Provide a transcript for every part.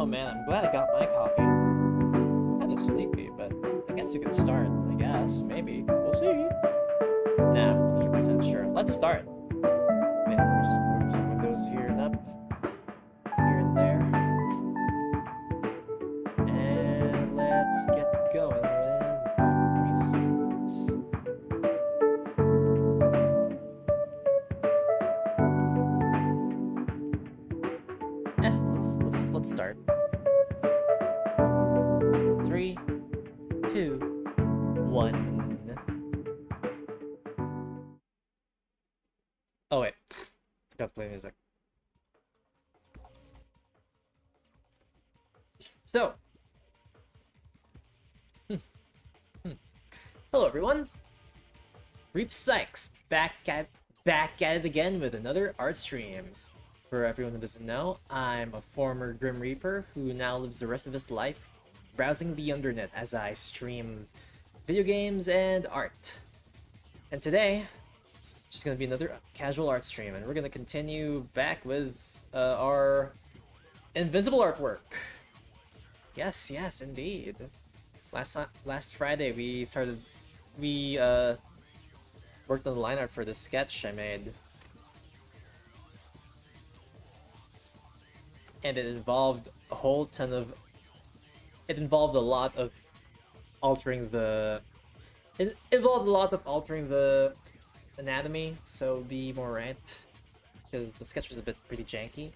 man, I'm glad I got my coffee. I'm kinda sleepy, but I guess we could start. I guess, maybe. We'll see. Nah, 100% sure. Let's start. Wait, let me just move some windows here and up. Here and there. And let's get going with secrets. Let's start. 3, 2, 1. Oh wait, forgot to play music. So, hello everyone. It's Reap Sykes back at it again with another art stream. For everyone who doesn't know, I'm a former Grim Reaper who now lives the rest of his life browsing the Undernet as I stream video games and art. And today, it's just gonna be another casual art stream, and we're gonna continue back with our Invincible artwork. Yes, indeed. Last Friday we worked on the line art for this sketch I made. And it involved a lot of altering the anatomy, so be more ranked, because the sketch was pretty janky. It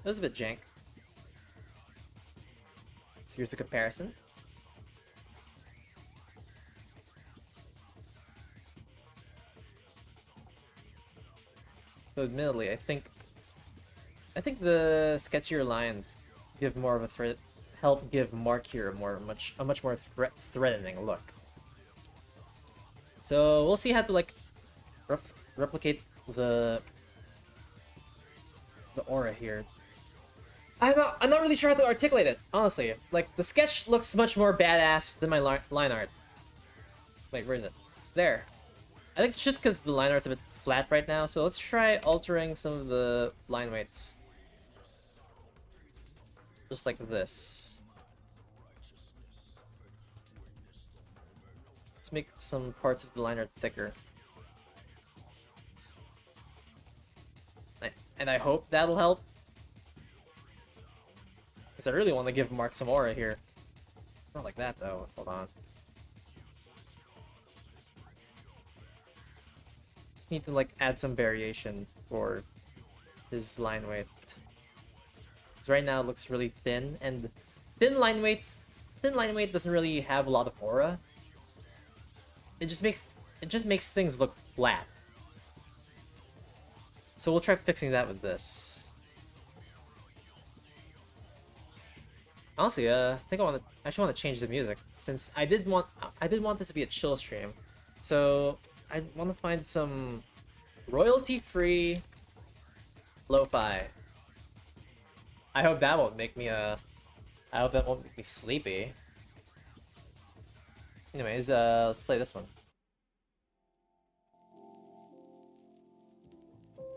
was a bit jank. So here's the comparison. So admittedly, I think the sketchier lines give more of a help give Mark here a much more threatening look. So we'll see how to like replicate the aura here. I'm not really sure how to articulate it, honestly. Like, the sketch looks much more badass than my line art. Wait, where is it? There. I think it's just because the line art's a bit flat right now, so let's try altering some of the line weights. Just like this. Let's make some parts of the line art thicker. And I hope that'll help. Because I really want to give Mark some aura here. Not like that though, hold on. Just need to like add some variation for his line weight. Because right now it looks really thin, and thin line weight doesn't really have a lot of aura. It just makes things look flat. So we'll try fixing that with this. Honestly, I think I actually want to change the music, since I did want this to be a chill stream. So I want to find some royalty-free lo-fi. I hope that won't make me sleepy. Anyways, let's play this one.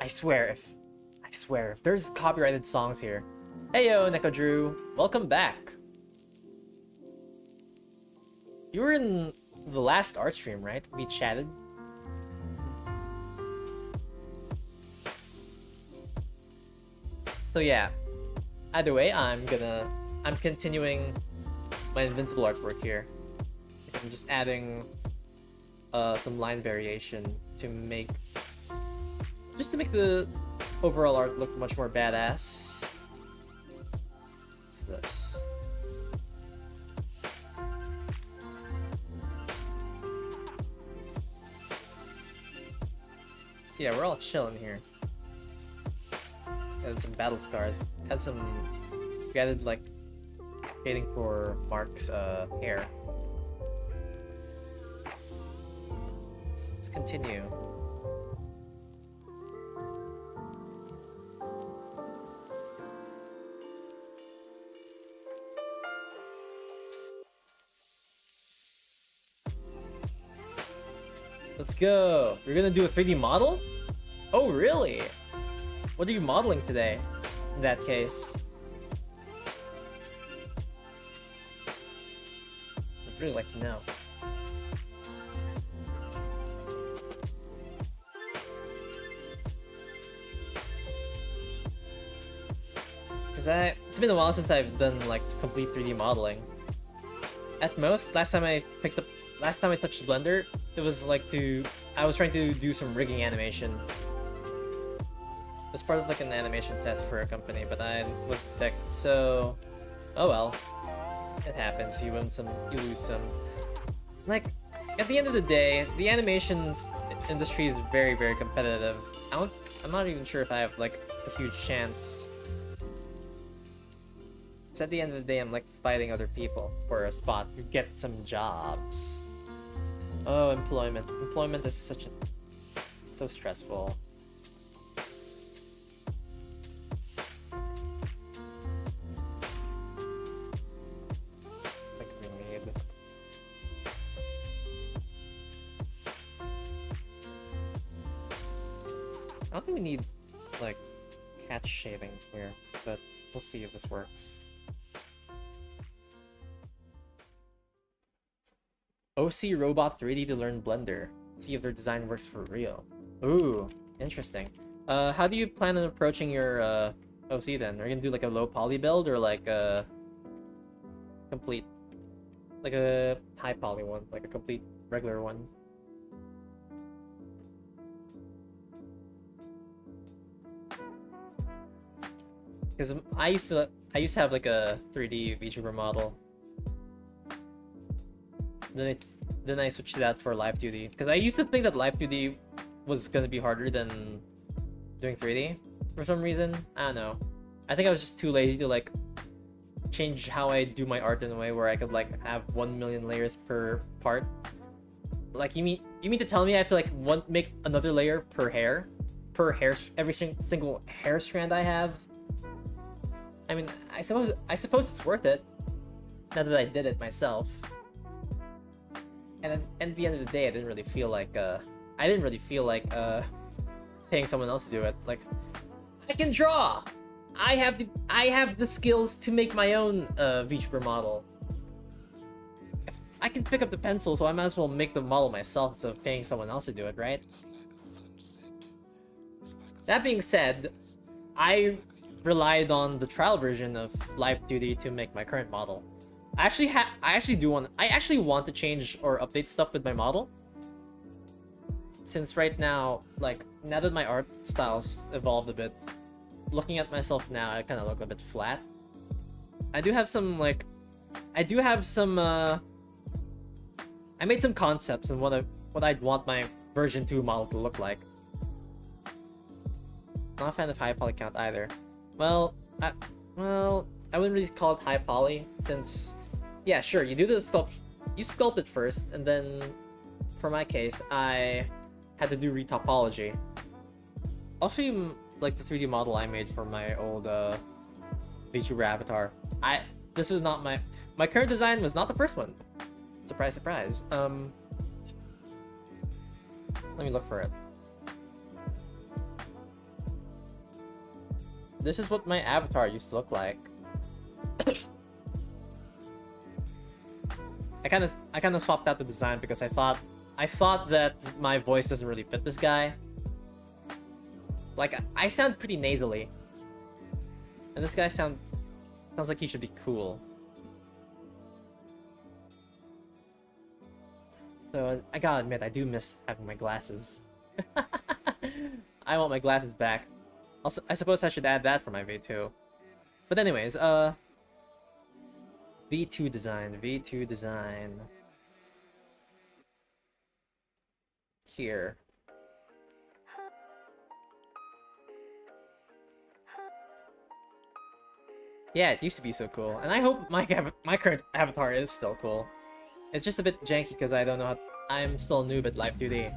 I swear if there's copyrighted songs here. Heyo, Neko Drew, welcome back. You were in the last art stream, right? We chatted. So yeah. Either way, I'm continuing my Invincible artwork here. I'm just adding some line variation to make the overall art look much more badass. What's this? So yeah, we're all chilling here. Added some battle scars. We added like shading for Mark's hair. Let's continue. Let's go. We're gonna do a 3D model? Oh, really? What are you modeling today, in that case? really like to know. Cause it's been a while since I've done like complete 3D modeling. At most, last time I touched Blender, it was like I was trying to do some rigging animation. It was part of like an animation test for a company, but I was picked, so oh well. It happens, you win some, you lose some. Like, at the end of the day, the animation industry is very, very competitive. I'm not even sure if I have like a huge chance. Because at the end of the day, I'm like fighting other people for a spot to get some jobs. Oh, employment. Employment is so stressful. Like we need. I don't think we need like cat shaving here, but we'll see if this works. OC Robot 3D to learn Blender. See if their design works for real. Ooh, interesting. How do you plan on approaching your OC then? Are you gonna do like a low poly build or like a complete, like a high poly one, like a complete regular one? Because I used to have like a 3D VTuber model. Then I switched that for Live 2D because I used to think that Live 2D was gonna be harder than doing 3D for some reason. I don't know. I think I was just too lazy to like change how I do my art in a way where I could like have 1 million layers per part. Like you mean to tell me I have to like make another layer per hair, every single hair strand I have? I mean, I suppose it's worth it now that I did it myself. And at the end of the day, I didn't really feel like paying someone else to do it. Like, I can draw. I have the skills to make my own VTuber model. I can pick up the pencil, so I might as well make the model myself instead of paying someone else to do it, right? That being said, I relied on the trial version of Live 2D to make my current model. I actually want to change or update stuff with my model. Since right now, like, now that my art styles evolved a bit, looking at myself now, I kind of look a bit flat. I made some concepts on what I'd want my version 2 model to look like. Not a fan of high poly count either. Well, I wouldn't really call it high poly, since, yeah, sure, you do the you sculpt it first, and then, for my case, I had to do retopology. I'll show you, like, the 3D model I made for my old, VTuber avatar. This was not my current design was not the first one. Surprise, surprise. Let me look for it. This is what my avatar used to look like. I kind of swapped out the design because I thought that my voice doesn't really fit this guy. Like, I sound pretty nasally, and this guy sounds like he should be cool. So I gotta admit, I do miss having my glasses. I want my glasses back. Also, I suppose I should add that for my V2. But anyways, V2 design. Here. Yeah, it used to be so cool, and I hope my current avatar is still cool. It's just a bit janky because I don't know I'm still a noob at Live 2D.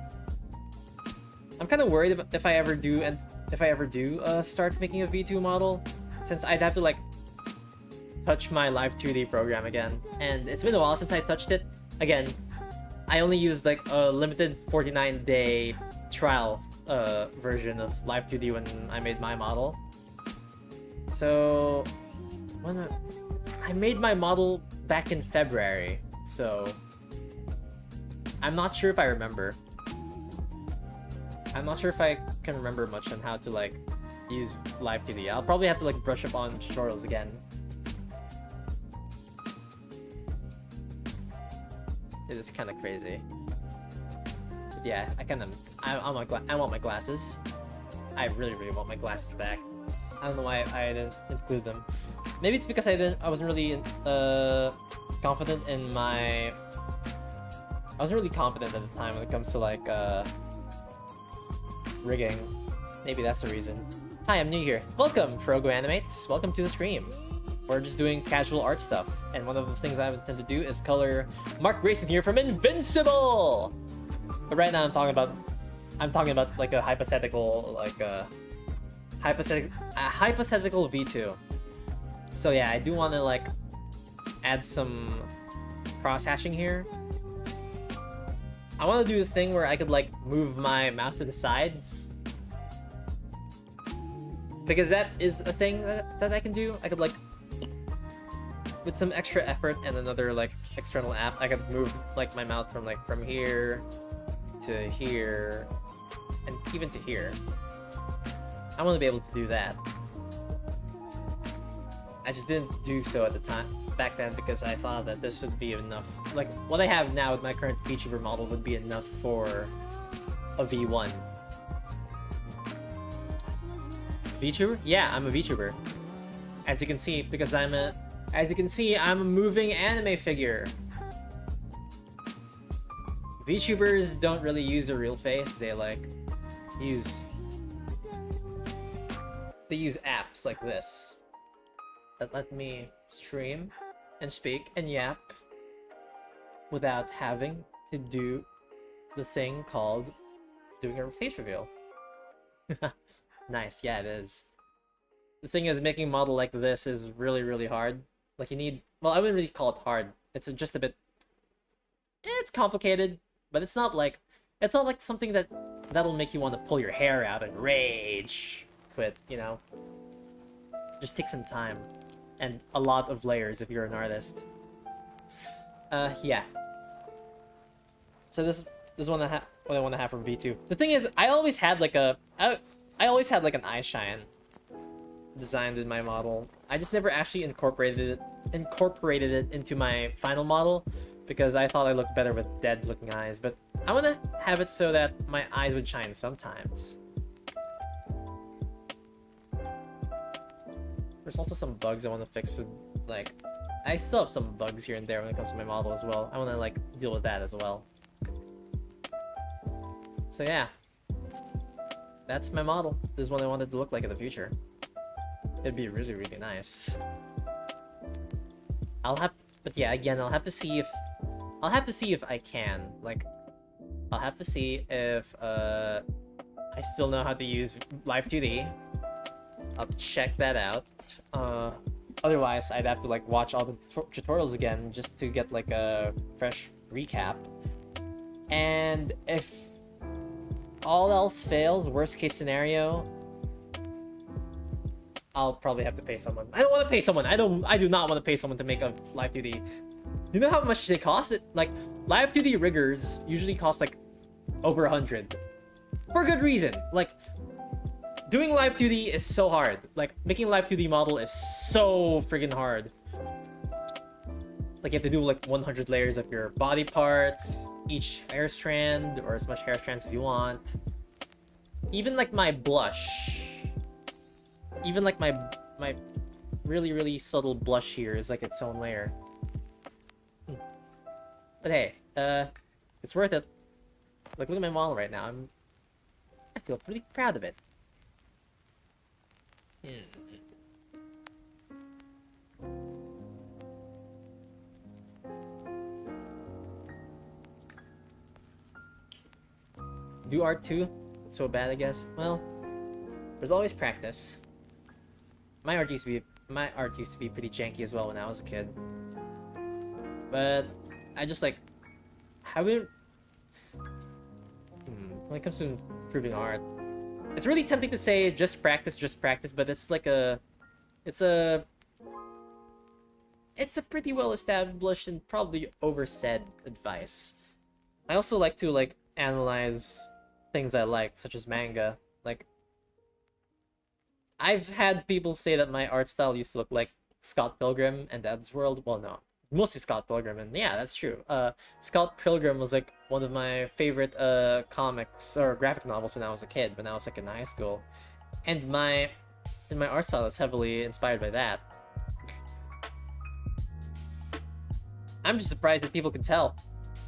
I'm kind of worried about if I ever do start making a V2 model, since I'd have to like touch my Live 2D program again, and it's been a while since I touched it. Again, I only used like a limited 49-day trial version of Live 2D when I made my model. So I made my model back in February, So I'm not sure if I remember. I'm not sure if I can remember much on how to like use live 2D. I'll probably have to like brush up on tutorials again. It is kind of crazy. But yeah, I want my glasses. I really want my glasses back. I don't know why I didn't include them. Maybe it's because I wasn't really confident in my. I wasn't really confident at the time when it comes to like rigging. Maybe that's the reason. Hi, I'm new here. Welcome, Frogo Animates. Welcome to the stream. We're just doing casual art stuff, and one of the things I intend to do is color Mark Grayson here from Invincible. But right now I'm talking about like a hypothetical hypothetical V2. So yeah, I do want to like add some cross hatching here. I want to do the thing where I could like move my mouse to the sides, because that is a thing that I can do. I could like, with some extra effort and another like external app, I could move like my mouth from here to here and even to here. I want to be able to do that. I just didn't do so at the time back then because I thought that this would be enough. Like what I have now with my current vtuber model would be enough for a V1. VTuber? Yeah, I'm a VTuber. As you can see, because I'm a moving anime figure. VTubers don't really use a real face. They use apps like this that let me stream and speak and yap without having to do the thing called doing a face reveal. Nice, yeah, it is. The thing is, making a model like this is really hard. Like you need, well, I wouldn't really call it hard. It's just a bit, it's complicated, but it's not like something that'll make you want to pull your hair out and rage quit, you know? Just take some time and a lot of layers if you're an artist. Yeah. So this is what I want to have from V2. The thing is, I always had like an eye shine designed in my model. I just never actually incorporated it into my final model because I thought I looked better with dead looking eyes, but I want to have it so that my eyes would shine sometimes. There's also some bugs I want to fix with, like, I still have some bugs here and there when it comes to my model as well. I want to like deal with that as well. So yeah, that's my model. This is what I wanted to look like in the future. It'd be really nice. But yeah, again, I'll have to see if I can. Like, I'll have to see if I still know how to use Live 2D. I'll check that out. Otherwise, I'd have to like watch all the tutorials again just to get like a fresh recap. And if all else fails, worst case scenario, I'll probably have to pay someone. I don't want to pay someone. I do not want to pay someone to make a Live 2D. You know how much they cost? Like, Live 2D riggers usually cost like over 100. For good reason. Like, doing Live 2D is so hard. Like, making a Live 2D model is so friggin' hard. Like, you have to do like 100 layers of your body parts, each hair strand, or as much hair strands as you want. Even like my blush. Even like my really subtle blush here is like its own layer. But hey, it's worth it. Like, look at my model right now. I feel pretty proud of it. Do art too? It's so bad, I guess. Well, there's always practice. My art used to be pretty janky as well when I was a kid. But I just like haven't. When it comes to improving art, it's really tempting to say just practice, but it's like it's it's a pretty well established and probably oversaid advice. I also like to like analyze things I like, such as manga. Like, I've had people say that my art style used to look like Scott Pilgrim and Dad's World. Well, no, mostly Scott Pilgrim, and yeah, that's true. Scott Pilgrim was like one of my favorite comics or graphic novels when I was a kid, when I was like in high school, and my art style is heavily inspired by that. I'm just surprised that people can tell.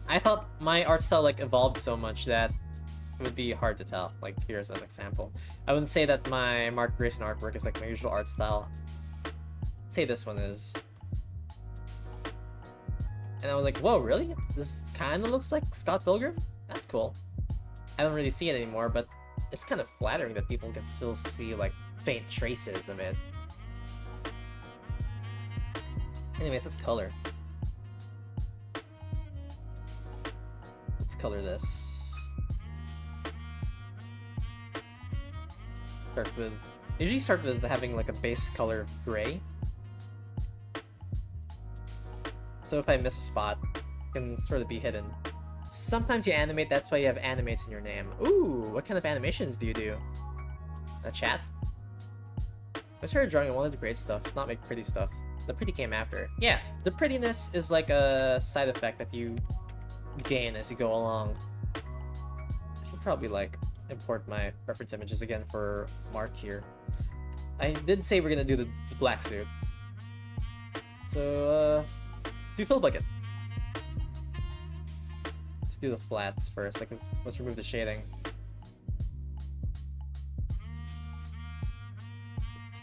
I thought my art style like evolved so much that it would be hard to tell. Like, here's an example. I wouldn't say that my Mark Grayson artwork is like my usual art style. I'd say this one is. And I was like, whoa, really? This kind of looks like Scott Pilgrim? That's cool. I don't really see it anymore, but it's kind of flattering that people can still see like faint traces of it. Anyways, let's color. Let's color this. Start with. I usually start with having like a base color of gray. So if I miss a spot, it can sort of be hidden. Sometimes you animate, that's why you have animates in your name. Ooh, what kind of animations do you do? A chat? I started drawing one of the great stuff, not make pretty stuff. The pretty came after. Yeah, the prettiness is like a side effect that you gain as you go along. I should probably like import my reference images again for Mark here. I did say we're gonna do the black suit. So, so you feel like it. Let's do the flats first. Like, let's remove the shading.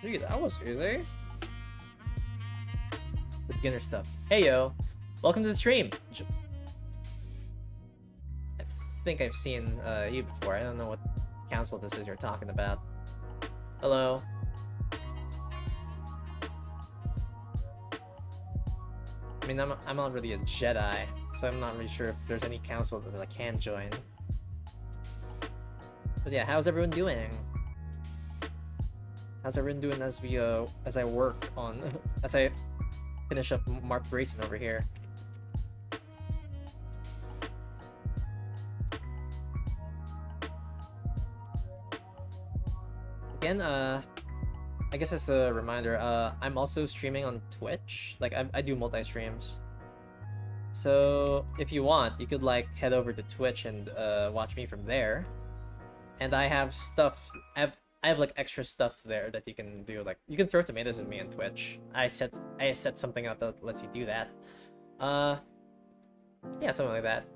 Dude, that was easy. The beginner stuff. Hey yo, welcome to the stream. I think I've seen you before. I don't know what council this is you're talking about. Hello. I mean, I'm not really a Jedi, so I'm not really sure if there's any council that I can join. But yeah, how's everyone doing? How's everyone doing as we as I work on as I finish up Mark Grayson over here? Again, I guess as a reminder, I'm also streaming on Twitch. Like, I do multi-streams. So, if you want, you could, like, head over to Twitch and watch me from there. And I have stuff... I have, like, extra stuff there that you can do. Like, you can throw tomatoes at me on Twitch. I set something up that lets you do that. Yeah, something like that.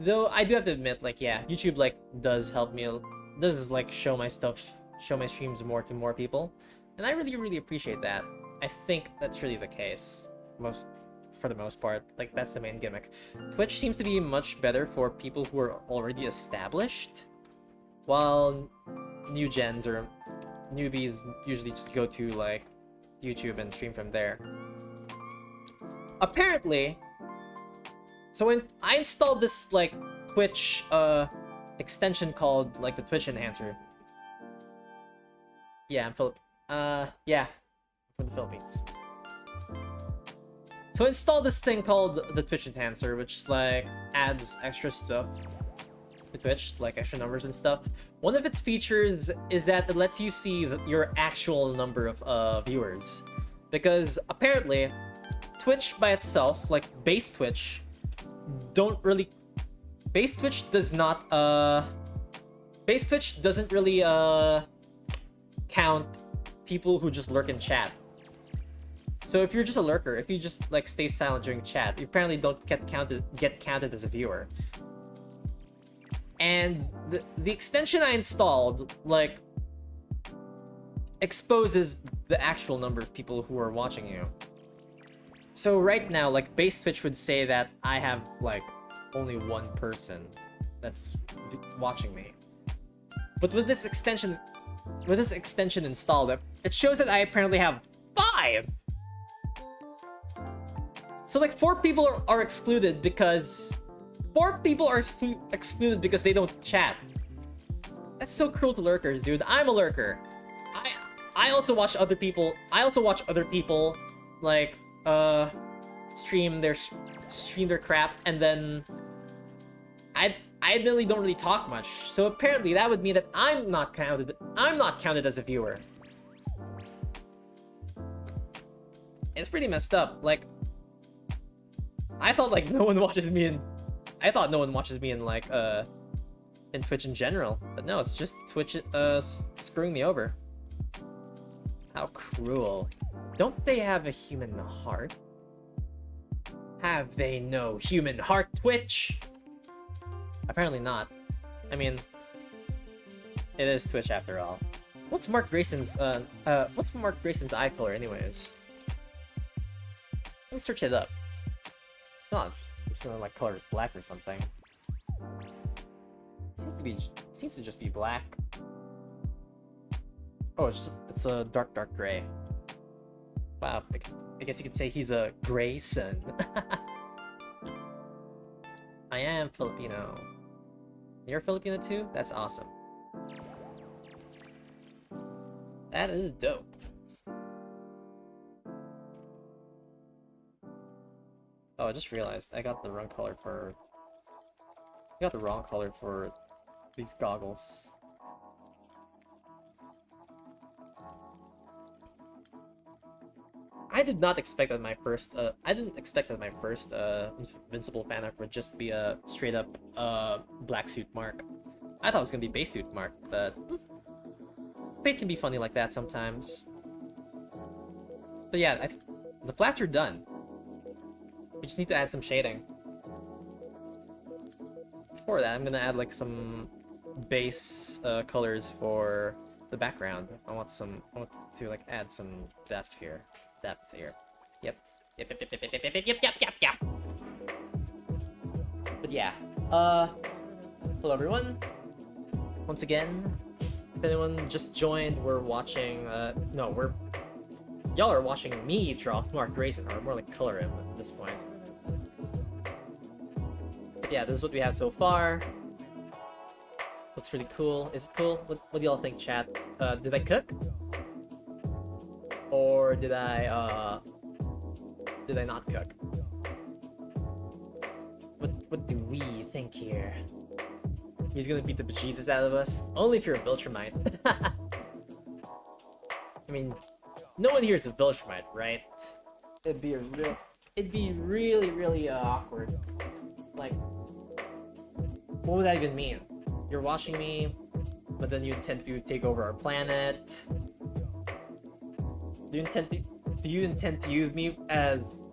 Though, I do have to admit, like, yeah, YouTube, like, does help me... Does, like, show my streams more to more people, and I really appreciate that. I think that's really the case for the most part. Like, that's the main gimmick. Twitch seems to be much better for people who are already established, while new gens or newbies usually just go to like YouTube and stream from there. Apparently, so when I installed this like Twitch extension called like the Twitch enhancer. Yeah, yeah, I'm from the Philippines. So I installed this thing called the Twitch enhancer, which like adds extra stuff to Twitch, like extra numbers and stuff. One of its features is that it lets you see your actual number of viewers, because apparently Twitch by itself, like base Twitch, base Twitch doesn't really count people who just lurk in chat. So if you're just a lurker, if you just like stay silent during chat, you apparently don't get counted as a viewer. And the extension I installed like exposes the actual number of people who are watching you. So right now, like base Twitch would say that I have like only one person that's watching me. But with this extension installed, it shows that I apparently have 5. So like 4 people are excluded because excluded because they don't chat. That's so cruel to lurkers, dude. I'm a lurker. I also watch other people. Like stream their crap, and then I admittedly don't really talk much. So apparently that would mean that I'm not counted as a viewer. It's pretty messed up. Like, I thought like no one watches me in like in Twitch in general, but no, it's just Twitch screwing me over. How cruel. Don't they have a human heart? Have they no human heart, Twitch? Apparently not. I mean, it is Twitch after all. What's Mark Grayson's eye color anyways? Let me search it up. No, I'm just gonna like color it black or something. Seems to just be black. Oh, it's a dark gray. Wow, I guess you could say he's a Grayson. I am Filipino. You're Filipino too? That's awesome. That is dope. Oh, I just realized I got the wrong color for these goggles. I didn't expect that my first Invincible fan art would just be a straight up black suit mark. I thought it was gonna be base suit mark, but fate can be funny like that sometimes. But yeah, the flats are done. We just need to add some shading. Before that, I'm gonna add like some base colors for the background. I want to like add some depth here. Yep. But yeah. Hello everyone. Once again, if anyone just joined, we're watching. Y'all are watching me draw Mark Grayson, or more like color him at this point. But yeah, this is what we have so far. Looks really cool. Is it cool? What do y'all think, chat? Did I cook? Or did I not cook? What do we think here? He's gonna beat the bejesus out of us? Only if you're a Viltrumite. I mean, no one here is a Viltrumite, right? It'd be really, really awkward. Like, what would that even mean? You're watching me, but then you intend to take over our planet. Do you intend to use me as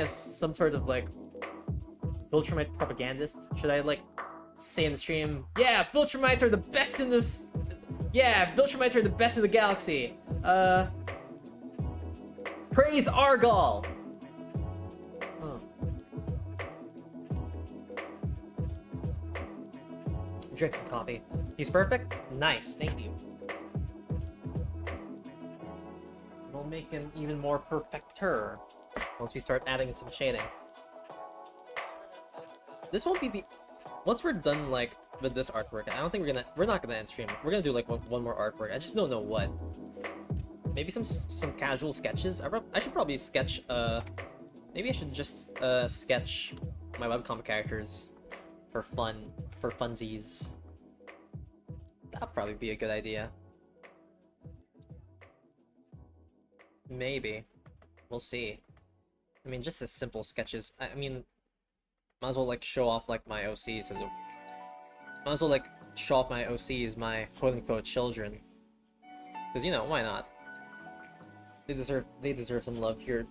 some sort of like Viltrumite propagandist? Should I like say in the stream, yeah, Viltrumites are the best in this. Yeah, Viltrumites are the best in the galaxy. Praise Argol. Drink some coffee. He's perfect? Nice, thank you. We'll make him even more perfecter once we start adding some shading. This won't be the... Once we're done, like, with this artwork, I don't think we're not gonna end stream. We're gonna do, like, one more artwork. I just don't know what. Maybe some casual sketches? I should probably sketch, maybe I should just, sketch my webcomic characters for funsies. That'd probably be a good idea. Maybe. We'll see. I mean, just as simple sketches. I mean, might as well, like, show off, like, my OCs. And might as well, like, show off my OCs, my quote-unquote children. Because, you know, why not? They deserve some love here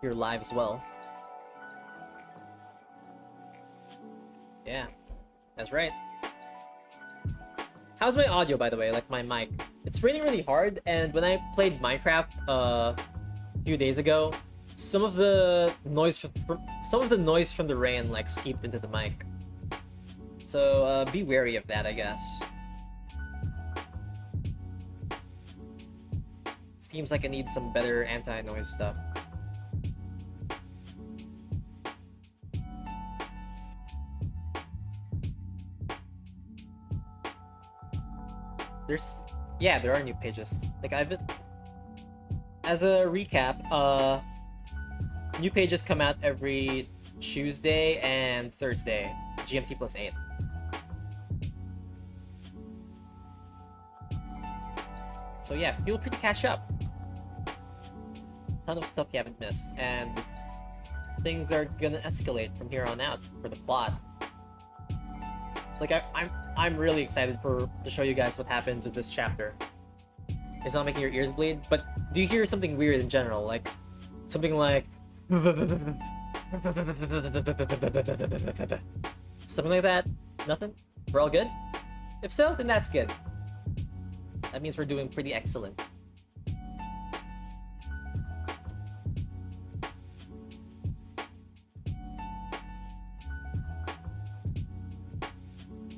live as well. Yeah, that's right. How's my audio, by the way? Like my mic? It's raining really hard, and when I played Minecraft a few days ago, some of the noise from the rain like seeped into the mic. So be wary of that, I guess. Seems like I need some better anti-noise stuff. Yeah, there are new pages. Like I've been, as a recap, new pages come out every Tuesday and Thursday, GMT plus 8. So yeah, feel free to catch up. Ton of stuff you haven't missed, and things are gonna escalate from here on out for the plot. Like I'm really excited to show you guys what happens in this chapter. It's not making your ears bleed, but do you hear something weird in general? Like something like something like that? Nothing? We're all good? If so, then that's good. That means we're doing pretty excellent.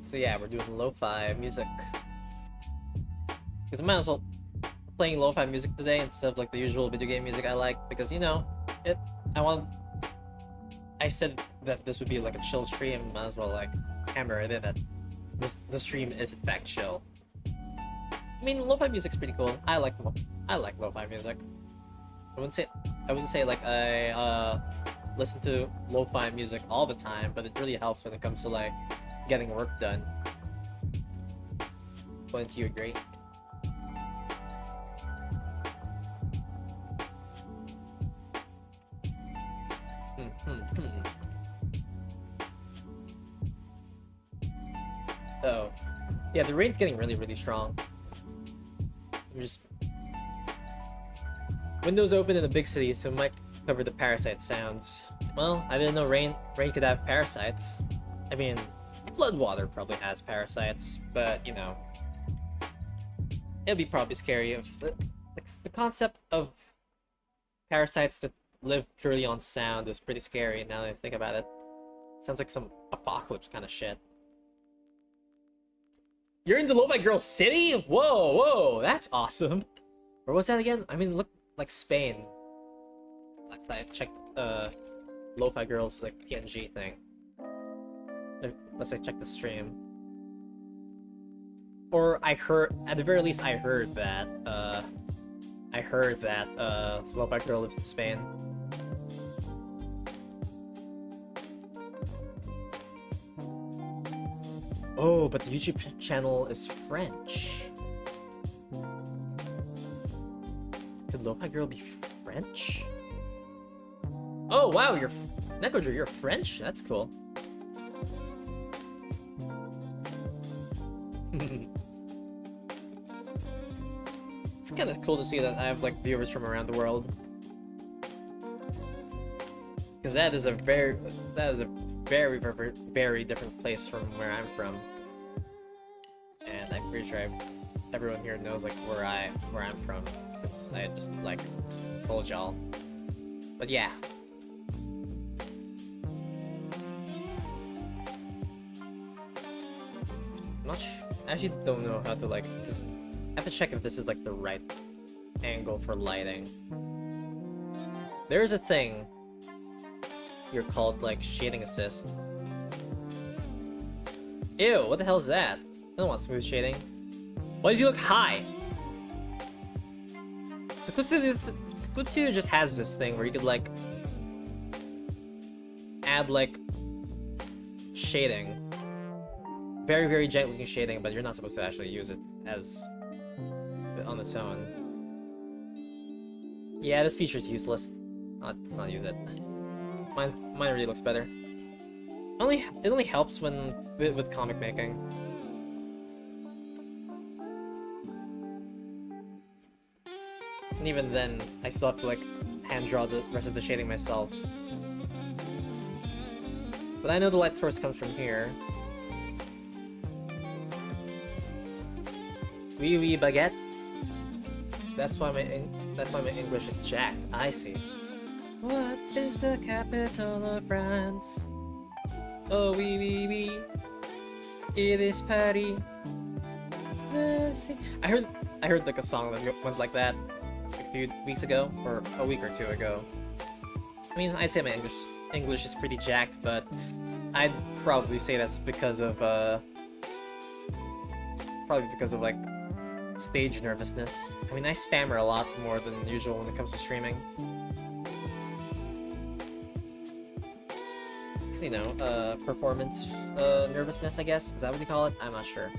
So yeah, we're doing lo-fi music. Because I might as well playing lo-fi music today instead of like the usual video game music I like, because you know, I said that this would be like a chill stream, might as well like hammer it in that the stream is in fact chill. I mean, lo-fi music's pretty cool. I like lo-fi music. I wouldn't say like I listen to lo-fi music all the time, but it really helps when it comes to like getting work done. Wouldn't you agree? Oh, yeah, the rain's getting really strong. I'm just windows open in a big city, so it might cover the parasite sounds. Well, I didn't know rain could have parasites. I mean, floodwater probably has parasites, but you know, it'd be probably scary if the concept of parasites that live purely on sound is pretty scary now that I think about it. Sounds like some apocalypse kind of shit. You're in the Lo-Fi Girl City? Whoa, that's awesome. Where was that again? I mean, look like Spain. Last night I checked Lo-Fi Girls like PNG thing. Unless I check the stream. Or I heard, at the very least I heard that Lo-Fi Girl lives in Spain. Oh, but the YouTube channel is French. Could Lo-Fi Girl be French? Oh wow, you're Necroger, you're French? That's cool. It's kind of cool to see that I have like viewers from around the world. Because that is a very different place from where I'm from. And I'm pretty sure everyone here knows like where I'm from, since I just like told y'all. But yeah. I actually don't know how to like just I have to check if this is like the right angle for lighting. There is a thing you're called like shading assist. Ew, what the hell is that? I don't want smooth shading. Why does he look high? So Clip Studio just has this thing where you could like add like shading. Very gently shading, but you're not supposed to actually use it as on its own. Yeah, this feature is useless. Let's not use it. Mine really looks better. It only helps when with comic making. And even then, I still have to like hand draw the rest of the shading myself. But I know the light source comes from here. Oui, baguette. That's why my English is jacked. I see. What is the capital of France? Oh, oui. It is Paris. I heard like a song that went like that a few weeks ago, or a week or two ago. I mean, I'd say my English is pretty jacked, but I'd probably say that's because of like stage nervousness. I mean, I stammer a lot more than usual when it comes to streaming. Because, you know, performance nervousness, I guess? Is that what you call it? I'm not sure.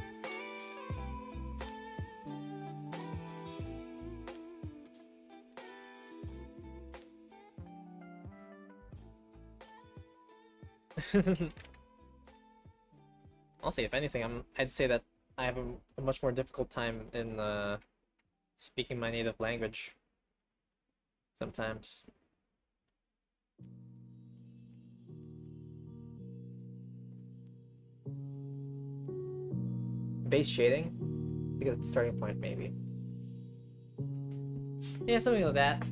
Honestly, if anything, I'd say that I have a much more difficult time in speaking my native language sometimes. Base shading? To get a starting point, maybe. Yeah, something like that.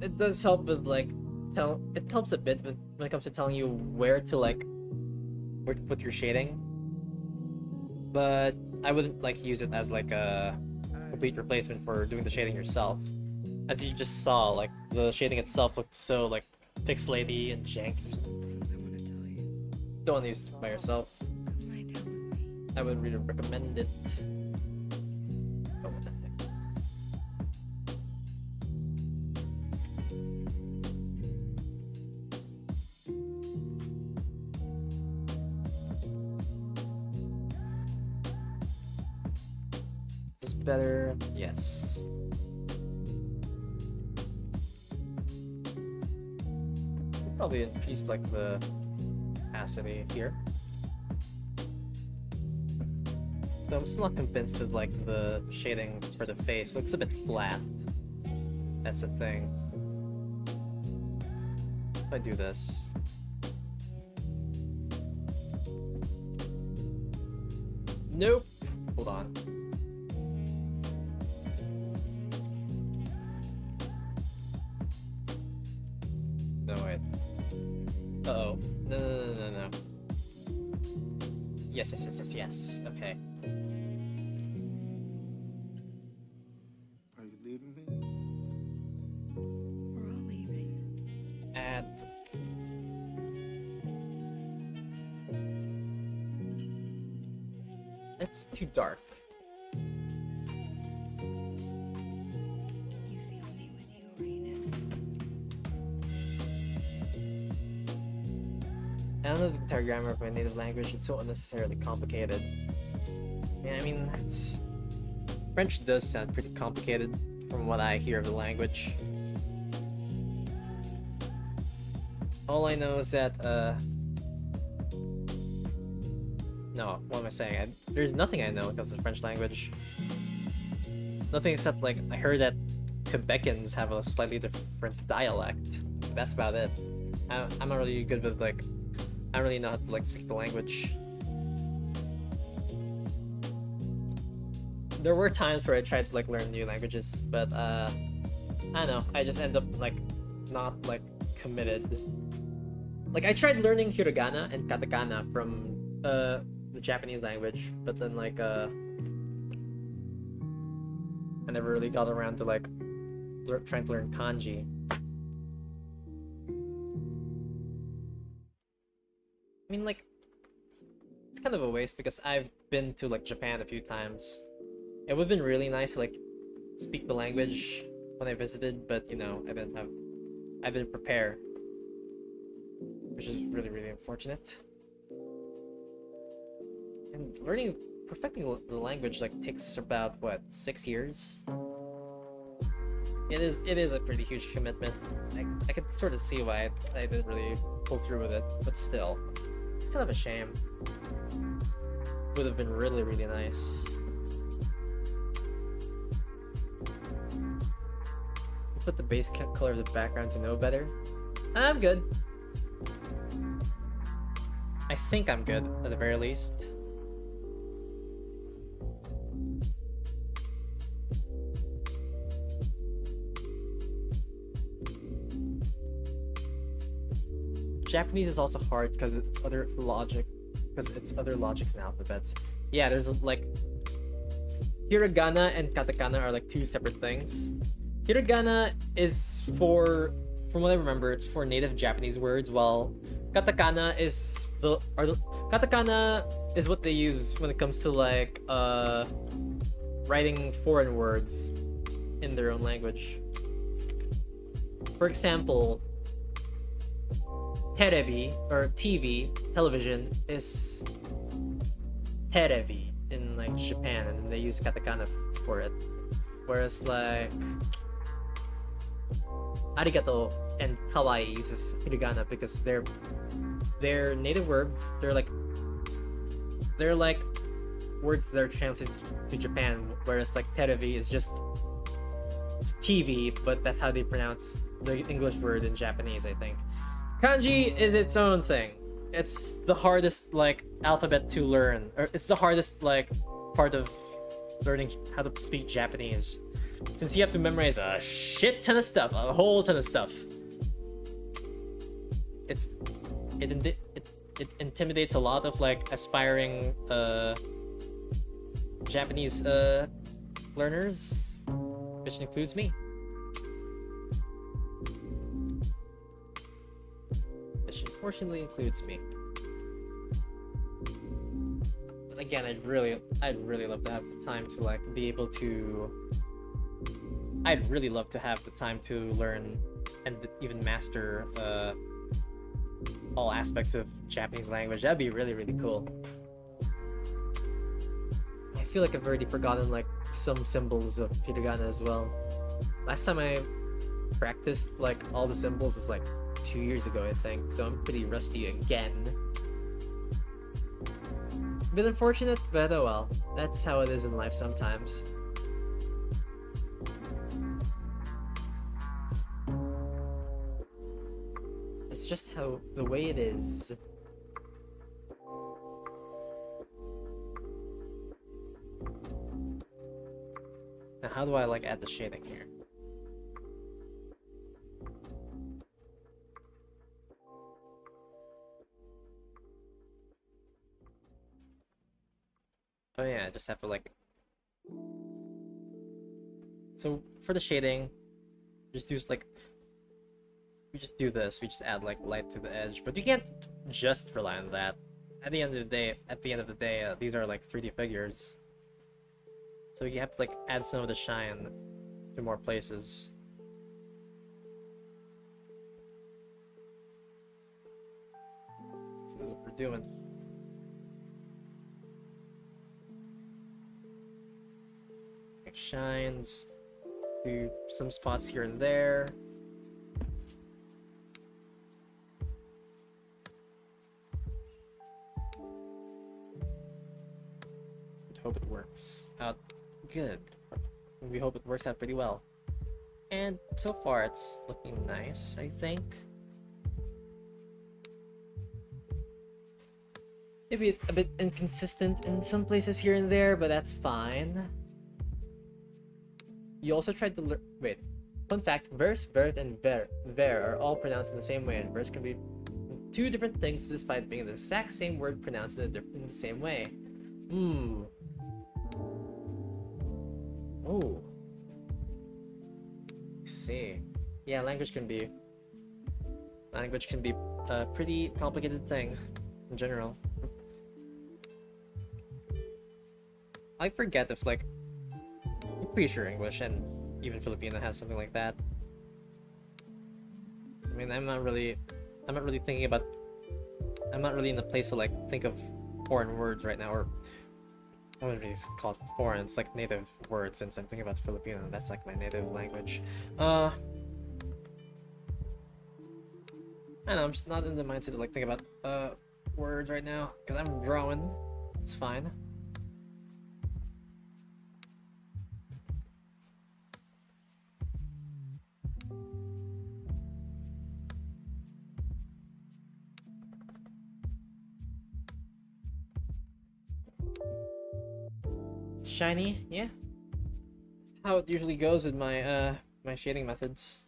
It does help with like it helps a bit with when it comes to telling you where to put your shading. But I wouldn't like use it as like a complete replacement for doing the shading yourself. As you just saw, like the shading itself looked so like pixelaty and janky. Don't want to use it by yourself. I would really recommend it. Oh, what the heck? Is this better? Yes. Probably increase like the opacity here. So I'm still not convinced that like the shading for the face looks a bit flat. That's the thing. If I do this. Nope. Hold on. No, wait. Uh-oh. No. Yes. Okay. Are you leaving me? We're all leaving. Add. It's too dark. You feel me with you, Raina. I don't know the entire grammar of my native language, it's so unnecessarily complicated. Yeah, I mean, French does sound pretty complicated from what I hear of the language. All I know is that, no, what am I saying? There's nothing I know when it comes to the French language. Nothing except, like, I heard that Quebecans have a slightly different dialect. That's about it. I'm not really good with, like, I don't really know how to, like, speak the language. There were times where I tried to, like, learn new languages, but, I don't know, I just end up, like, not, like, committed. Like, I tried learning hiragana and katakana from, the Japanese language, but then, like, I never really got around to, like, trying to learn kanji. I mean, like, it's kind of a waste because I've been to, like, Japan a few times. It would have been really nice to, like, speak the language when I visited, but, you know, I didn't prepare. Which is really, really unfortunate. And perfecting the language, like, takes about, what, 6 years? It is a pretty huge commitment. I could sort of see why I didn't really pull through with it, but still. It's kind of a shame. Would have been really, really nice. Put the base color of the background to know better. I'm good. I think I'm good, at the very least. Japanese is also hard because it's other logics and alphabets. Yeah, there's like hiragana and katakana are like two separate things. Hiragana is from what I remember, it's for native Japanese words, while katakana is katakana is what they use when it comes to like writing foreign words in their own language. For example, terebi or television is terebi in like Japan, and they use katakana for it. Whereas like arigato and kawaii uses hiragana because they're native words. They're like words that are translated to Japan, whereas like terebi is just TV, but that's how they pronounce the English word in Japanese, I think. Kanji is its own thing. It's the hardest like alphabet to learn, or it's the hardest like part of learning how to speak Japanese, since you have to memorize a shit ton of stuff, a whole ton of stuff. It intimidates a lot of like aspiring Japanese learners, which includes me. Which unfortunately includes me. But again, I'd really love to have the time to like be able to. I'd really love to have the time to learn and even master all aspects of Japanese language. That'd be really, really cool. I feel like I've already forgotten like some symbols of hiragana as well. Last time I practiced like all the symbols was like 2 years ago, I think, so I'm pretty rusty again. Bit unfortunate, but oh well. That's how it is in life sometimes. It's just how the way it is. Now, how do I like add the shading here? Oh yeah, I just have to like. So for the shading, just do like. We just do this. We just add like light to the edge, but you can't just rely on that. At the end of the day, these are like 3D figures, so you have to like add some of the shine to more places. So this is what we're doing. Like shines, do some spots here and there. Hope it works out good. We hope it works out pretty well. And so far it's looking nice, I think. Maybe a bit inconsistent in some places here and there, but that's fine. You also tried to learn. Wait. Fun fact, verse, vert, and ver are all pronounced in the same way, and verse can be two different things despite being the exact same word pronounced in the same way. Oh. I see. Yeah, language can be a pretty complicated thing in general. I forget if like I'm pretty sure English and even Filipino has something like that. I mean, I'm not really thinking about. I'm not really in the place to like think of foreign words right now, or I wouldn't really call it foreign. It's like native words, since I'm thinking about Filipino. That's like my native language. I don't know. I'm just not in the mindset to like think about words right now because I'm drawing. It's fine. Shiny, yeah. That's how it usually goes with my my shading methods.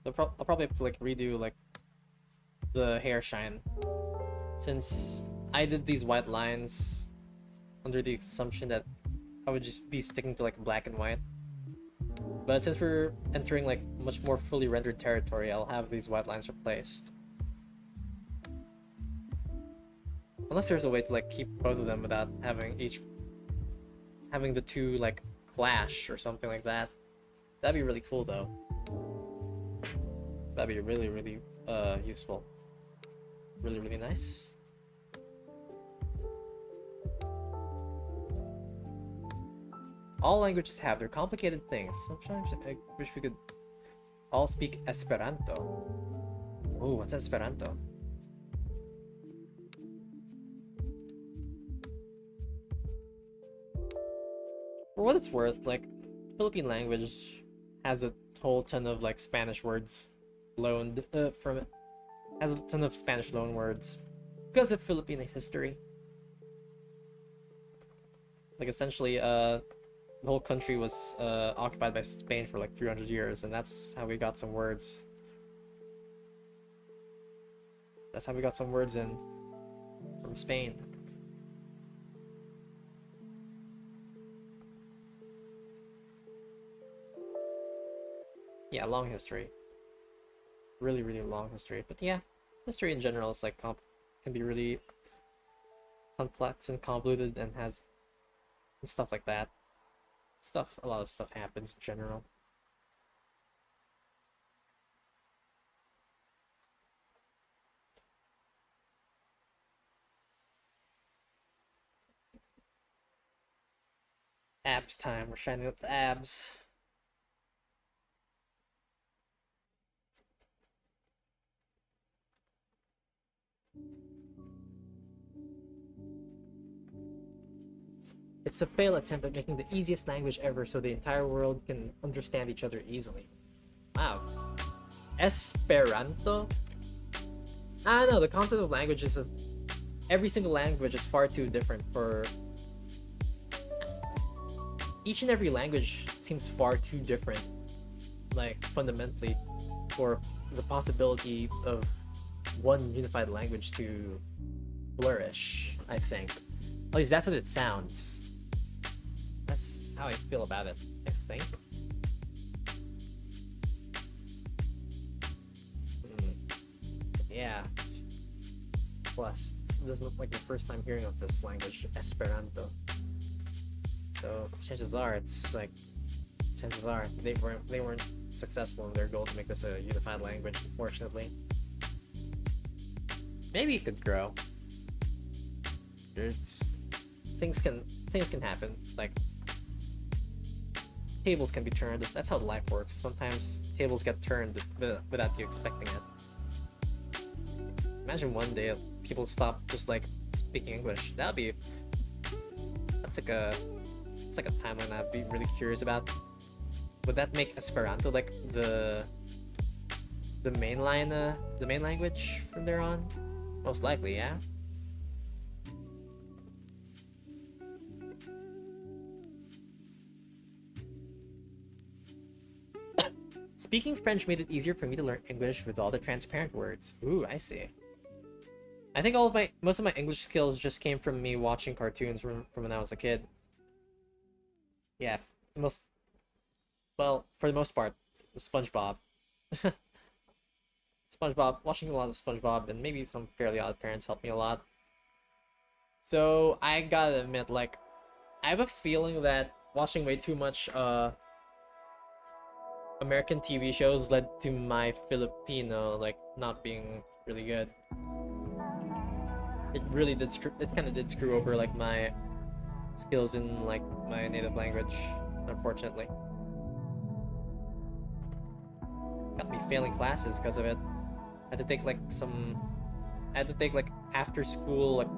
I'll probably have to like redo like the hair shine, since I did these white lines under the assumption that I would just be sticking to like black and white. But since we're entering like much more fully rendered territory, I'll have these white lines replaced. Unless there's a way to like keep both of them without having the two like clash or something like that. That'd be really cool though. That'd be really, really useful. Really, really nice. All languages have their complicated things. Sometimes I wish we could all speak Esperanto. Oh, what's Esperanto? For what it's worth, like, Philippine language has a whole ton of like Spanish words loaned from it. Has a ton of Spanish loan words because of Filipino history. Like essentially, the whole country was occupied by Spain for like 300 years, and that's how we got some words. That's how we got some words in from Spain. Yeah, long history. Really, really long history. But yeah, history in general is like can be really complex and convoluted and has and stuff like that. A lot of stuff happens in general. Abs time. We're shining up the abs. It's a failed attempt at making the easiest language ever so the entire world can understand each other easily. Wow. Esperanto? I don't know, the concept of language is every single language is far too different for... Each and every language seems far too different, like, fundamentally, for the possibility of one unified language to flourish, I think. At least that's what it sounds. That's how I feel about it, I think. Yeah. Plus, this isn't like the first time hearing of this language, Esperanto. So chances are they weren't successful in their goal to make this a unified language, unfortunately. Maybe it could grow. There's things can happen, like tables can be turned. That's how life works. Sometimes tables get turned without you expecting it. Imagine one day people stop just like speaking English. It's like a timeline I'd be really curious about. Would that make Esperanto like the main language from there on? Most likely, yeah. Speaking French made it easier for me to learn English with all the transparent words. Ooh, I see. I think most of my English skills just came from me watching cartoons from when I was a kid. Yeah, well, for the most part, SpongeBob. Watching a lot of SpongeBob and maybe some Fairly Odd Parents helped me a lot. So I gotta admit, like, I have a feeling that watching way too much American TV shows led to my Filipino like not being really good. It really did it kind of did screw over like my skills in like my native language, unfortunately. Got me failing classes because of it. I had to take like after school like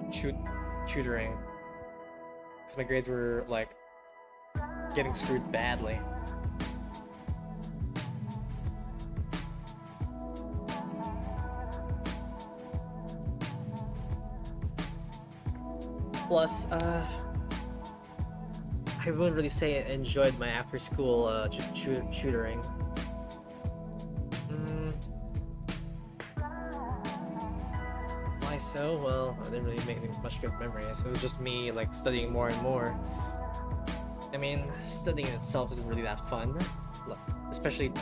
tutoring because my grades were like getting screwed badly. Plus, I wouldn't really say I enjoyed my after-school tutoring. Why so? Well, I didn't really make much good memories. It was just me like studying more and more. I mean, studying in itself isn't really that fun, especially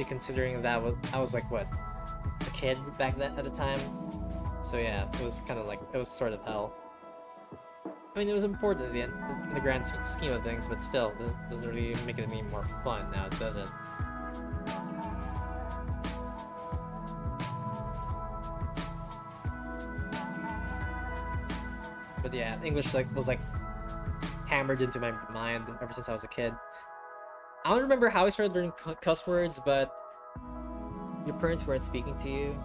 considering that I was like what, a kid back then at the time. So yeah, it was kind of like, it was sort of hell. I mean, it was important at the end, in the grand scheme of things, but still, it doesn't really make it any more fun now, does it? But yeah, English was hammered into my mind ever since I was a kid. I don't remember how I started learning cuss words, but your parents weren't speaking to you.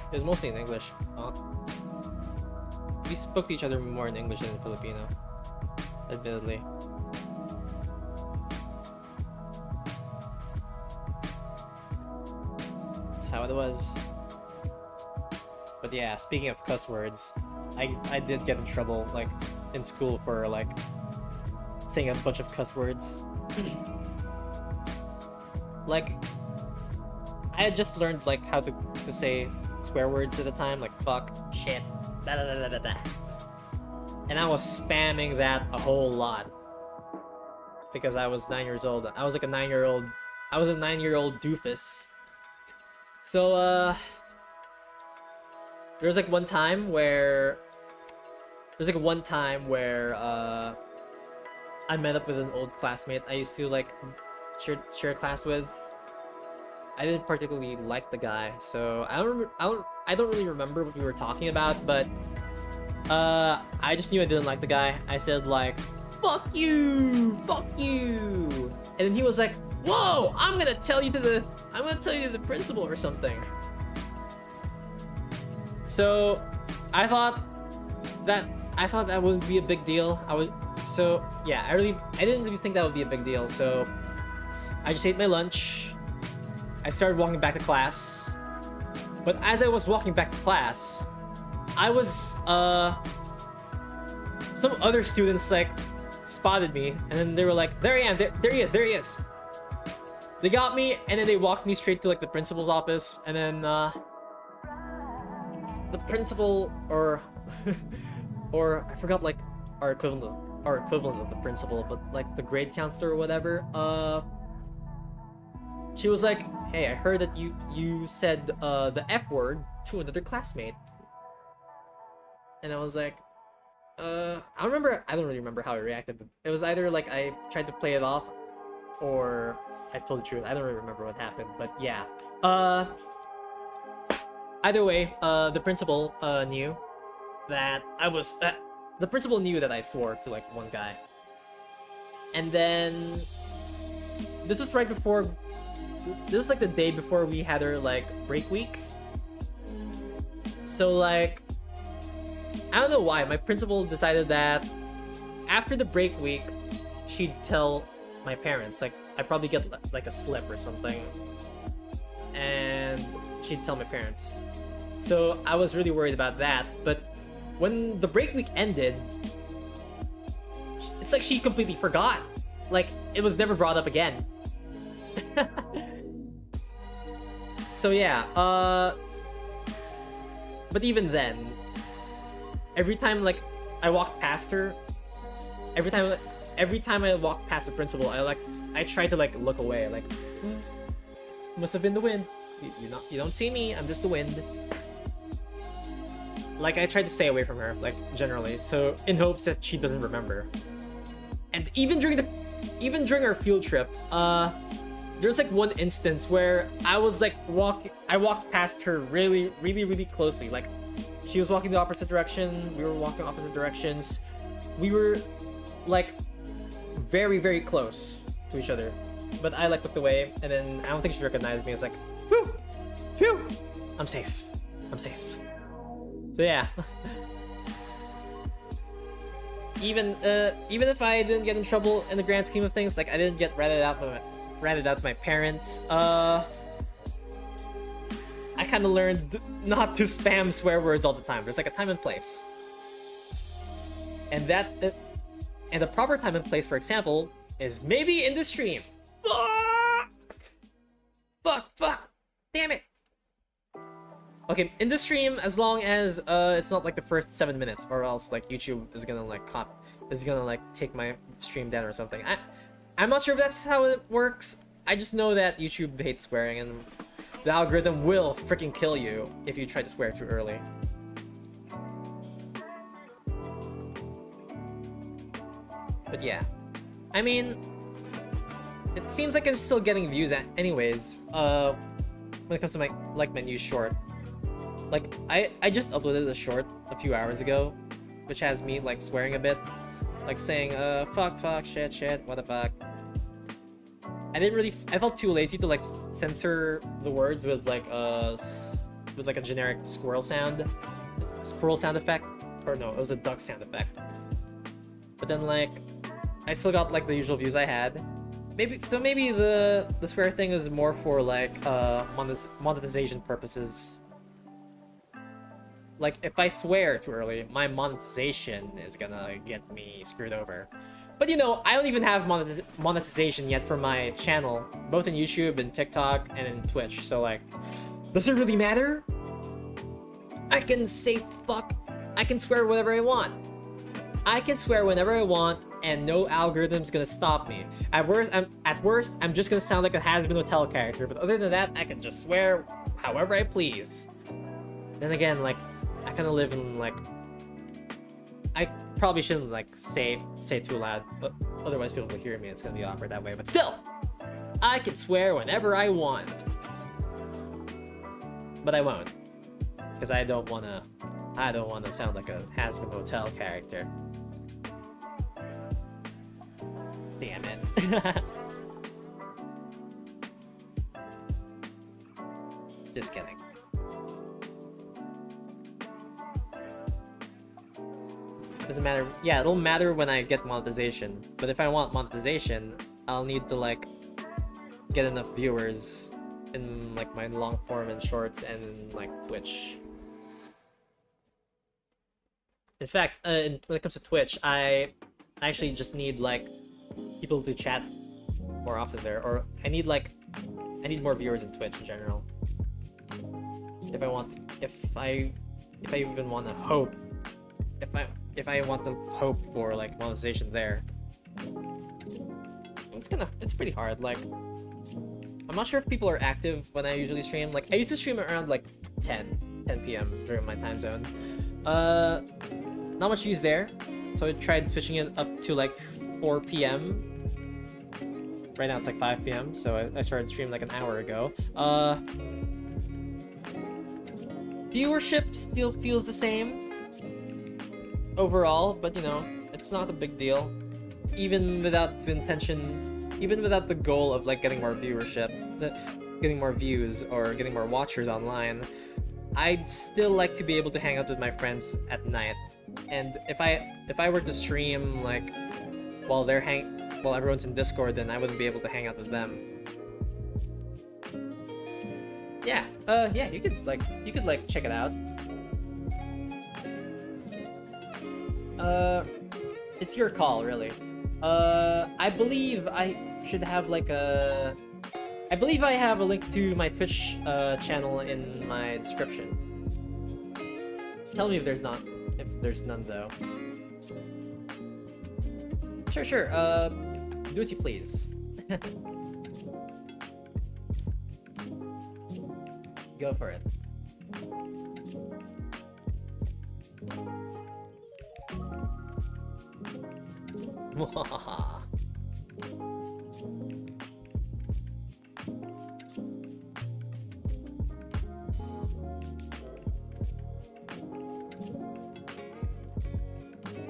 It was mostly in English. We spoke to each other more in English than in Filipino, admittedly. That's how it was. But yeah, speaking of cuss words, I did get in trouble like in school for like saying a bunch of cuss words. Like I had just learned like how to say swear words at the time, like fuck, shit, da da da da da. And I was spamming that a whole lot because I was 9 years old. I was like a 9-year-old. I was a 9-year-old doofus. So there was like one time where I met up with an old classmate I used to like share class with. I didn't particularly like the guy, so I don't really remember what we were talking about, but I just knew I didn't like the guy. I said like, fuck you, and then he was like, whoa, I'm gonna tell you to the principal or something. So I thought that wouldn't be a big deal. I didn't really think that would be a big deal. So I just ate my lunch. I started walking back to class. But as I was walking back to class, I was some other students like spotted me, and then they were like, there I am, there he is. They got me, and then they walked me straight to like the principal's office, and then the principal or I forgot like our equivalent of the principal, but like the grade counselor or whatever, she was like, hey, I heard that you said the F word to another classmate. And I was like, I don't really remember how I reacted, but it was either like I tried to play it off or I told the truth. I don't really remember what happened, but yeah. Either way, the principal knew that the principal knew that I swore to like one guy. And then this was like the day before we had our like break week. So like, I don't know why, my principal decided that after the break week, she'd tell my parents. Like, I'd probably get like a slip or something, and she'd tell my parents. So I was really worried about that, but when the break week ended, it's like she completely forgot. Like, it was never brought up again. So yeah, but even then, every time like I walked past her, every time I walked past the principal, I tried to like look away, like, must have been the wind. You don't see me, I'm just the wind. Like, I tried to stay away from her, like, generally, so in hopes that she doesn't remember. And even during our field trip, there's like one instance where I walked past her really, really, really closely. Like, she was walking the opposite direction, we were walking opposite directions. We were like very, very close to each other. But I like looked away, and then I don't think she recognized me. I was like, whew, phew, I'm safe. So yeah. Even if I didn't get in trouble in the grand scheme of things, like I didn't get ratted out to my parents, I kind of learned not to spam swear words all the time. There's like a time and place. And the proper time and place, for example, is maybe in the stream. Fuck, damn it. Okay, in the stream, as long as it's not like the first 7 minutes, or else like YouTube is gonna take my stream down or something. I'm not sure if that's how it works. I just know that YouTube hates swearing, and The algorithm will freaking kill you if you try to swear too early. But yeah, I mean, it seems like I'm still getting views anyways. When it comes to my like menu short, like I just uploaded a short a few hours ago, which has me like swearing a bit, like saying fuck, shit, what the fuck. I felt too lazy to like censor the words with like a generic squirrel sound effect, or no, it was a duck sound effect. But then like I still got like the usual views I had. Maybe the swear thing is more for like monetization purposes. Like if I swear too early, my monetization is gonna get me screwed over. But you know, I don't even have monetization yet for my channel, both in YouTube and TikTok and in Twitch. So like, does it really matter? I can say fuck. I can swear whatever I want. I can swear whenever I want, and no algorithm's gonna stop me. At worst, I'm just gonna sound like a has-been hotel character. But other than that, I can just swear however I please. Then again, like, I kind of live in like, I probably shouldn't like say too loud, but otherwise people will hear me. It's gonna be awkward that way. But still, I can swear whenever I want. But I won't, because I don't wanna sound like a has-been hotel character. Damn it. Just kidding. Doesn't matter. Yeah, it'll matter when I get monetization. But if I want monetization, I'll need to like get enough viewers in like my long form and shorts and in, like Twitch. In fact, when it comes to Twitch, I actually just need like people to chat more often there, or I need more viewers in Twitch in general. If I even want to hope, if I want to hope for like monetization there, it's pretty hard. Like, I'm not sure if people are active when I usually stream. Like, I used to stream around like 10 p.m. during my time zone. Not much views there, so I tried switching it up to like 4 p.m. Right now it's like 5 p.m. so I started streaming like an hour ago. Viewership still feels the same overall, but you know, it's not a big deal. Even without the goal of like getting more viewership, getting more views, or getting more watchers online, I'd still like to be able to hang out with my friends at night. And if I were to stream like while everyone's in Discord, then I wouldn't be able to hang out with them. Yeah, yeah, you could check it out. It's your call, really. I believe I should have like I believe I have a link to my Twitch channel in my description. Tell me if there's none though. Sure, do as you please. Go for it.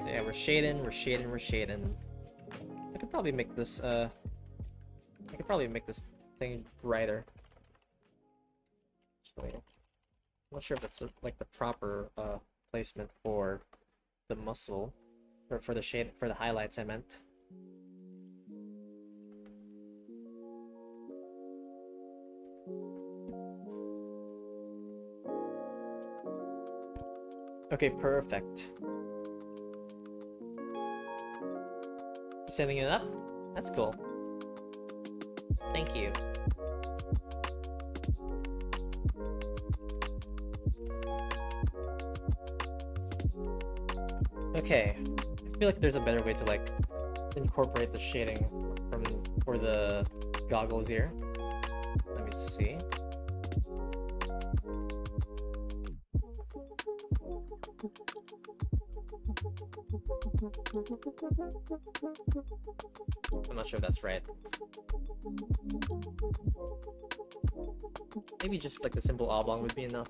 Yeah, we're shading. I could probably make this thing brighter. Actually, I'm not sure if that's like the proper placement for the muscle, or for the highlights I meant. Okay, perfect. Setting it up? That's cool. Thank you. Okay, I feel like there's a better way to like incorporate the shading for the goggles here. Let me see. I'm not sure if that's right. Maybe just like the simple oblong would be enough.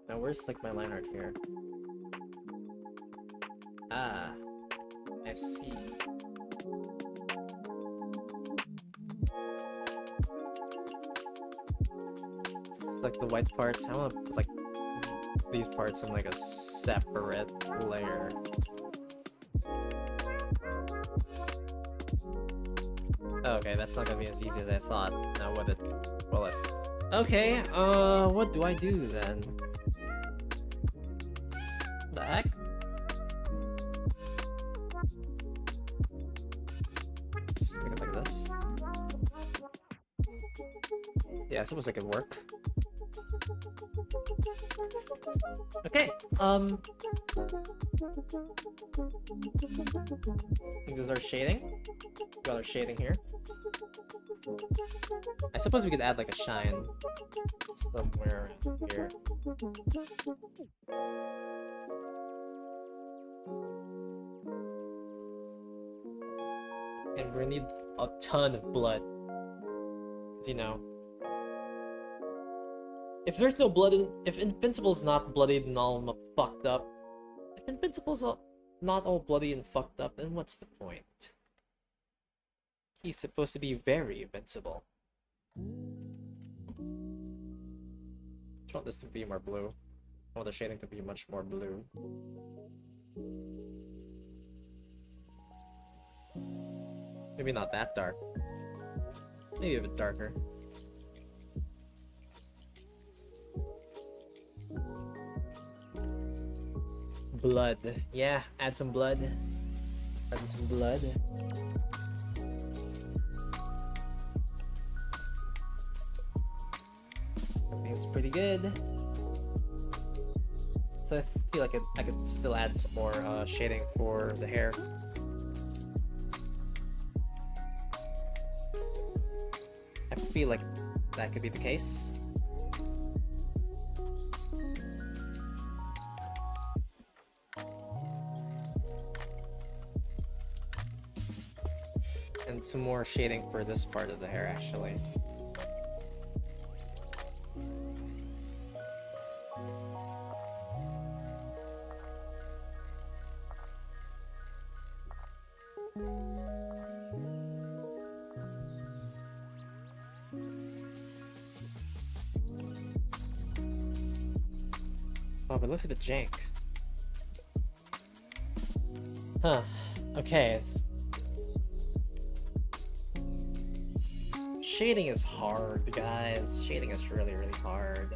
Now where's like my line art here? Ah, I see. It's like the white parts. I want to put like these parts in like a separate layer. Okay, that's not gonna be as easy as I thought. Now what it? Well, it. Okay. What do I do then? The heck? Just make it like this. Yeah, I suppose I could work. Okay. I think those are shading. Got our shading here. I suppose we could add like a shine somewhere around here. And we need a ton of blood. 'Cause, you know, if there's no blood in, if Invincible's not bloodied and all fucked up, if Invincible's not all bloody and fucked up, then what's the point? He's supposed to be very invincible. I want this to be more blue. I want the shading to be much more blue. Maybe not that dark. Maybe a bit darker. Blood. Yeah, add some blood. Add some blood. Everything's pretty good. So I feel like I could still add some more shading for the hair. I feel like that could be the case. And some more shading for this part of the hair, actually. Oh, but it looks a bit jank. Huh. Okay. Shading is hard, guys. Shading is really, really hard.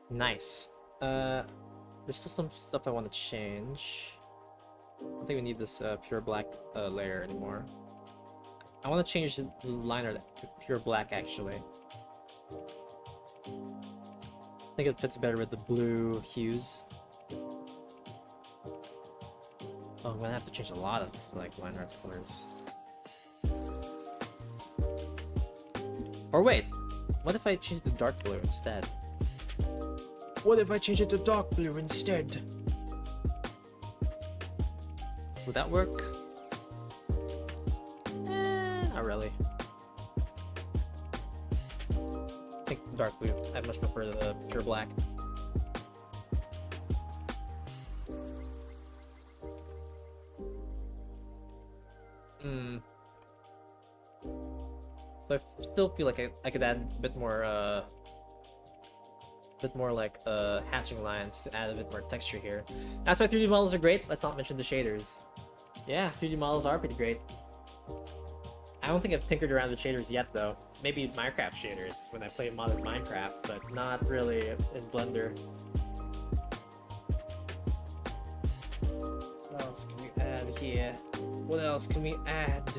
Nice. There's still some stuff I want to change. I don't think we need this pure black layer anymore. I want to change the liner to pure black, actually. I think it fits better with the blue hues. Oh, I'm gonna have to change a lot of like line art colors. Or wait, what if I change the dark blue instead? What if I change it to dark blue instead? Would that work? Not really. I think dark blue. I much prefer the pure black. So I still feel like I could add a bit more like hatching lines to add a bit more texture here. That's why 3D models are great. Let's not mention the shaders. Yeah, 3D models are pretty great. I don't think I've tinkered around with shaders yet, though. Maybe Minecraft shaders when I play modern Minecraft, but not really in Blender. What else can we add here? What else can we add?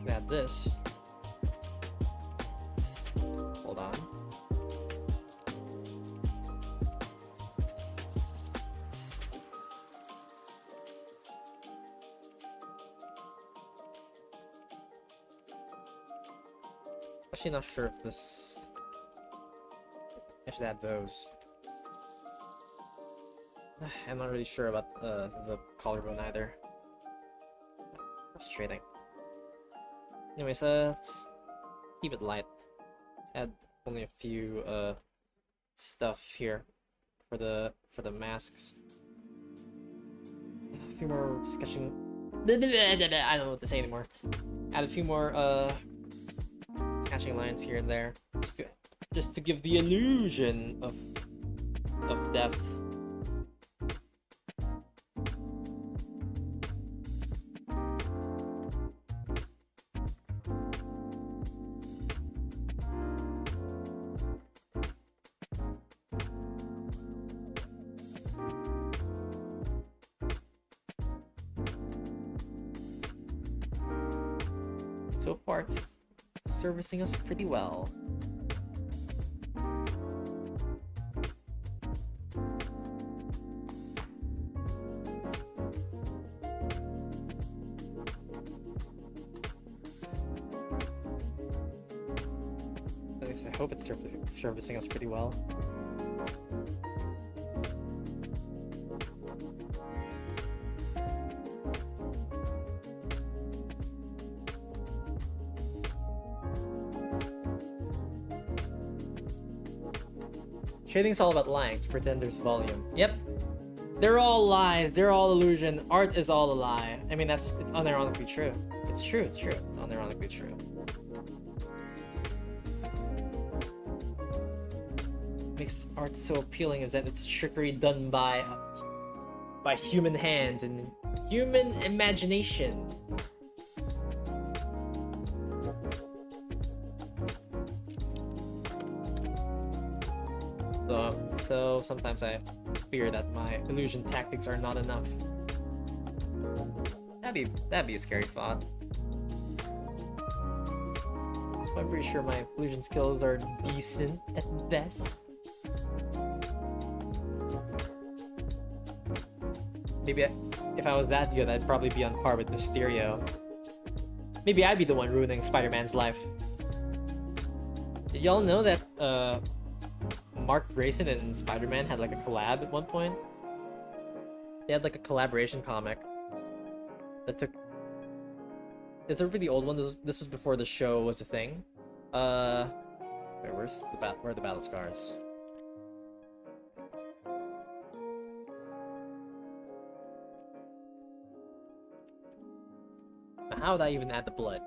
Add this. Hold on. Actually, not sure if this. I should add those. I'm not really sure about the collarbone either. Frustrating. Anyways, let's keep it light. Let's add only a few stuff here for the masks. A few more sketching. I don't know what to say anymore. Add a few more hatching lines here and there, just to give the illusion of depth. So far, it's servicing us pretty well. At least I hope it's servicing us pretty well. Shading's all about lying to pretend there's volume. Yep. They're all lies, they're all illusion. Art is all a lie. I mean, it's unironically true. It's true, it's true. It's unironically true. What makes art so appealing is that it's trickery done by human hands and human imagination. So sometimes I fear that my illusion tactics are not enough. That'd be a scary thought. I'm pretty sure my illusion skills are decent at best. Maybe if I was that good, I'd probably be on par with Mysterio. Maybe I'd be the one ruining Spider-Man's life. Did y'all know that Mark Grayson and Spider-Man had like a collab at one point? They had like a collaboration comic that took... It's a really old one. This was before the show was a thing. Where are the battle scars? Now, how would I even add the blood?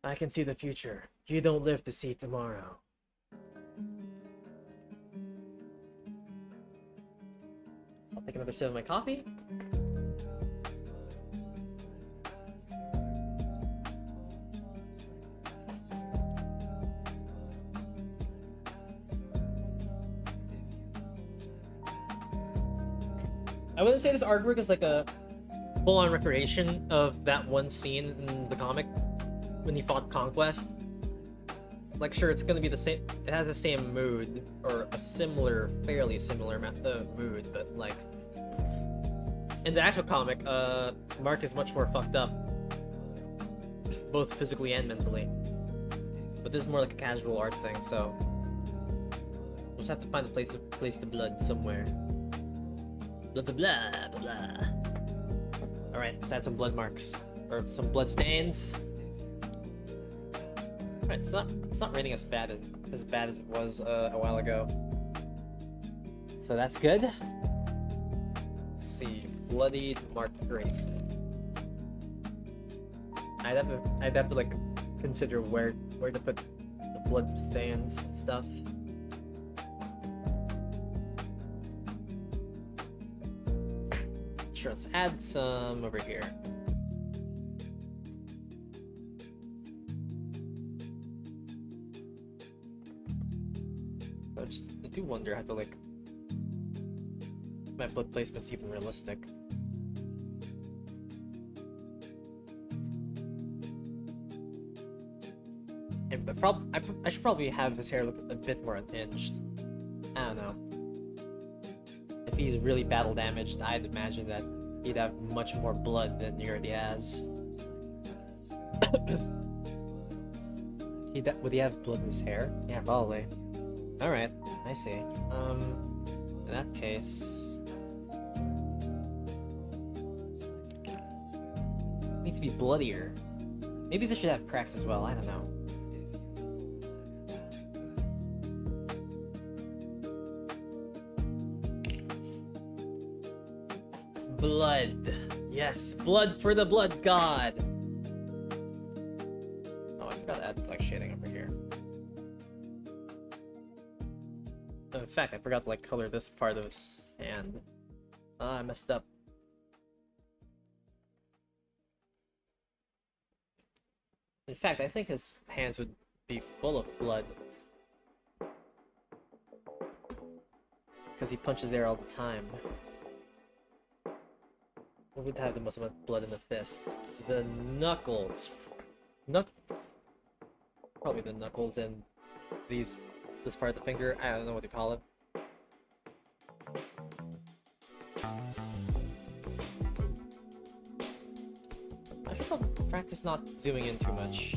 I can see the future. You don't live to see tomorrow. I'll take another sip of my coffee. I wouldn't say this artwork is like a full-on recreation of that one scene in the comic when he fought Conquest. Like, sure, it's gonna be the same. It has the same mood, or a similar, fairly similar mood, but like in the actual comic, Mark is much more fucked up, both physically and mentally. But this is more like a casual art thing, so we'll just have to find a place the blood somewhere. Blah blah blah blah blah. All right, let's add some blood marks or some blood stains. All right, it's not raining as bad as it was a while ago. So that's good. Let's see, bloodied Mark Grayson. I'd have to like consider where to put the blood stains and stuff. Sure, let's add some over here. I do wonder how to like my blood placement's even realistic. And I should probably have his hair look a bit more unhinged. I don't know. If he's really battle damaged, I'd imagine that he'd have much more blood than he already has. Would he have blood in his hair? Yeah, probably. Alright, I see. In that case... needs to be bloodier. Maybe this should have cracks as well, I don't know. Blood. Yes, blood for the blood god. Oh, I forgot to add like shading over here. Oh, in fact, I forgot to like color this part of his hand. I messed up. In fact, I think his hands would be full of blood. Because he punches there all the time. What would have the most amount of blood in the fist? The knuckles. Probably the knuckles and this part of the finger. I don't know what to call it. I should probably practice not zooming in too much.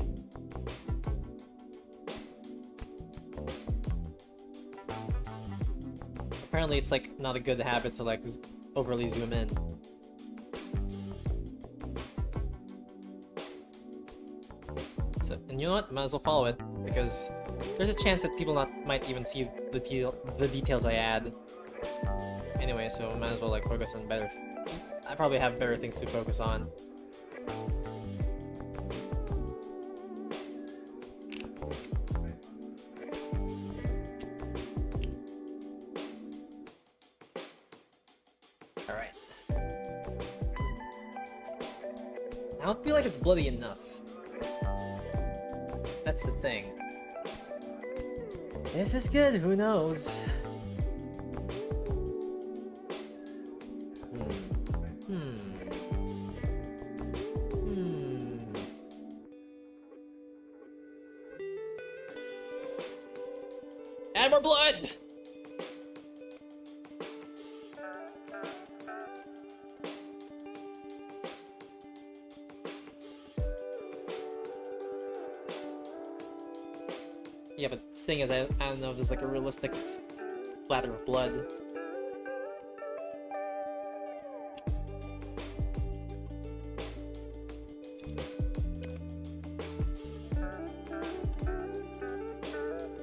Apparently it's like not a good habit to like overly zoom in. And you know what? Might as well follow it, because there's a chance that people might even see the details I add. Anyway, so I might as well like focus on better... I probably have better things to focus on. Alright. I don't feel like it's bloody enough. That's the thing. This is good, who knows? Add more blood! Yeah, but the thing is, I don't know if there's like a realistic splatter of blood.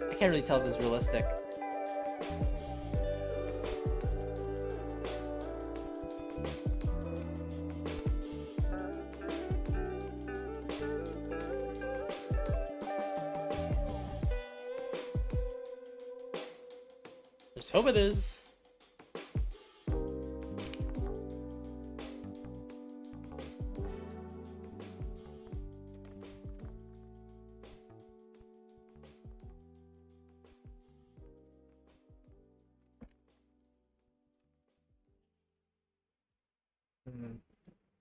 I can't really tell if it's realistic. Let's hope it is.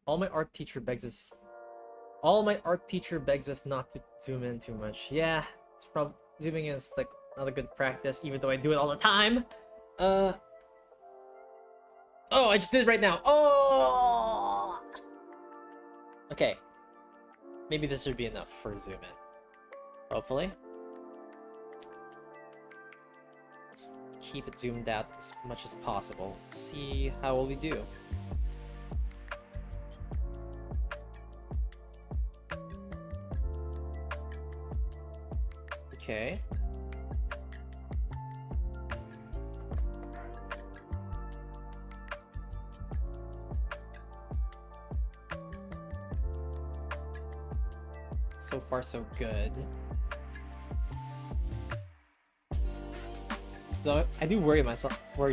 All my art teacher begs us not to zoom in too much. Yeah, it's probably zooming in is like not a good practice, even though I do it all the time. Oh, I just did it right now. Oh. Okay. Maybe this should be enough for zoom in. Hopefully. Let's keep it zoomed out as much as possible. See how will we do. Okay. So far, so good. though, I do worry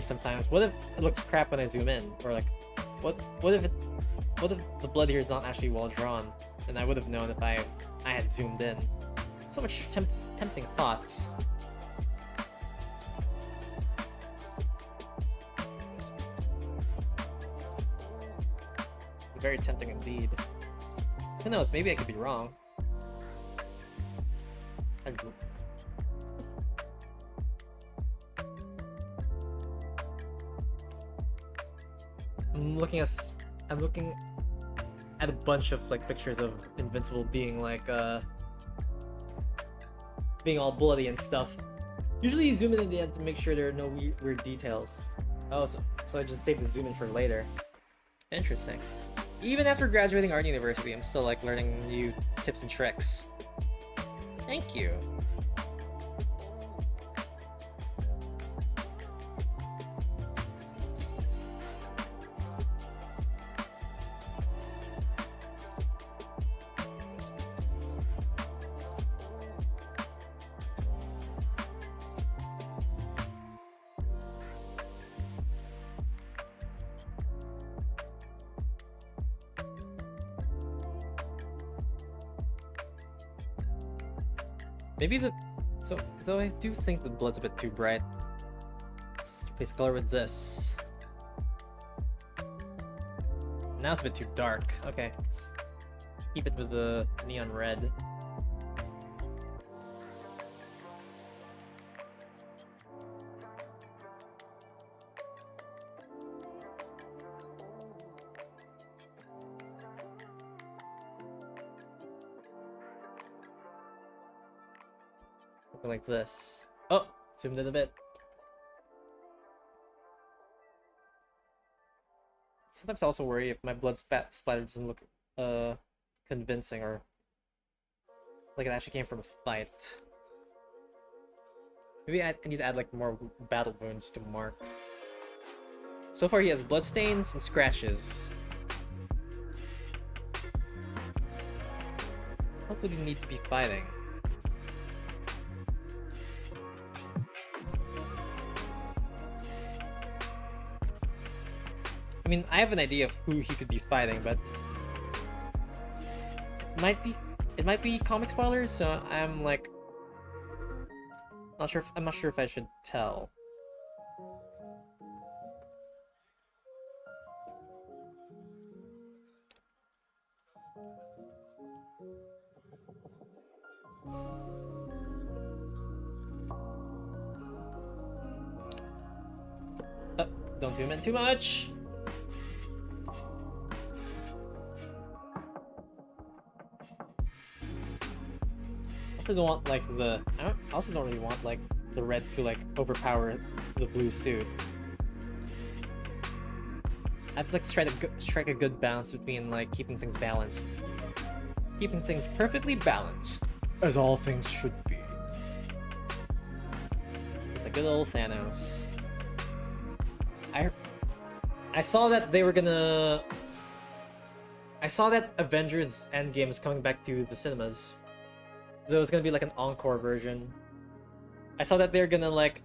sometimes. What if it looks crap when I zoom in, or like, what if the blood here is not actually well drawn? And I would have known if I had zoomed in. So much tempting thoughts. Very tempting indeed. Who knows? Maybe I could be wrong. I'm looking at a bunch of like pictures of Invincible being like being all bloody and stuff. Usually you zoom in at the end to make sure there are no weird details. Oh, so I just save the zoom in for later. Interesting. Even after graduating art university, I'm still like learning new tips and tricks. Thank you. Maybe though I do think the blood's a bit too bright. Let's replace color with this. Now it's a bit too dark. Okay, let's keep it with the neon red. Something like this. Oh, zoomed in a bit. Sometimes I also worry if my blood splatter doesn't look convincing, or like it actually came from a fight. Maybe I need to add like more battle wounds to Mark. So far he has bloodstains and scratches. Hopefully we need to be fighting. I mean, I have an idea of who he could be fighting, but it might be comic spoilers, so I'm like I'm not sure if I should tell. Don't zoom in too much. I don't want like I also don't really want like the red to like overpower the blue suit. I have to like strike a good balance between like keeping things balanced, keeping things perfectly balanced, as all things should be. It's a good old Thanos. I saw that they were gonna. I saw that Avengers Endgame is coming back to the cinemas. There was gonna be like an encore version. I saw that they're gonna like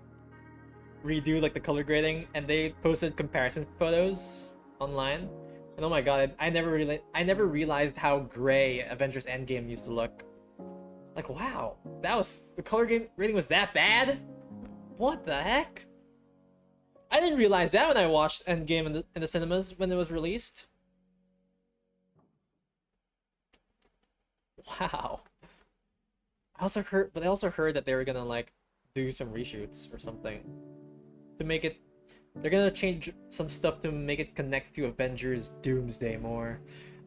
redo like the color grading, and they posted comparison photos online. And oh my god, I never realized how gray Avengers Endgame used to look. Like wow, the color grading was that bad? What the heck? I didn't realize that when I watched Endgame in the cinemas when it was released. Wow. I also heard that they were gonna like do some reshoots or something to make it. They're gonna change some stuff to make it connect to Avengers Doomsday more.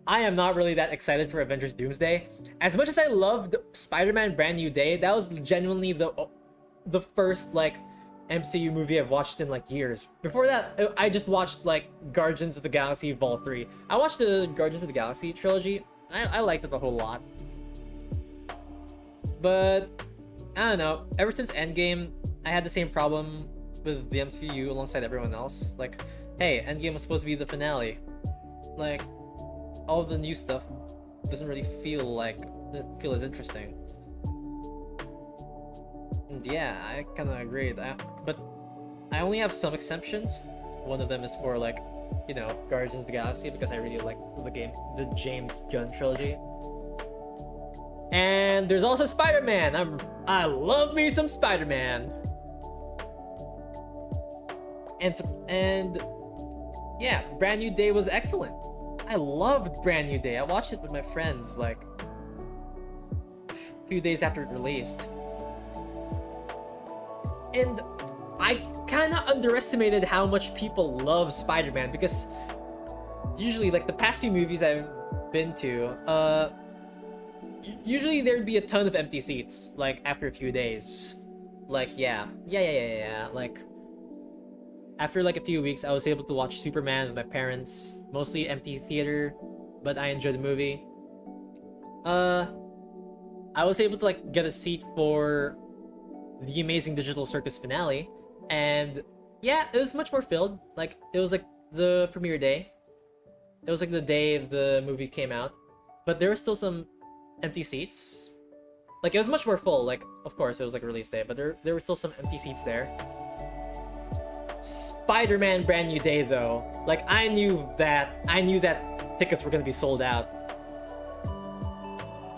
I am not really that excited for Avengers Doomsday. As much as I loved Spider-Man Brand New Day, that was genuinely the first like MCU movie I've watched in like years. Before that, I just watched like Guardians of the Galaxy Vol 3. I watched the Guardians of the Galaxy trilogy. I liked it a whole lot. But I don't know. Ever since Endgame, I had the same problem with the MCU alongside everyone else. Like, hey, Endgame was supposed to be the finale. Like, all of the new stuff doesn't really feel as interesting. And yeah, I kind of agreed. But I only have some exceptions. One of them is for like, you know, Guardians of the Galaxy because I really like the James Gunn trilogy. And there's also Spider-Man. I love me some Spider-Man. And yeah, Brand New Day was excellent. I loved Brand New Day. I watched it with my friends like a few days after it released. And I kind of underestimated how much people love Spider-Man because usually, like the past few movies I've been to, usually there'd be a ton of empty seats, like after a few days. Like, yeah. Like, after like a few weeks, I was able to watch Superman with my parents, mostly empty theater, but I enjoyed the movie. I was able to like get a seat for the Amazing Digital Circus finale, and yeah, it was much more filled. Like, it was like the premiere day. It was like the day the movie came out, but there were still some empty seats. Like, it was much more full. Like, of course, it was like release day, but there were still some empty seats there. Spider-Man Brand New Day, though, like I knew that tickets were gonna be sold out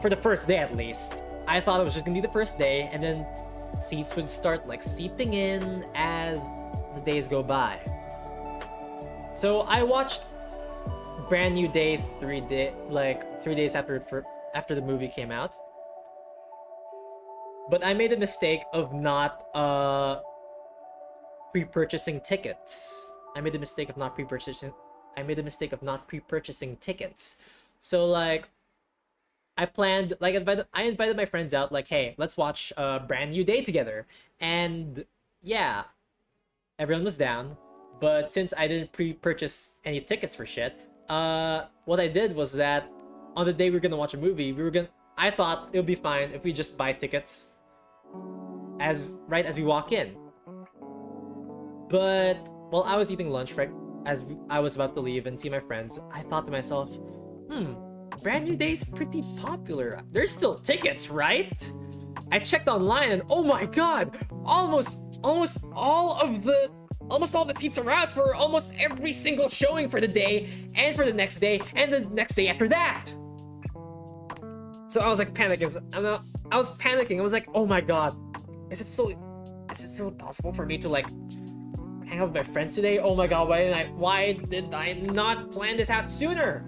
for the first day at least. I thought it was just gonna be the first day, and then seats would start like seeping in as the days go by. So I watched Brand New Day 3 days after the movie came out. But I made a mistake of not pre-purchasing tickets. I made a mistake of not pre-purchasing tickets. So like I invited my friends out, like, hey, let's watch Brand New Day together. And yeah, everyone was down. But since I didn't pre-purchase any tickets for shit, what I did was that on the day we were gonna watch a movie, I thought it would be fine if we just buy tickets right as we walk in. But while I was eating lunch, right as I was about to leave and see my friends, I thought to myself, Brand New Day's pretty popular. There's still tickets, right? I checked online and oh my god, almost all the seats are out for almost every single showing for the day and for the next day and the next day after that. So I was like panicking. I was panicking. I was like, oh my god, is it still possible for me to like hang out with my friends today? Oh my god, why did I not plan this out sooner?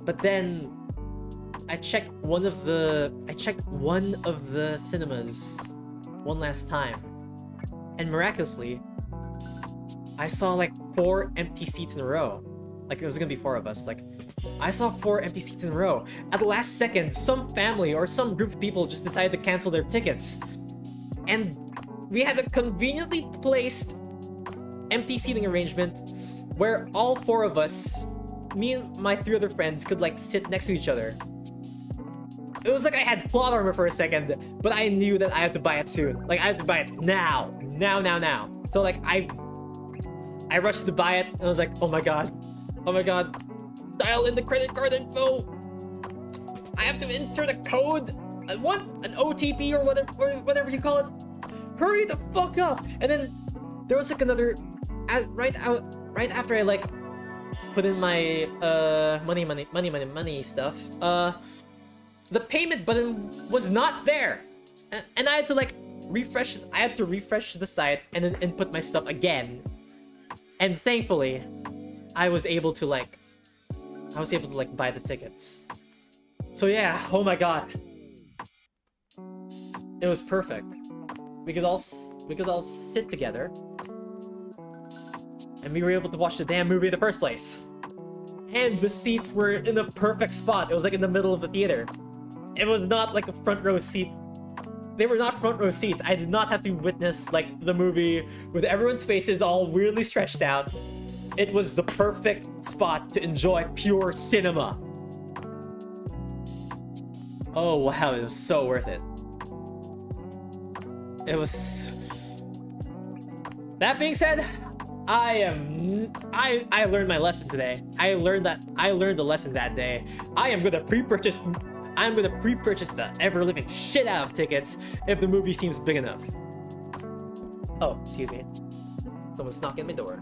But then I checked one of the cinemas one last time, and miraculously I saw like 4 empty seats in a row. Like, it was gonna be 4 of us. Like, I saw 4 empty seats in a row. At the last second, some family or some group of people just decided to cancel their tickets, and we had a conveniently placed empty seating arrangement where all 4 of us, me and my 3 other friends, could like sit next to each other. It was like I had plot armor for a second, but I knew that I had to buy it soon. Like, I had to buy it now. So like I rushed to buy it, and I was like, oh my god, dial in the credit card info. I have to insert a code, an OTP or whatever you call it. Hurry the fuck up! And then there was like another, right after I like put in my money stuff, the payment button was not there, and I had to like refresh the site and then input my stuff again. And thankfully, I was able to like buy the tickets. So yeah, oh my god, it was perfect. We could all sit together, and we were able to watch the damn movie in the first place. And the seats were in the perfect spot. It was like in the middle of the theater. It was not like a front row seat. They were not front row seats. I did not have to witness like the movie with everyone's faces all weirdly stretched out. It was the perfect spot to enjoy pure cinema. Oh wow, it was so worth it. It was... That being said, I learned my lesson today. I learned the lesson that day. I'm gonna pre-purchase the ever-living shit out of tickets if the movie seems big enough. Oh, excuse me. Someone's knocking at my door.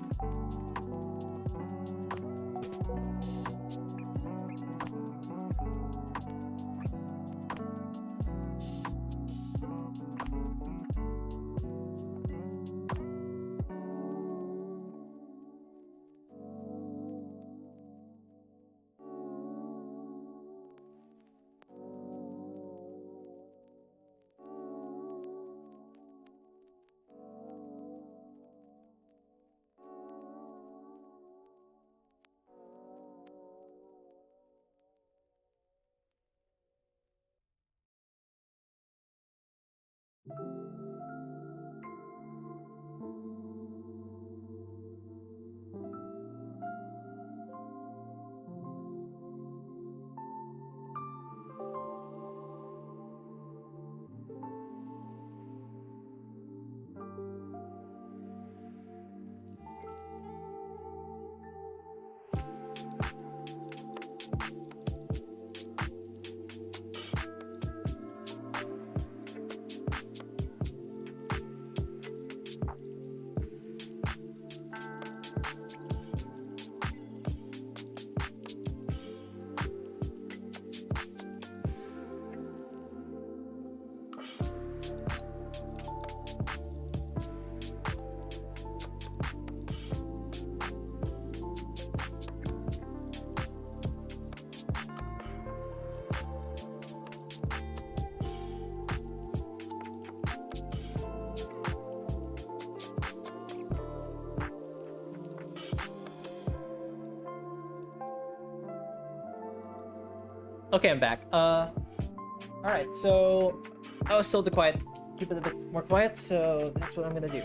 Okay, I'm back. Alright, so I was told to keep it a bit more quiet, so that's what I'm gonna do.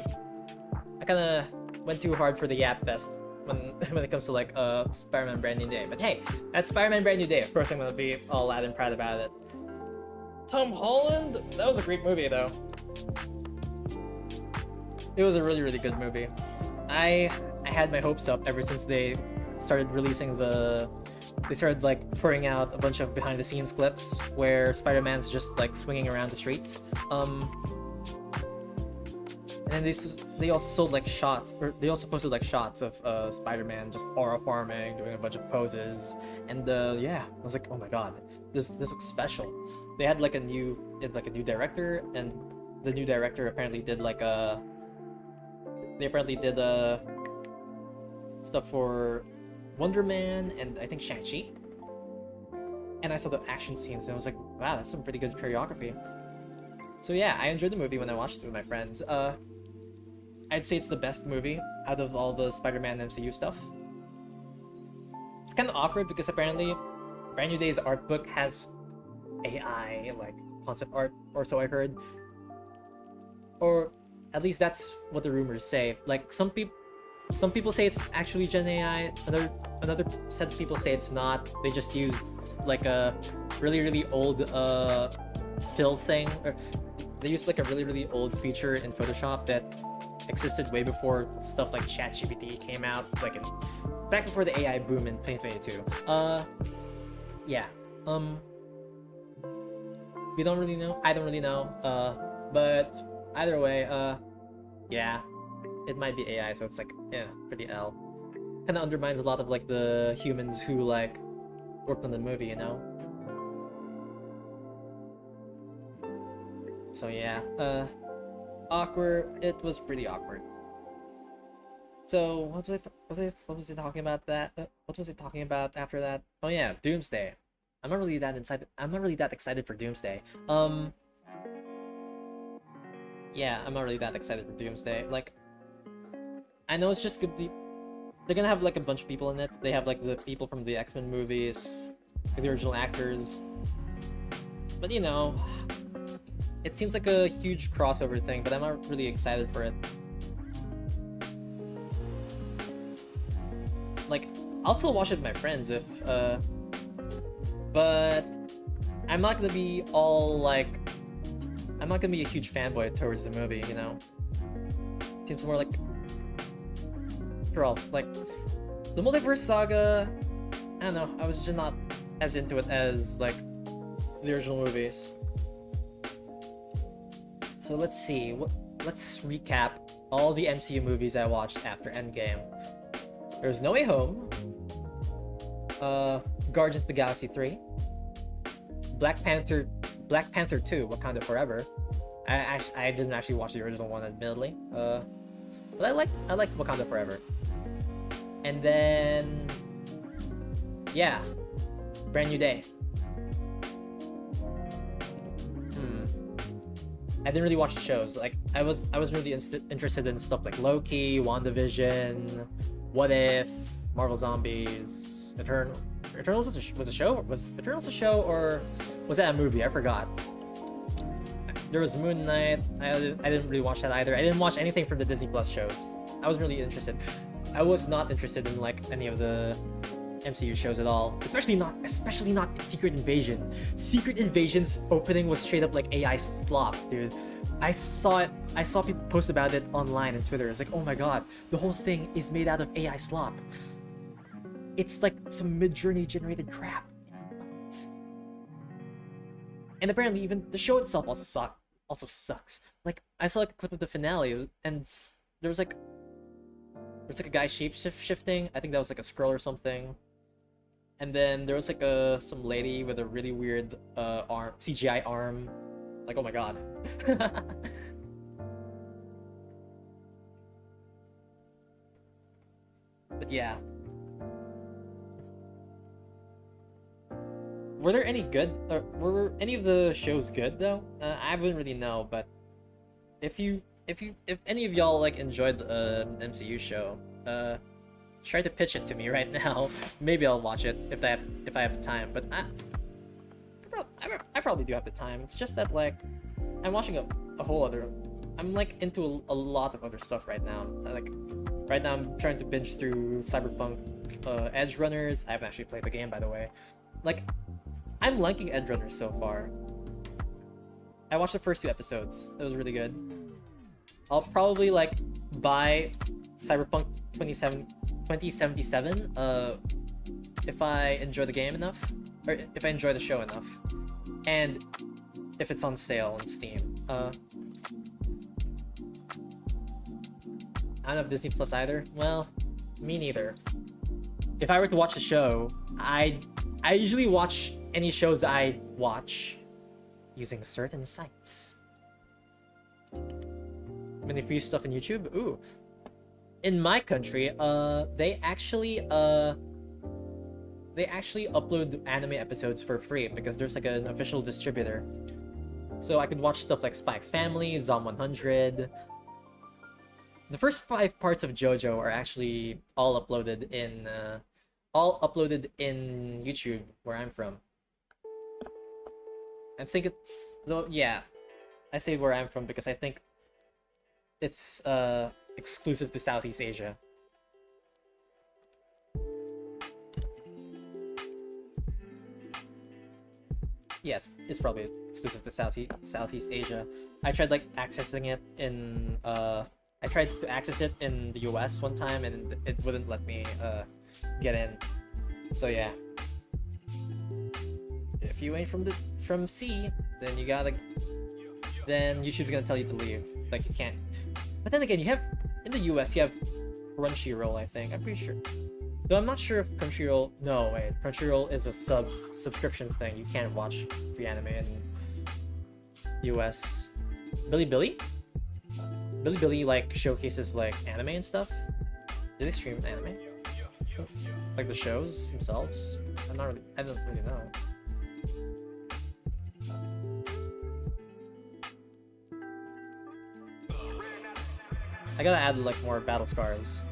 I kinda went too hard for the Yap Fest when when it comes to like Spider-Man Brand New Day. But hey, that's Spider-Man Brand New Day. Of course I'm gonna be all loud and proud about it. Tom Holland? That was a great movie though. It was a really, really good movie. I had my hopes up ever since they started releasing they started like pouring out a bunch of behind the scenes clips where Spider-Man's just like swinging around the streets. And they also sold like shots, or they also posted like shots of Spider-Man just aura farming, doing a bunch of poses, and yeah, I was like, oh my god, this looks special. They had like a new director, and the new director apparently did like stuff for Wonder Man and I think Shang-Chi. And I saw the action scenes and I was like, wow, that's some pretty good choreography. So yeah, I enjoyed the movie when I watched it with my friends. I'd say it's the best movie out of all the Spider-Man MCU stuff. It's kind of awkward because apparently Brand New Day's art book has AI, like concept art, or so I heard. Or at least that's what the rumors say. Like some people say it's actually Gen AI. Another set of people say it's not. They just use like a really old fill thing, or they use like a really old feature in Photoshop that existed way before stuff like ChatGPT came out, like back before the AI boom in 2022. Yeah. We don't really know. I don't really know. But either way, yeah. It might be AI, so it's like, yeah, pretty L. Kind of undermines a lot of like the humans who like worked on the movie, you know? So yeah, awkward. It was pretty awkward. So what was it talking about that? What was it talking about after that? Oh yeah, Doomsday. I'm not really that excited for Doomsday. Yeah, I'm not really that excited for Doomsday. Like, I know it's just gonna be... They're gonna have like a bunch of people in it. They have like the people from the X-Men movies, like the original actors. But you know, it seems like a huge crossover thing, but I'm not really excited for it. Like, I'll still watch it with my friends if, but I'm not gonna be all like... I'm not gonna be a huge fanboy towards the movie, you know? It seems more like... Like, the Multiverse Saga, I don't know, I was just not as into it as, like, the original movies. So let's see, let's recap all the MCU movies I watched after Endgame. There's No Way Home, Guardians of the Galaxy 3, Black Panther 2, Wakanda Forever. I didn't actually watch the original one, admittedly. But I liked Wakanda Forever. And then yeah, Brand New Day. I didn't really watch the shows. Like I was really interested in stuff like Loki, WandaVision, What If, Marvel Zombies, Eternals was a show. Was Eternals a show or was that a movie? I forgot. There was Moon Knight. I didn't really watch that either. I didn't watch anything from the Disney Plus shows. I was really interested. I was not interested in like any of the MCU shows at all. Especially not Secret Invasion. Secret Invasion's opening was straight up like AI slop, dude. I saw it. I saw people post about it online and Twitter. It's like, oh my god, the whole thing is made out of AI slop. It's like some Mid-Journey generated crap. It's... And apparently, even the show itself also sucks. Like I saw like a clip of the finale, and there's like a guy shifting. I think that was like a scroll or something. And then there was like some lady with a really weird arm, CGI arm. Like, oh my god. But yeah. Were there any good? Were any of the shows good though? I wouldn't really know, but if any of y'all like enjoyed the MCU show, try to pitch it to me right now. Maybe I'll watch it if I have the time. But I probably do have the time. It's just that like I'm watching a whole other. I'm like into a lot of other stuff right now. Like right now I'm trying to binge through Cyberpunk Edge Runners. I haven't actually played the game, by the way. Like I'm liking Edge Runners so far. I watched the first 2 episodes. It was really good. I'll probably like buy Cyberpunk 2077 if I enjoy the game enough, or if I enjoy the show enough, and if it's on sale on Steam. I don't have Disney Plus either. Well, me neither. If I were to watch the show, I usually watch any shows I watch using certain sites. Many free stuff on YouTube. Ooh. In my country, they actually upload anime episodes for free because there's like an official distributor. So I could watch stuff like Spy X Family, Zom 100. The first 5 parts of JoJo are actually all uploaded in YouTube where I'm from. I think it's though, yeah. I say where I'm from because I think it's exclusive to Southeast Asia. Yes, it's probably exclusive to Southeast Asia. I tried like accessing it in I tried to access it in the US one time and it wouldn't let me get in. So yeah. If you ain't from C, then then YouTube's gonna tell you to leave. Like you can't. But then again, you have in the US you have Crunchyroll, I think. I'm pretty sure. Though I'm not sure if Crunchyroll. No, wait. Crunchyroll is a subscription thing. You can't watch free anime in US. Bilibili like showcases like anime and stuff. Do they stream anime? Like the shows themselves? I don't really know. I gotta add like more battle scars.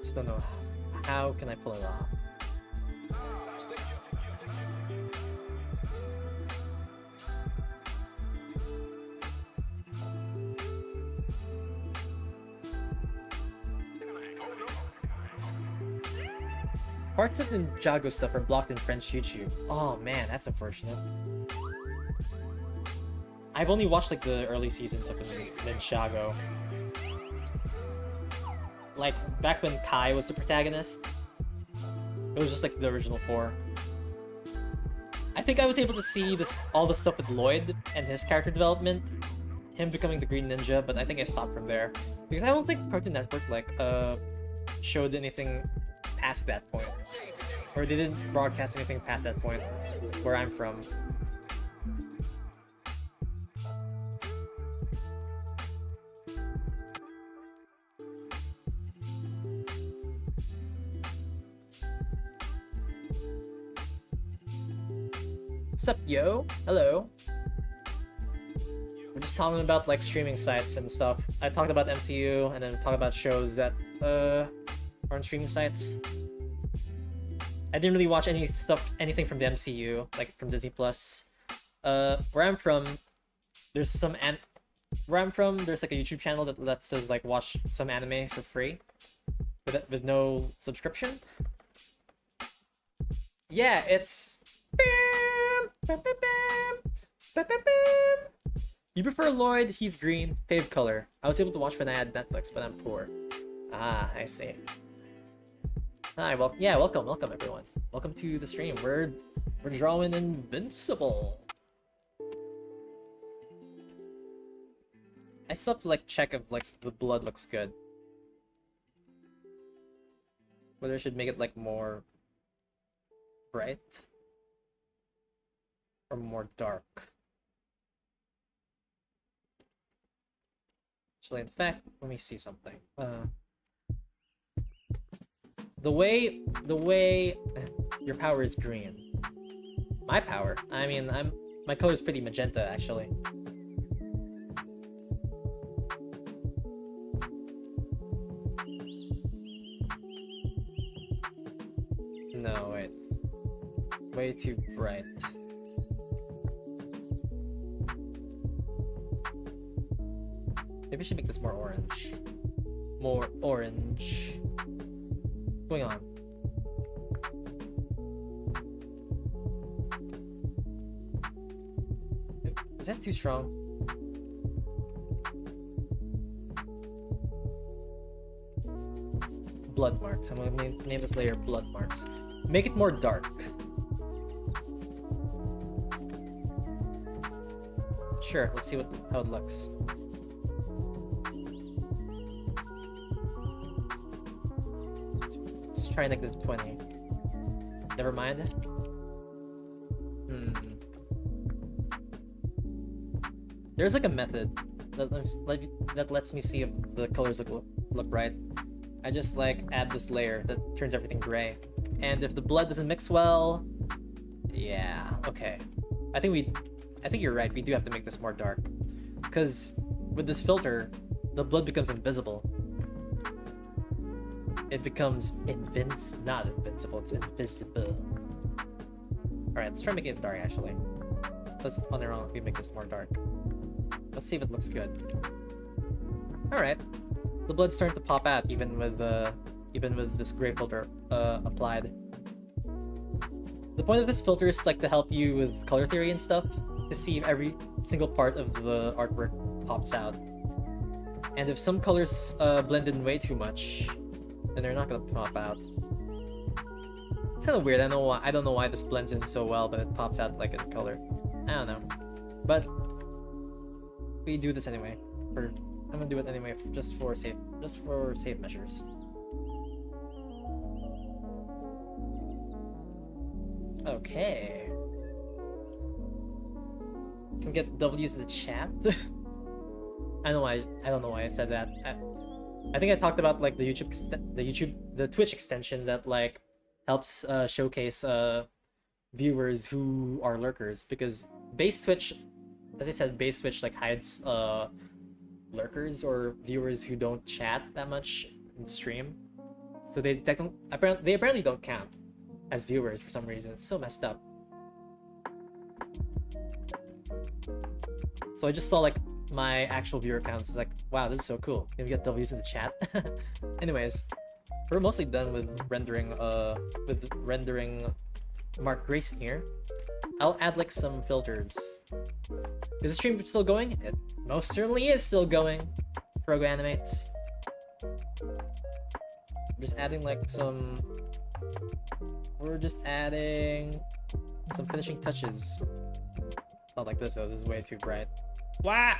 Just don't know how can I pull it off. Parts of Ninjago stuff are blocked in French YouTube. Oh man, that's unfortunate. I've only watched like the early seasons of Ninjago. Like back when Kai was the protagonist. It was just like the original 4. I think I was able to see all the stuff with Lloyd and his character development, him becoming the Green Ninja, but I think I stopped from there because I don't think Cartoon Network like showed anything past that point, or they didn't broadcast anything past that point where I'm from. Sup, yo? Hello. We're just talking about like streaming sites and stuff. I talked about MCU and then talked about shows that are on streaming sites. I didn't really watch anything from the MCU, like from Disney Plus. Where I'm from, there's there's like a YouTube channel that lets us like watch some anime for free, with no subscription. Yeah, it's. You prefer Lloyd, he's green, fave color. I was able to watch when I had Netflix, but I'm poor. Ah, I see. Hi, welcome everyone. Welcome to the stream. We're drawing Invincible. I still have to like check if like the blood looks good. Whether I should make it like more bright or more dark. Actually, in fact, let me see something. The way your power is green. My power? I mean, my color is pretty magenta actually. No, wait. Way too bright. Maybe I should make this more orange. More orange. What's going on? Is that too strong? Blood marks. I'm gonna name this layer blood marks. Make it more dark. Sure, let's see how it looks. Let's try negative 20. Never mind. There's like a method that lets me see if the colors look right. I just like add this layer that turns everything gray. And if the blood doesn't mix well, yeah, okay. I think you're right. We do have to make this more dark, because with this filter, the blood becomes invisible. It becomes not invincible. It's invisible. All right, let's try making it dark. Actually, let's on our own. We make this more dark. Let's see if it looks good. All right, the blood's starting to pop out even with this gray filter applied. The point of this filter is like to help you with color theory and stuff, to see if every single part of the artwork pops out. And if some colors blend in way too much, then they're not gonna pop out. It's kind of weird. I don't know why this blends in so well, but it pops out like in color. I don't know, but we do this anyway. I'm gonna do it anyway, just for safe measures. Okay. Can we get W's in the chat? I don't know why I said that. I think I talked about like the Twitch extension that like helps showcase viewers who are lurkers, because base Twitch, as I said, base Twitch like hides lurkers or viewers who don't chat that much in stream. So they apparently don't count as viewers for some reason. It's so messed up. So I just saw like my actual viewer counts. It's like, wow, this is so cool. Can we get W's in the chat? Anyways, we're mostly done with rendering Mark Grayson here. I'll add like some filters. Is the stream still going? It most certainly is still going. Frogo Animates. We're just adding some finishing touches. Not like this though, this is way too bright. Wah!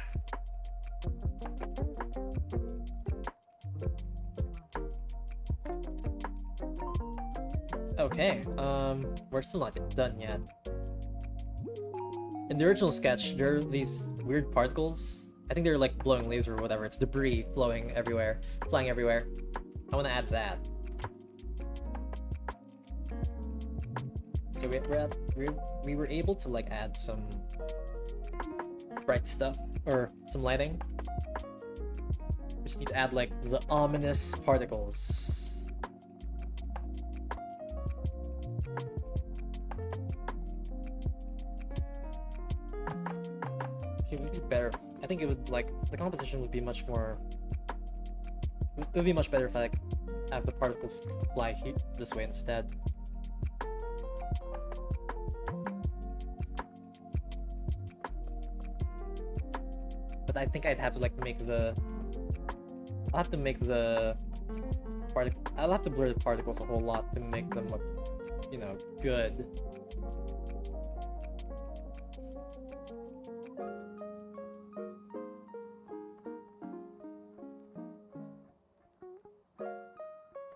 Okay, we're still not done yet. In the original sketch, there are these weird particles. I think they're like blowing leaves or whatever. It's debris flowing everywhere, flying everywhere. I want to add that. So we were able to like add some bright stuff or some lighting. We just need to add like the ominous particles. It would be better. I think it would like the composition would be much more. It would be much better if I like have the particles fly this way instead. But I think I'd have to like make the. I'll have to make the particle. I'll have to blur the particles a whole lot to make them look, you know, good.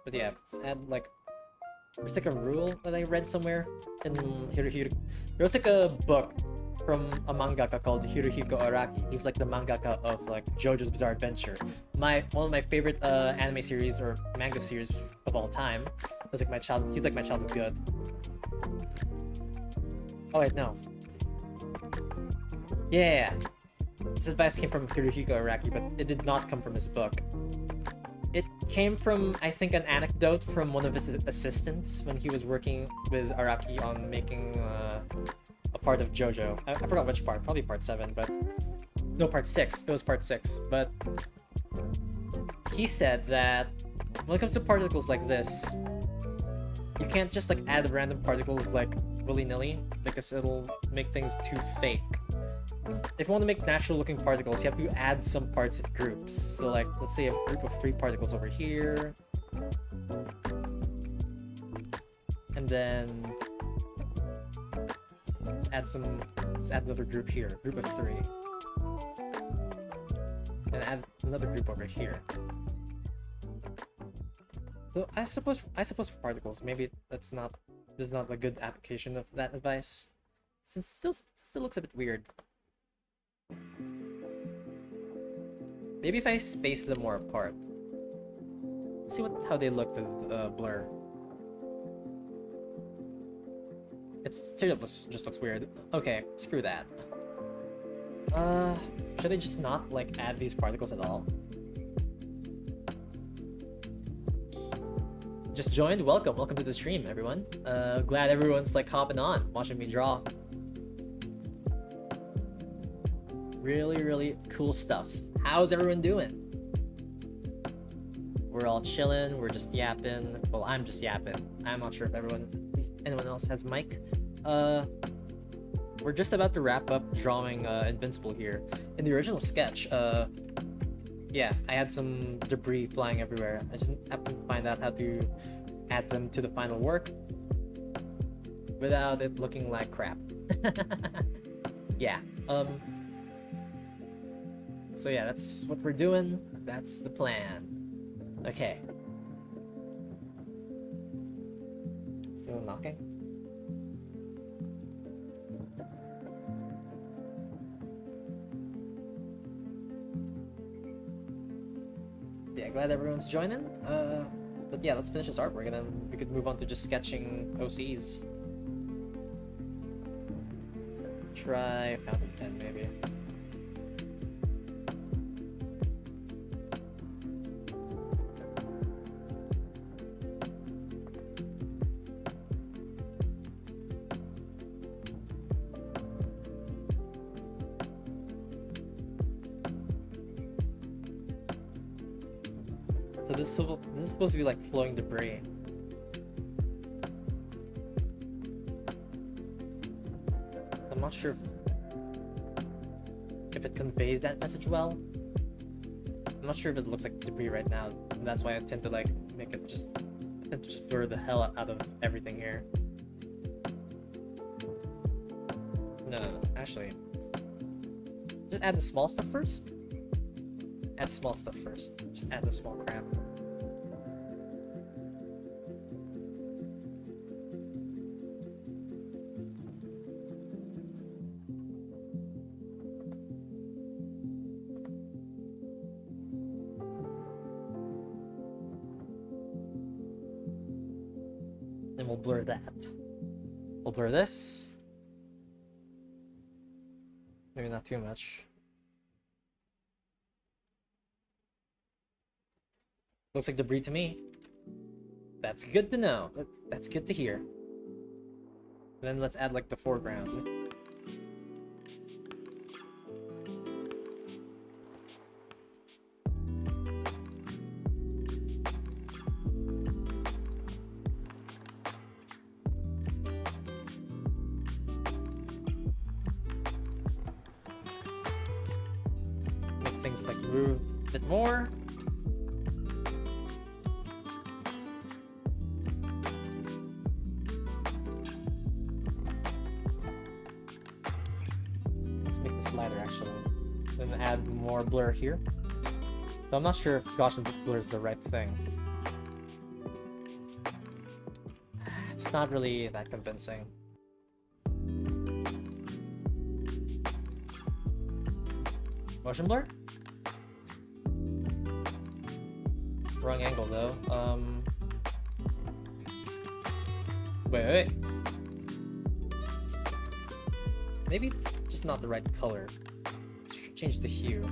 But yeah, let's add like. There's like a rule that I read somewhere in Hirohiko. There was like a book from a mangaka called Hirohiko Araki. He's like the mangaka of like JoJo's Bizarre Adventure. One of my favorite anime series or manga series of all time. Was like my childhood. He's like my childhood good. Oh wait, no. Yeah. This advice came from Hirohiko Araki, but it did not come from his book. It came from, I think, an anecdote from one of his assistants when he was working with Araki on making a part of JoJo. I forgot which part, probably part 7, but... No, part 6. It was part 6, but... He said that when it comes to particles like this, you can't just like add random particles like willy-nilly, because it'll make things too fake. If you want to make natural looking particles, you have to add some parts in groups. So like, let's say a group of 3 particles over here. And then let's add another group here, group of 3. And add another group over here. So I suppose for particles, maybe this is not a good application of that advice. Since it still looks a bit weird. Maybe if I space them more apart. Let's see how they look with blur. It straight up just looks weird. Okay, screw that. Should I just not like add these particles at all? Just joined? Welcome to the stream, everyone. Glad everyone's like hopping on, watching me draw. Really cool stuff. How's everyone doing? We're all chilling, we're just yapping. Well, I'm just yapping. I'm not sure if anyone else has mic. We're just about to wrap up drawing Invincible here. In the original sketch, yeah, I had some debris flying everywhere. I just have to find out how to add them to the final work without it looking like crap. Yeah, so yeah, that's what we're doing. That's the plan. Okay. Still knocking? Yeah, glad everyone's joining. But yeah, let's finish this artwork and then we could move on to just sketching OCs. Let's try fountain pen, maybe. So this is supposed to be like flowing debris. I'm not sure if it conveys that message well. I'm not sure if it looks like debris right now. And that's why I tend to like make it just blur the hell out of everything here. No, actually, Just add the small stuff first. Add small stuff first. Just add the small crap. Then we'll blur that. We'll blur this. Maybe not too much. Looks like debris to me. That's good to know. That's good to hear. Then let's add like the foreground. Make things like move a bit more. Slider actually, then add more blur here. So I'm not sure if Gaussian blur is the right thing. It's not really that convincing. Motion blur? Wrong angle though. Wait. Maybe it's just not the right color. Change the hue.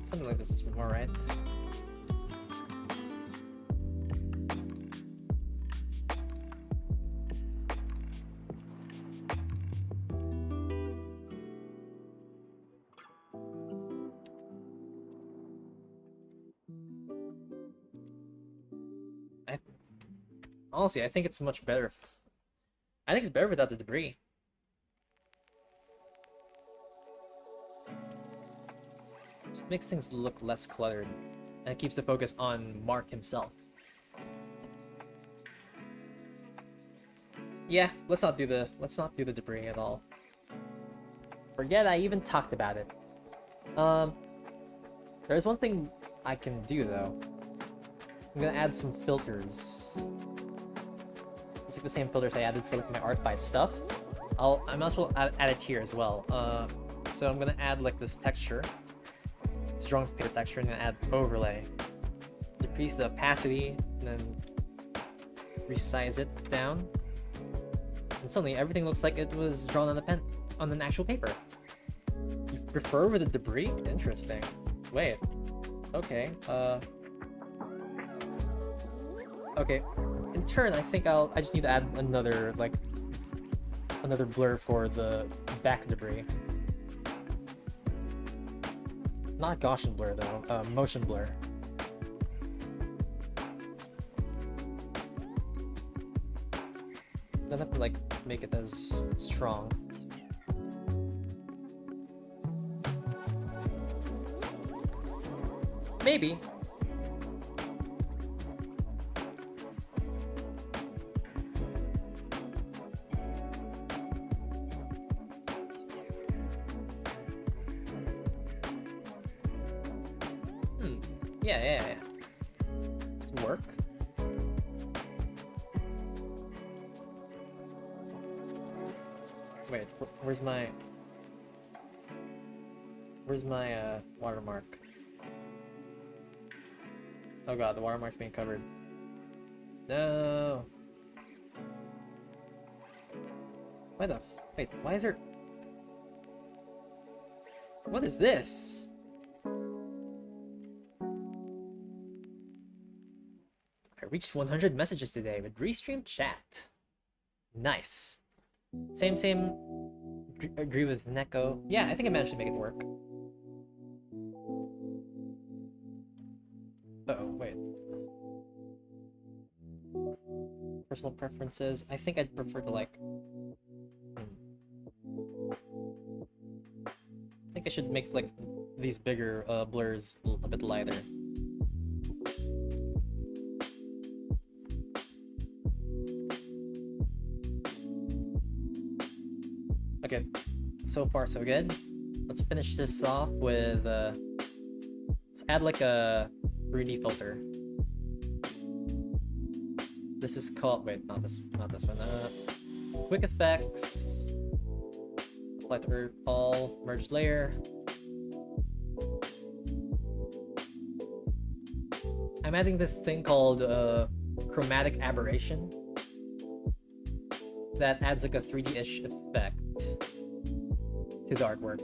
Something like this is more right. Honestly, I think it's much better. I think it's better without the debris. Just makes things look less cluttered, and it keeps the focus on Mark himself. Yeah, let's not do the debris at all. Forget I even talked about it. There's one thing I can do though. I'm gonna add some filters. It's like the same filters I added for like my art fight stuff. I might as well add it here as well. So I'm gonna add like this texture, strong paper texture, and then add overlay. Decrease the opacity, and then resize it down. And suddenly everything looks like it was drawn on a pen, on an actual paper. You prefer with the debris? Interesting. Wait. Okay. Okay. In turn, I think I just need to add another blur for the back debris. Not Gaussian blur though, motion blur. Don't have to like make it as strong. Maybe. Yeah. This could work. Wait, where's my watermark? Oh god, the watermark's being covered. No. Wait, why is there... What is this? I reached 100 messages today with Restream chat. Nice. Same. Agree with Neko. Yeah, I think I managed to make it work. Uh-oh, wait. Personal preferences. I think I'd prefer to like... I think I should make like these bigger blurs a bit lighter. so far so good. Let's finish this off with let's add like a 3D filter. This is called, wait, not this one. Quick effects, apply to all, merge layer. I'm adding this thing called chromatic aberration that adds like a 3D-ish effect to the artwork.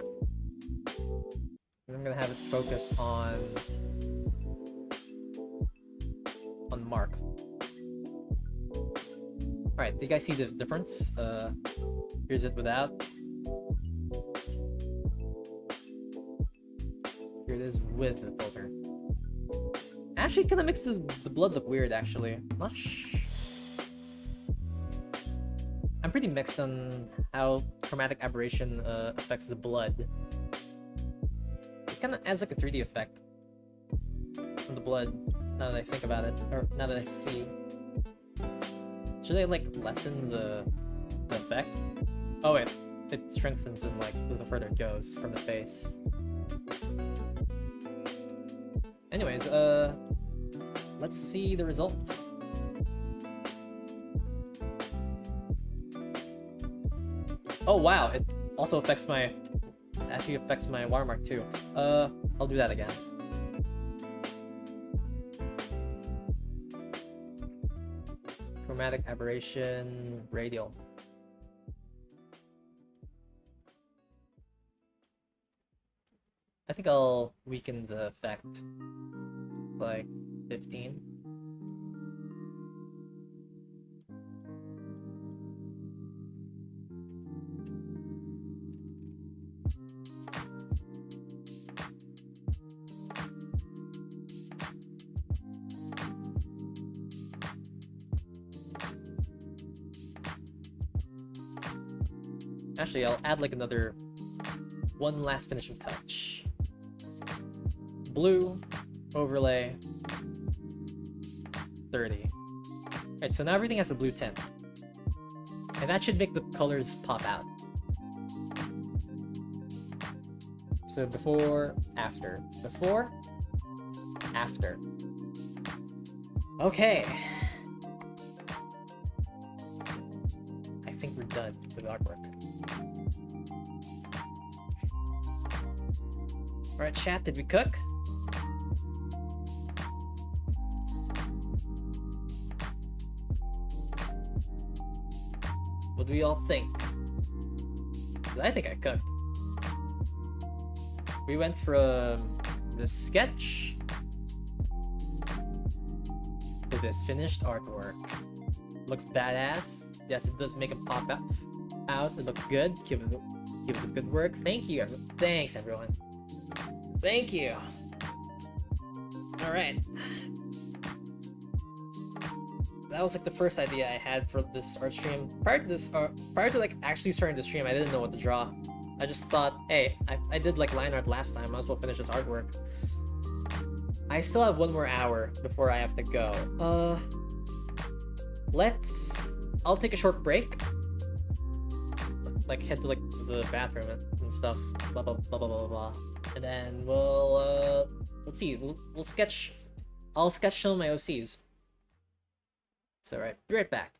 And I'm gonna have it focus on Mark. Alright, do you guys see the difference? Here's it without. Here it is with the filter. Actually, kind of makes the blood look weird, actually. I'm pretty mixed on how chromatic aberration affects the blood. It kind of adds like a 3D effect on the blood, now that I think about it, or now that I see. Should I like lessen the effect? Oh wait, it strengthens it like the further it goes from the face. Anyways, let's see the result. Oh wow, it also affects my, actually affects my watermark too. I'll do that again. Chromatic aberration, radial. I think I'll weaken the effect, like 15. Actually, I'll add like one last finishing touch. Blue, overlay, 30. Alright, so now everything has a blue tint. And that should make the colors pop out. So before, after. Before, after. Okay. I think we're done with the artwork. Alright, chat, did we cook? What do we all think? 'Cause I think I cooked. We went from the sketch to this finished artwork. Looks badass. Yes, it does make it pop out. It looks good. Give it good work. Thank you. Thanks, everyone. Thank you. All right. That was like the first idea I had for this art stream. Prior to like actually starting the stream, I didn't know what to draw. I just thought, hey, I did like line art last time. Might as well finish this artwork. I still have 1 more hour before I have to go. I'll take a short break. Like head to like the bathroom and stuff. Blah blah blah blah blah blah. And then we'll let's see. We'll sketch. I'll sketch some of my OCs. So right, be right back.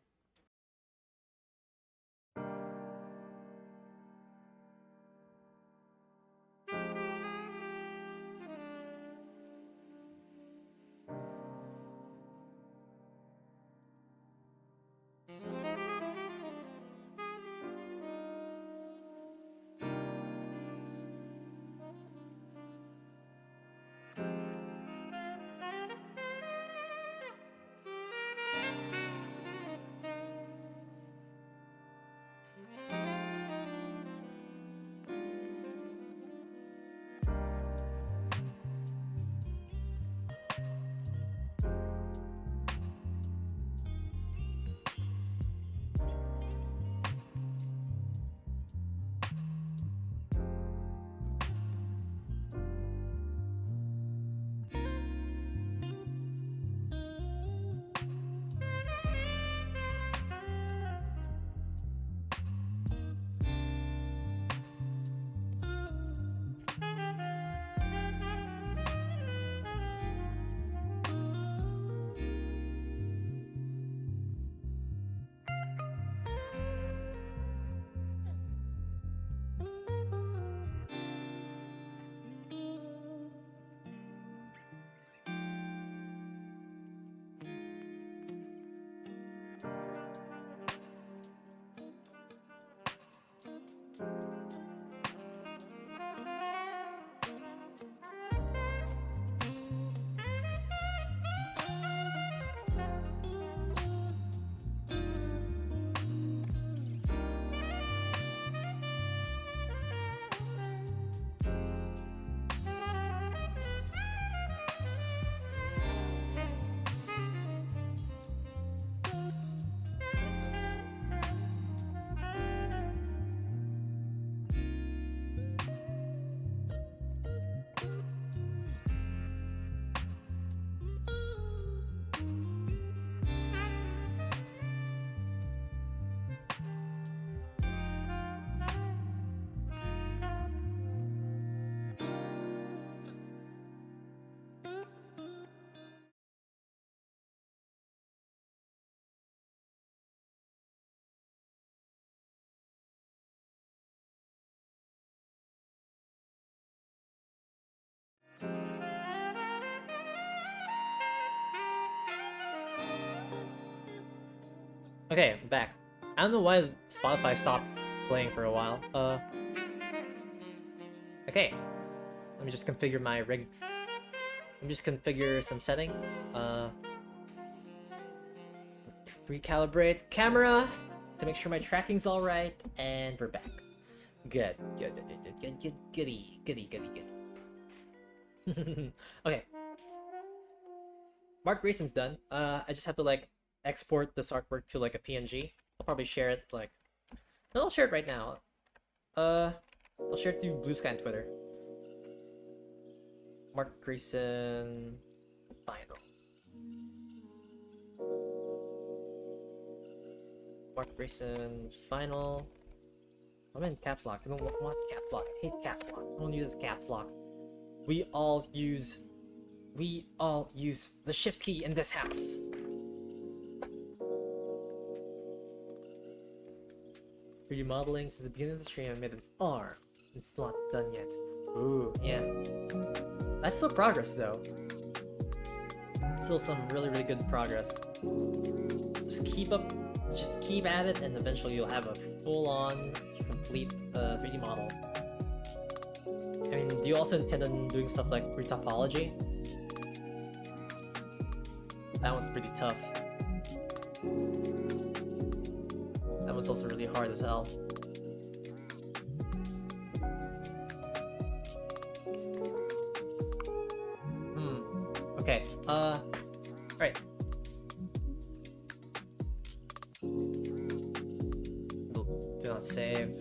Okay, I'm back. I don't know why Spotify stopped playing for a while. Okay. Let me just configure my rig. Let me just configure some settings. Recalibrate camera to make sure my tracking's all right, and we're back. Good. Goody. Okay. Mark Grayson's done. I just have to like export this artwork to like a PNG. I'll probably share it like. No, I'll share it right now. I'll share it through Blue Sky and Twitter. Mark Grayson final. Mark Grayson final. I'm in caps lock. I don't want caps lock. I hate caps lock. I don't use caps lock. We all use the shift key in this house. Remodeling since the beginning of the stream. I made an arm. It's not done yet. Ooh, yeah. That's still progress though. Still some really good progress. Just keep at it, and eventually you'll have a full-on, complete 3D model. I mean, do you also intend on doing stuff like retopology? That one's pretty tough. That one's also really hard as hell. Okay, right. Do not save.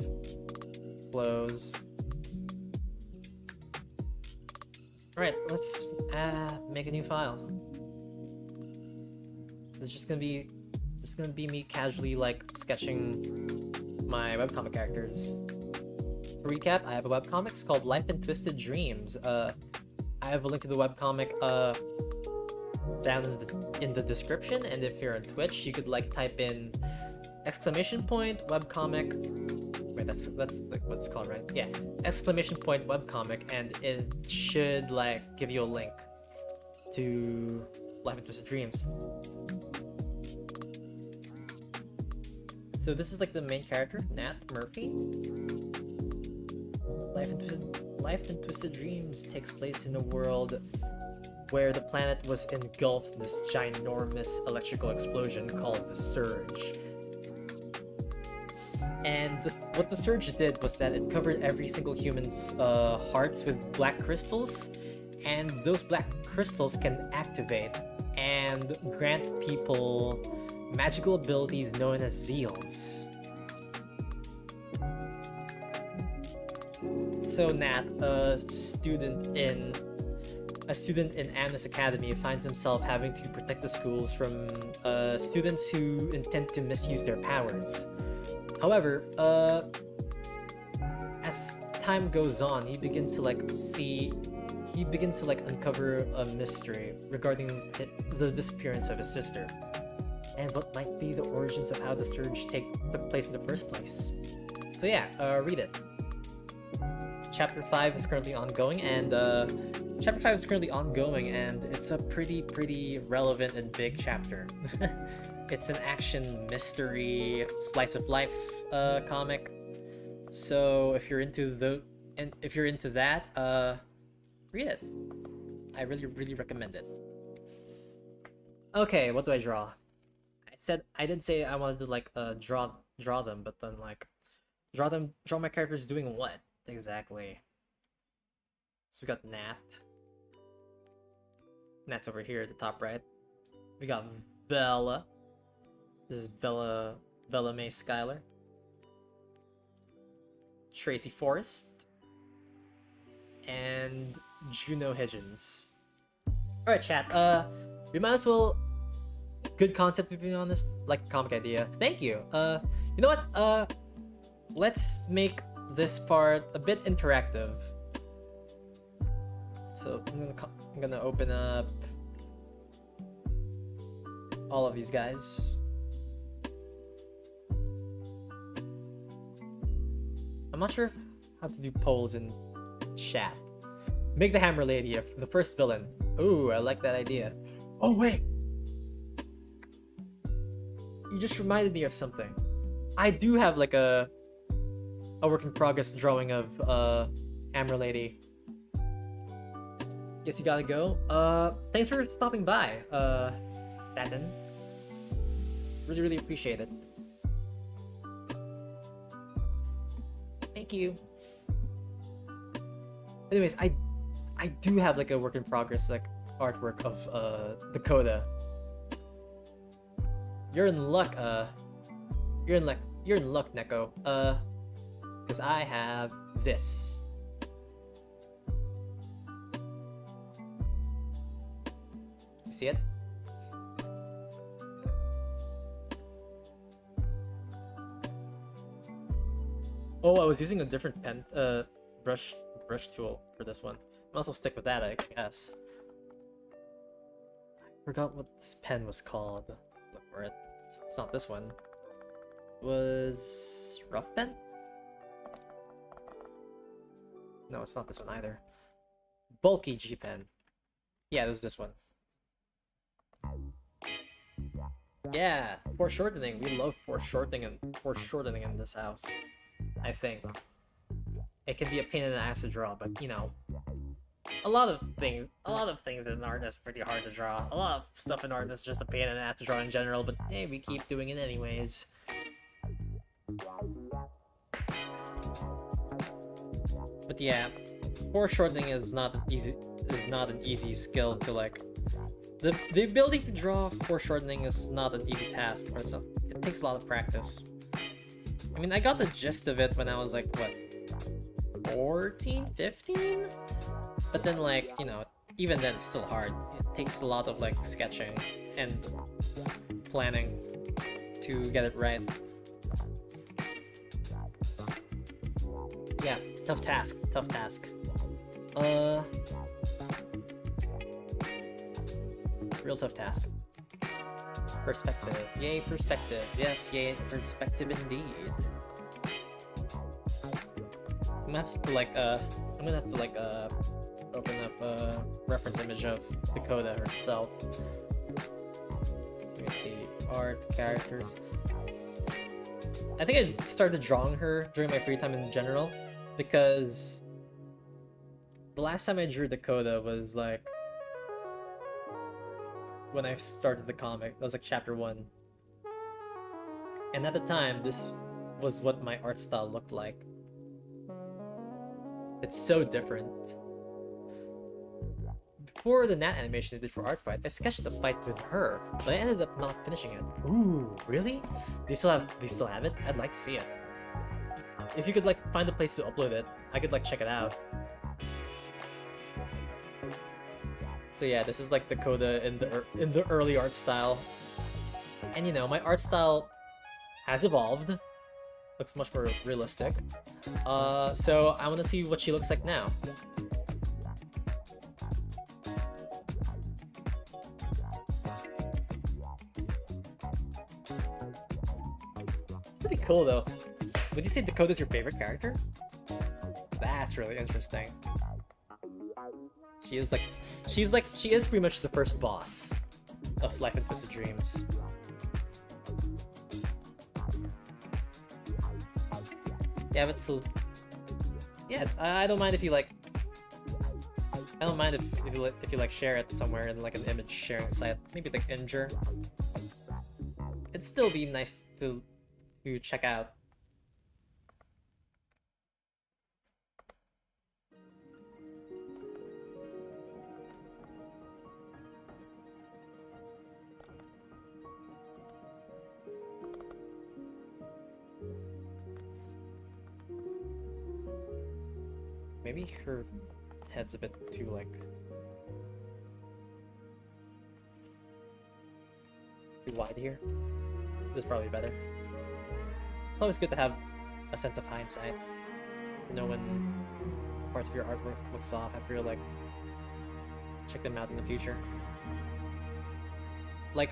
Close. Alright, let's make a new file. It's just gonna be me casually like sketching my webcomic characters. To recap, I have a webcomic. It's called Life in Twisted Dreams. I have a link to the webcomic down in the description, and if you're on Twitch, you could like type in !webcomic. Wait, that's like what it's called, right? Yeah, !webcomic, and it should like give you a link to Life in Twisted Dreams. So this is like the main character, Nat Murphy. Life in Twisted Dreams takes place in a world where the planet was engulfed in this ginormous electrical explosion called the Surge. And what the Surge did was that it covered every single human's hearts with black crystals, and those black crystals can activate and grant people magical abilities known as zeals. So Nat, a student in Amnes Academy, finds himself having to protect the schools from students who intend to misuse their powers. However, as time goes on, he begins to uncover a mystery regarding the disappearance of his sister, and what might be the origins of how the Surge took place in the first place. So yeah, read it. Chapter 5 is currently ongoing, and it's a pretty relevant and big chapter. It's an action mystery slice of life comic. So if you're into that, read it. I really recommend it. Okay, what do I draw? I did say I wanted to like draw them, but then like draw my characters doing what exactly? So we got Nat. Nat's over here at the top right. We got Bella. This is Bella May Schuyler. Tracy Forrest. And Juno Higgins. Alright, chat. We might as well. Good concept, to be honest. Like the comic idea. Thank you. You know what? Let's make this part a bit interactive. So I'm gonna open up all of these guys. I'm not sure how to do polls in chat. Make the Hammer Lady the first villain. Ooh, I like that idea. Oh wait. you just reminded me of something. I do have like a work in progress drawing of Amber Lady. Guess you gotta go. Thanks for stopping by, Batten. Really, really appreciate it. Thank you. Anyways, I do have like a work in progress like artwork of Dakota. You're in luck, Neko. Because I have this. You see it? Oh, I was using a different pen, brush tool for this one. I'll also stick with that, I guess. I forgot what this pen was called. Look for it. It's not this one. It was rough pen? No, it's not this one either. Bulky G pen. Yeah, it was this one. Yeah, foreshortening. We love foreshortening in this house. I think it can be a pain in the ass to draw, but you know, a lot of things in art is pretty hard to draw. A lot of stuff in art is just a pain in the ass to draw in general, but hey, we keep doing it anyways. But yeah, foreshortening is not an easy skill to like. The ability to draw foreshortening is not an easy task, or it takes a lot of practice. I mean, I got the gist of it when I was like, what, 14, 15? But then like, you know, even then it's still hard. It takes a lot of like sketching and planning to get it right. Yeah, tough task. Real tough task. Perspective. Yay, perspective. Yes, yay, perspective indeed. I'm gonna have to open up a reference image of Dakota herself. Let me see. Art, characters. I think I started drawing her during my free time in general, because the last time I drew Dakota was like when I started the comic. That was like chapter 1. And at the time, this was what my art style looked like. It's so different. Before the Nat animation I did for Art Fight, I sketched the fight with her, but I ended up not finishing it. Ooh, really? Do you still have it? I'd like to see it. If you could like find a place to upload it, I could like check it out. So yeah, this is like Dakota in the early art style. And you know, my art style has evolved. Looks much more realistic. So I want to see what she looks like now. Pretty cool though. Would you say Dakota's your favorite character? That's really interesting. She is pretty much the first boss of Life and Twisted Dreams. Yeah, but still, yeah, I don't mind if you like. I don't mind if you like share it somewhere in like an image sharing site, maybe like Imgur. It'd still be nice to check out. Maybe her head's a bit too, like, too wide here. This is probably better. It's always good to have a sense of hindsight. To know when parts of your artwork looks off after you, like, check them out in the future. Like,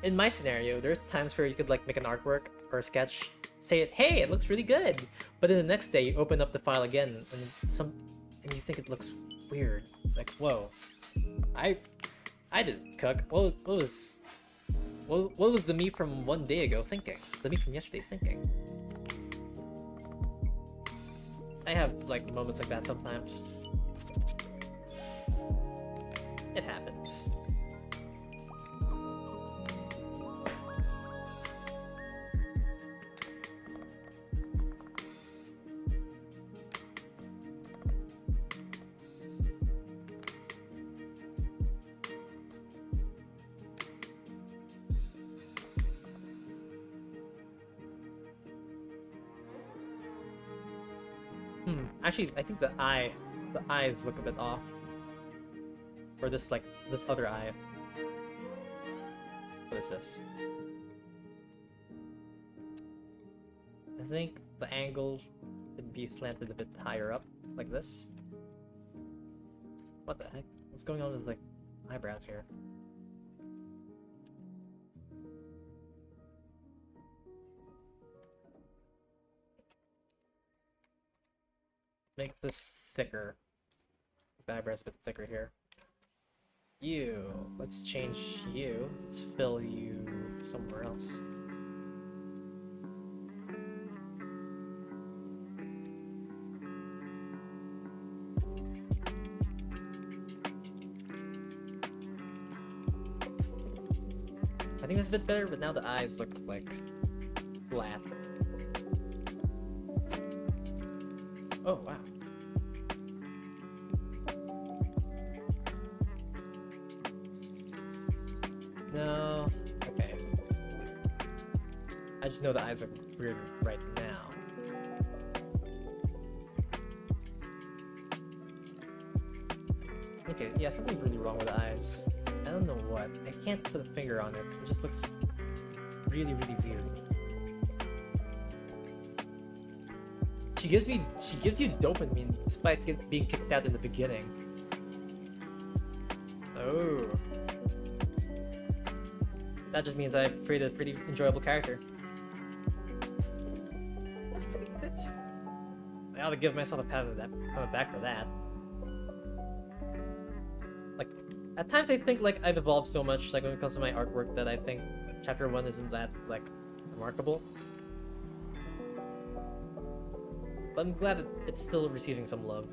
in my scenario, there's times where you could, like, make an artwork or a sketch, say it, hey, it looks really good, but then the next day you open up the file again and you think it looks weird. Like, whoa, I didn't cook. What was What was the me from one day ago thinking? The me from yesterday thinking? I have like moments like that sometimes. It happens. Actually, I think the eyes look a bit off. Or this, like, this other eye. What is this? I think the angle could be slanted a bit higher up, like this. What the heck? What's going on with, like, eyebrows here? Make this thicker. The eyebrows a bit thicker here. You. Let's change you. Let's fill you somewhere else. I think that's a bit better, but now the eyes look like flat. Oh, wow. No. Okay. I just know the eyes are weird right now. Okay, yeah, something's really wrong with the eyes. I don't know what. I can't put a finger on it. It just looks really, really weird. She gives you dopamine despite being kicked out in the beginning. Oh. That just means I've created a pretty enjoyable character. I ought to give myself a pat on the back for that. Like, at times I think like I've evolved so much, like when it comes to my artwork, that I think chapter 1 isn't that like remarkable. But I'm glad it's still receiving some love.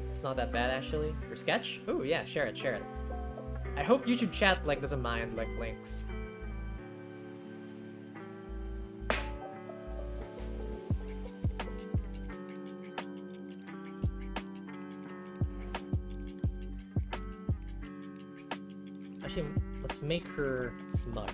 It's not that bad actually. Your sketch? Oh yeah, share it, share it. I hope YouTube chat like doesn't mind like links. Actually, let's make her smug.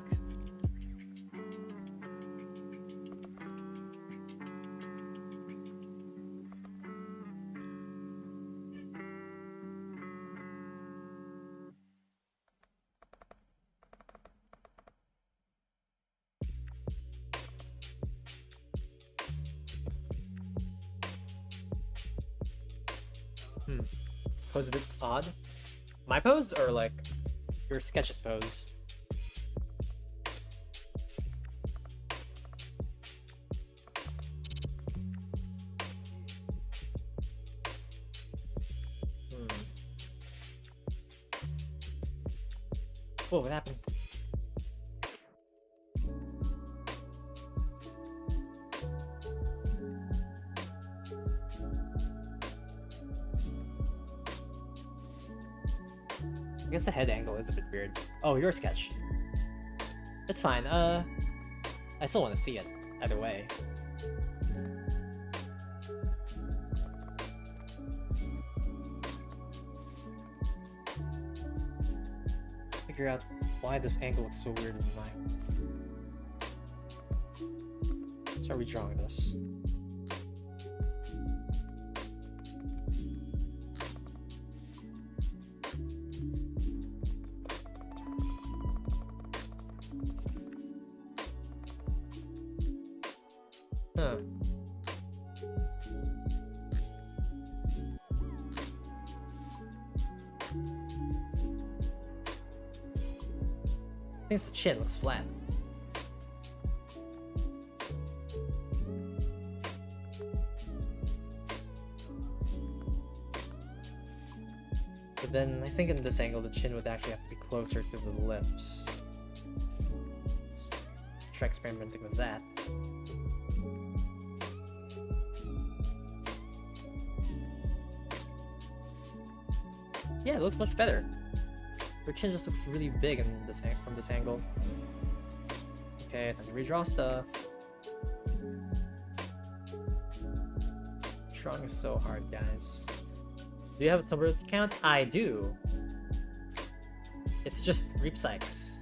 Pose a bit odd. My pose or like your sketch's pose? Whoa, what happened? I guess the head angle is a bit weird. Oh, your sketch. It's fine. I still want to see it either way. Figure out why this angle looks so weird in mine. Start redrawing this. Huh. I think the chin looks flat. But then I think in this angle, the chin would actually have to be closer to the lips. Let's try experimenting with that. Yeah, it looks much better. Her chin just looks really big in this from this angle. Okay, time to redraw stuff. Drawing is so hard, guys. Do you have a Tumblr account? I do. It's just reapsykes.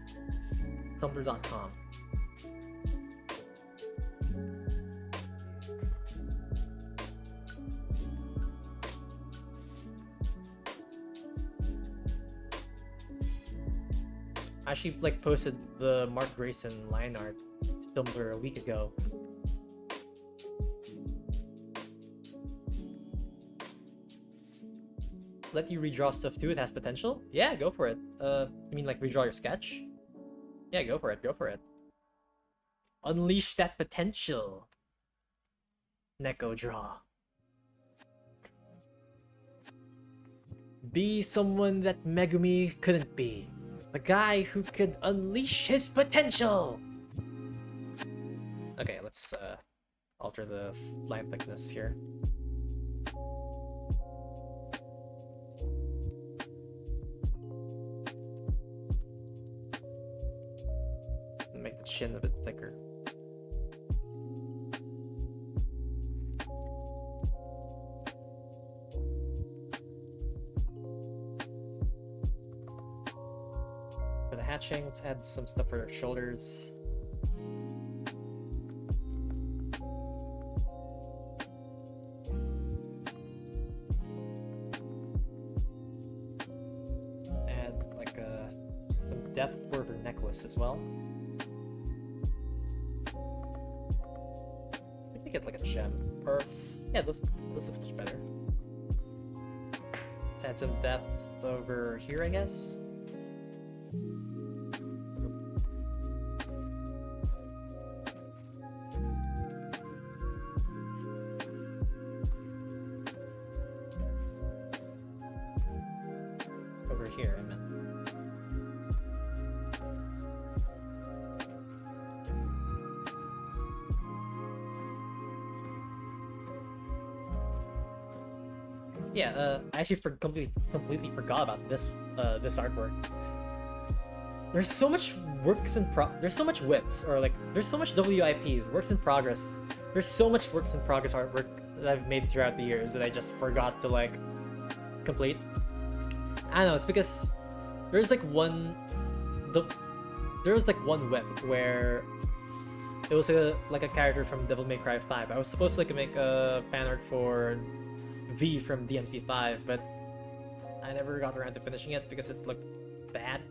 Tumblr.com. I actually like posted the Mark Grayson line art to Tumblr a week ago. Let you redraw stuff too, it has potential? Yeah, go for it. You mean like redraw your sketch? Yeah, go for it, go for it. Unleash that potential. Neko draw. Be someone that Megumi couldn't be. The guy who could unleash his potential! Okay, let's alter the line thickness here. Make the chin a bit thicker. For the hatching, let's add some stuff for their shoulders. Add like some depth for her necklace as well. Get like a gem, or yeah, this looks much better. Let's add some depth over here, I guess. Over here, I meant. Yeah, I actually completely forgot about this this artwork. There's so much there's so much whips, or like there's so much WIPs, works in progress. There's so much works in progress artwork that I've made throughout the years that I just forgot to like complete. I don't know, it's because there's like one whip where it was like a character from Devil May Cry 5. I was supposed to like make a fan art for V from DMC5, but I never got around to finishing it because it looked bad.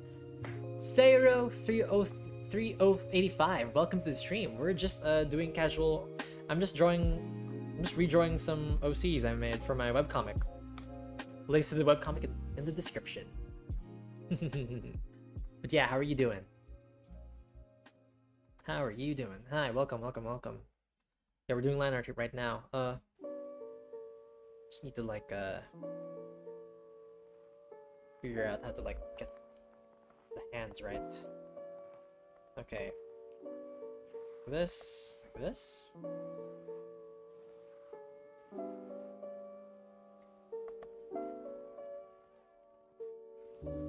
Sayro3085, welcome to the stream. We're just doing casual. I'm just redrawing some OCs I made for my webcomic. Links to the webcomic in the description. But yeah, how are you doing? How are you doing? Hi, welcome. Yeah, we're doing line art right now. Just need to like figure out how to like get the hands right. Okay. This.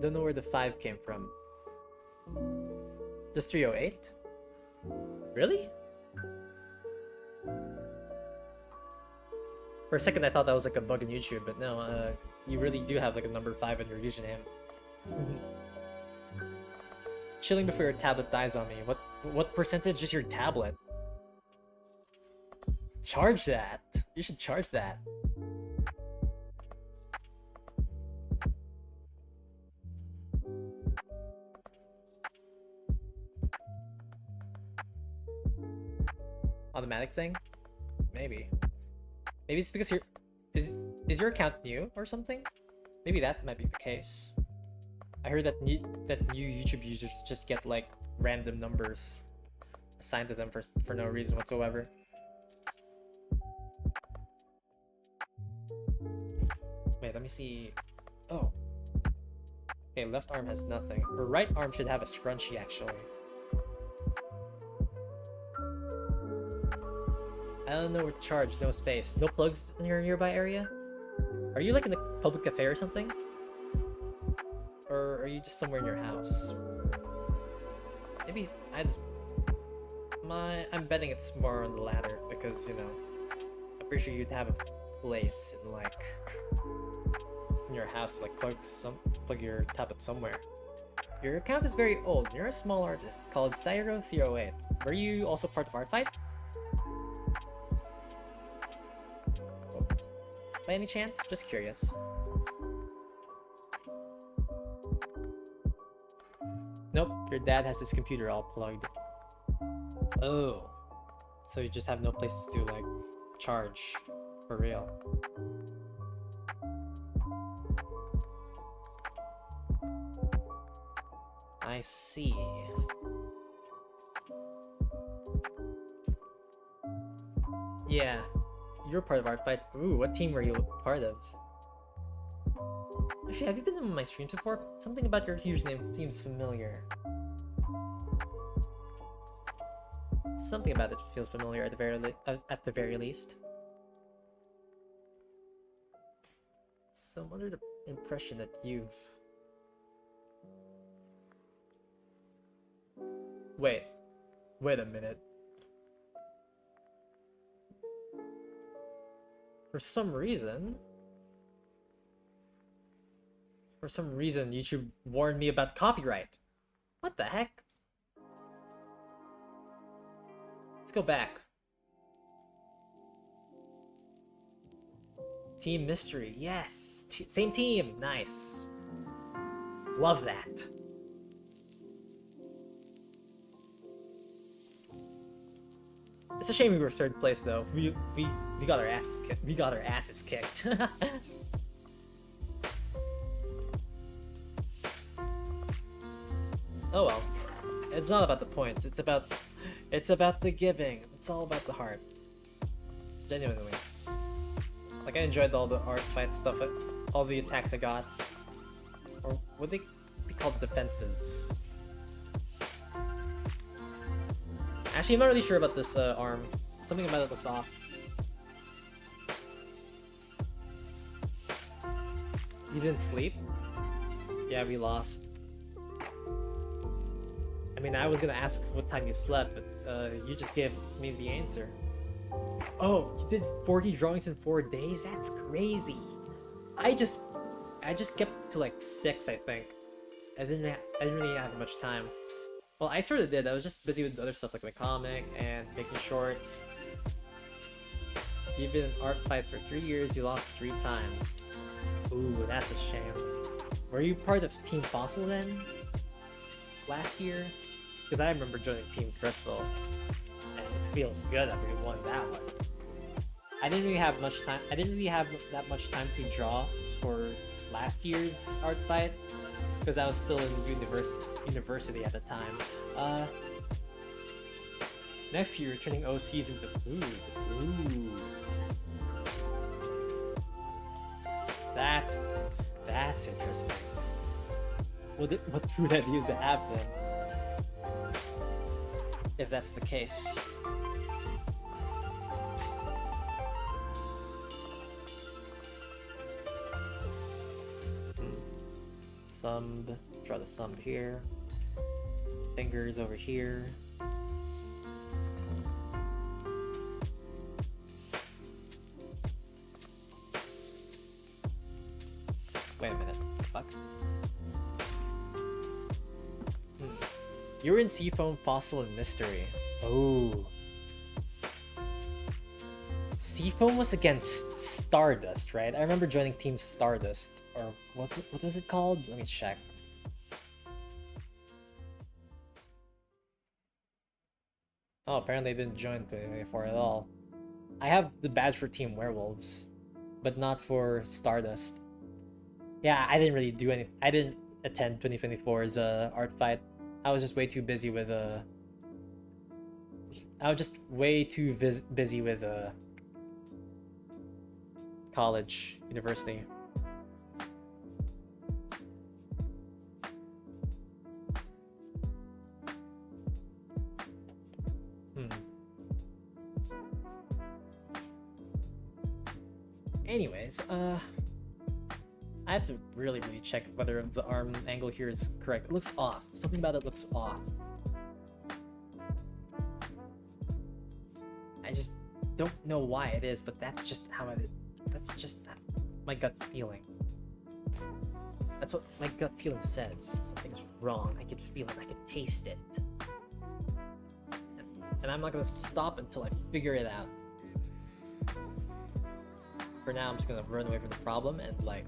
Don't know where the 5 came from. Just 308? Really? For a second I thought that was like a bug in YouTube, but no, you really do have like a number 5 in your username. Chilling before your tablet dies on me. What percentage is your tablet? Charge that! You should charge that. Automatic thing? Maybe. Maybe it's because is your account new or something? Maybe that might be the case. I heard that new YouTube users just get like random numbers assigned to them for no reason whatsoever. Wait, let me see. Oh, Okay, left arm has nothing. Her right arm should have a scrunchie, actually. I don't know where to charge, no space. No plugs in your nearby area? Are you like in a public cafe or something? Or are you just somewhere in your house? Maybe I just... I'm betting it's more on the latter because, you know, I'm pretty sure you'd have a place in like... in your house to like plug your tablet somewhere. Your account is very old. You're a small artist called Cyro308. Were you also part of Artfight? Oh. By any chance? Just curious. Nope, your dad has his computer all plugged. Oh. So you just have no places to like charge for real. I see. Yeah, you're part of Artfight. Ooh, what team were you part of? Actually, have you been in my streams before? Something about your username seems familiar. Something about it feels familiar at the very least. So I'm under the impression that you've... Wait a minute. For some reason, YouTube warned me about copyright. What the heck? Let's go back. Team Mystery, yes! Same team, nice. Love that. It's a shame we were third place though. We got our asses kicked. Oh well. It's not about the points. It's about the giving. It's all about the heart. Genuinely. Like I enjoyed all the art fight stuff, all the attacks I got. Or would they be called defenses? Actually, I'm not really sure about this arm. Something about it looks off. You didn't sleep? Yeah, we lost. I mean, I was gonna ask what time you slept, but you just gave me the answer. Oh, you did 40 drawings in 4 days? That's crazy. I just kept to like 6, I think. I didn't really have much time. Well, I sort of did. I was just busy with other stuff like my comic and making shorts. You've been in Artfight for 3 years. You lost 3 times. Ooh, that's a shame. Were you part of Team Fossil then? Last year? Because I remember joining Team Crystal. And it feels good that we won that one. I didn't really have much time. I didn't really have that much time to draw for last year's Artfight. Because I was still in university at the time. Next year, turning OCs into food. Ooh. That's interesting. What food ideas to have then? If that's the case. Thumb. Draw the thumb here. Fingers over here. Wait a minute. Fuck. You were in Seafoam, Fossil, and Mystery. Oh. Seafoam was against Stardust, right? I remember joining Team Stardust. Or what was it called? Let me check. Oh, apparently I didn't join 2024 at all. I have the badge for Team Werewolves, but not for Stardust. Yeah, I didn't really do anything. I didn't attend 2024's art fight. I was just way too busy with college, university. Anyways, I have to really check whether the arm angle here is correct. It looks off. Something about it looks off. I just don't know why it is, but that's just how it is. That's just my gut feeling. That's what my gut feeling says. Something's wrong. I can feel it. I can taste it. And I'm not gonna stop until I figure it out. For now, I'm just gonna run away from the problem and like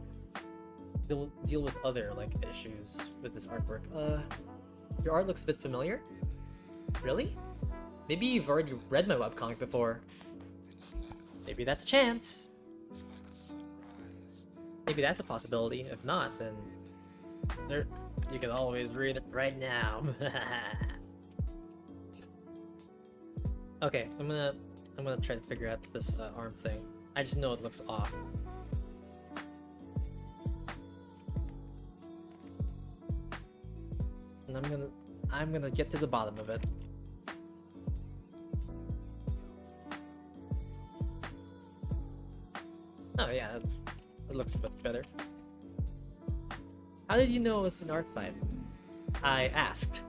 deal with other like issues with this artwork. Your art looks a bit familiar. Really? Maybe you've already read my webcomic before. Maybe that's a chance. Maybe that's a possibility. If not, then you can always read it right now. Okay, I'm gonna try to figure out this arm thing. I just know it looks off. And I'm gonna get to the bottom of it. Oh yeah, it looks a bit better. How did you know it was an art fight? I asked.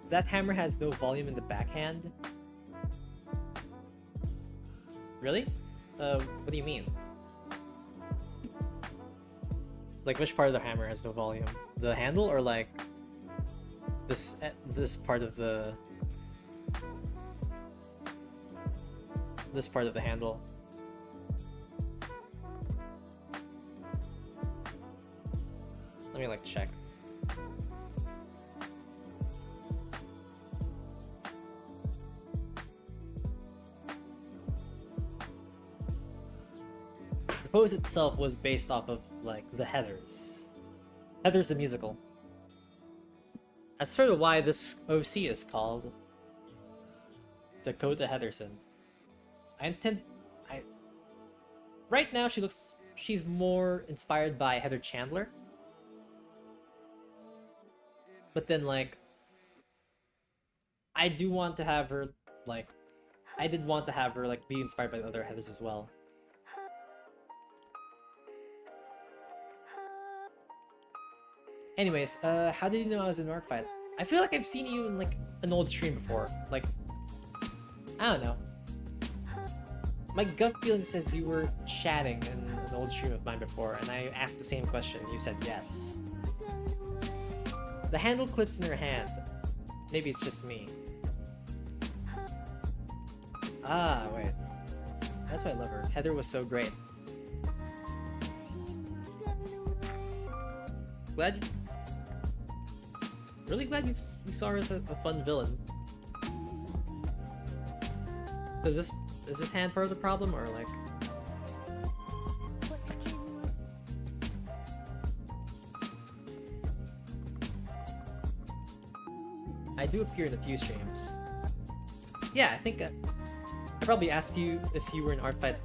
That hammer has no volume in the backhand? Really? What do you mean? Like, which part of the hammer has no volume? The handle, or like this part of the handle? Let me like check. The pose itself was based off of like the Heathers. Heathers the musical. That's sort of why this OC is called Dakota Heatherson. Right now she's more inspired by Heather Chandler. But then like I did want to have her like be inspired by the other Heathers as well. Anyways, how did you know I was in an art fight? I feel like I've seen you in like an old stream before. Like, I don't know. My gut feeling says you were chatting in an old stream of mine before, and I asked the same question, and you said yes. The handle clips in her hand. Maybe it's just me. Ah, wait. That's why I love her. Heather was so great. Really glad you saw her as a fun villain. Is this hand part of the problem, or like? I do appear in a few streams. Yeah, I think I probably asked you if you were in art fight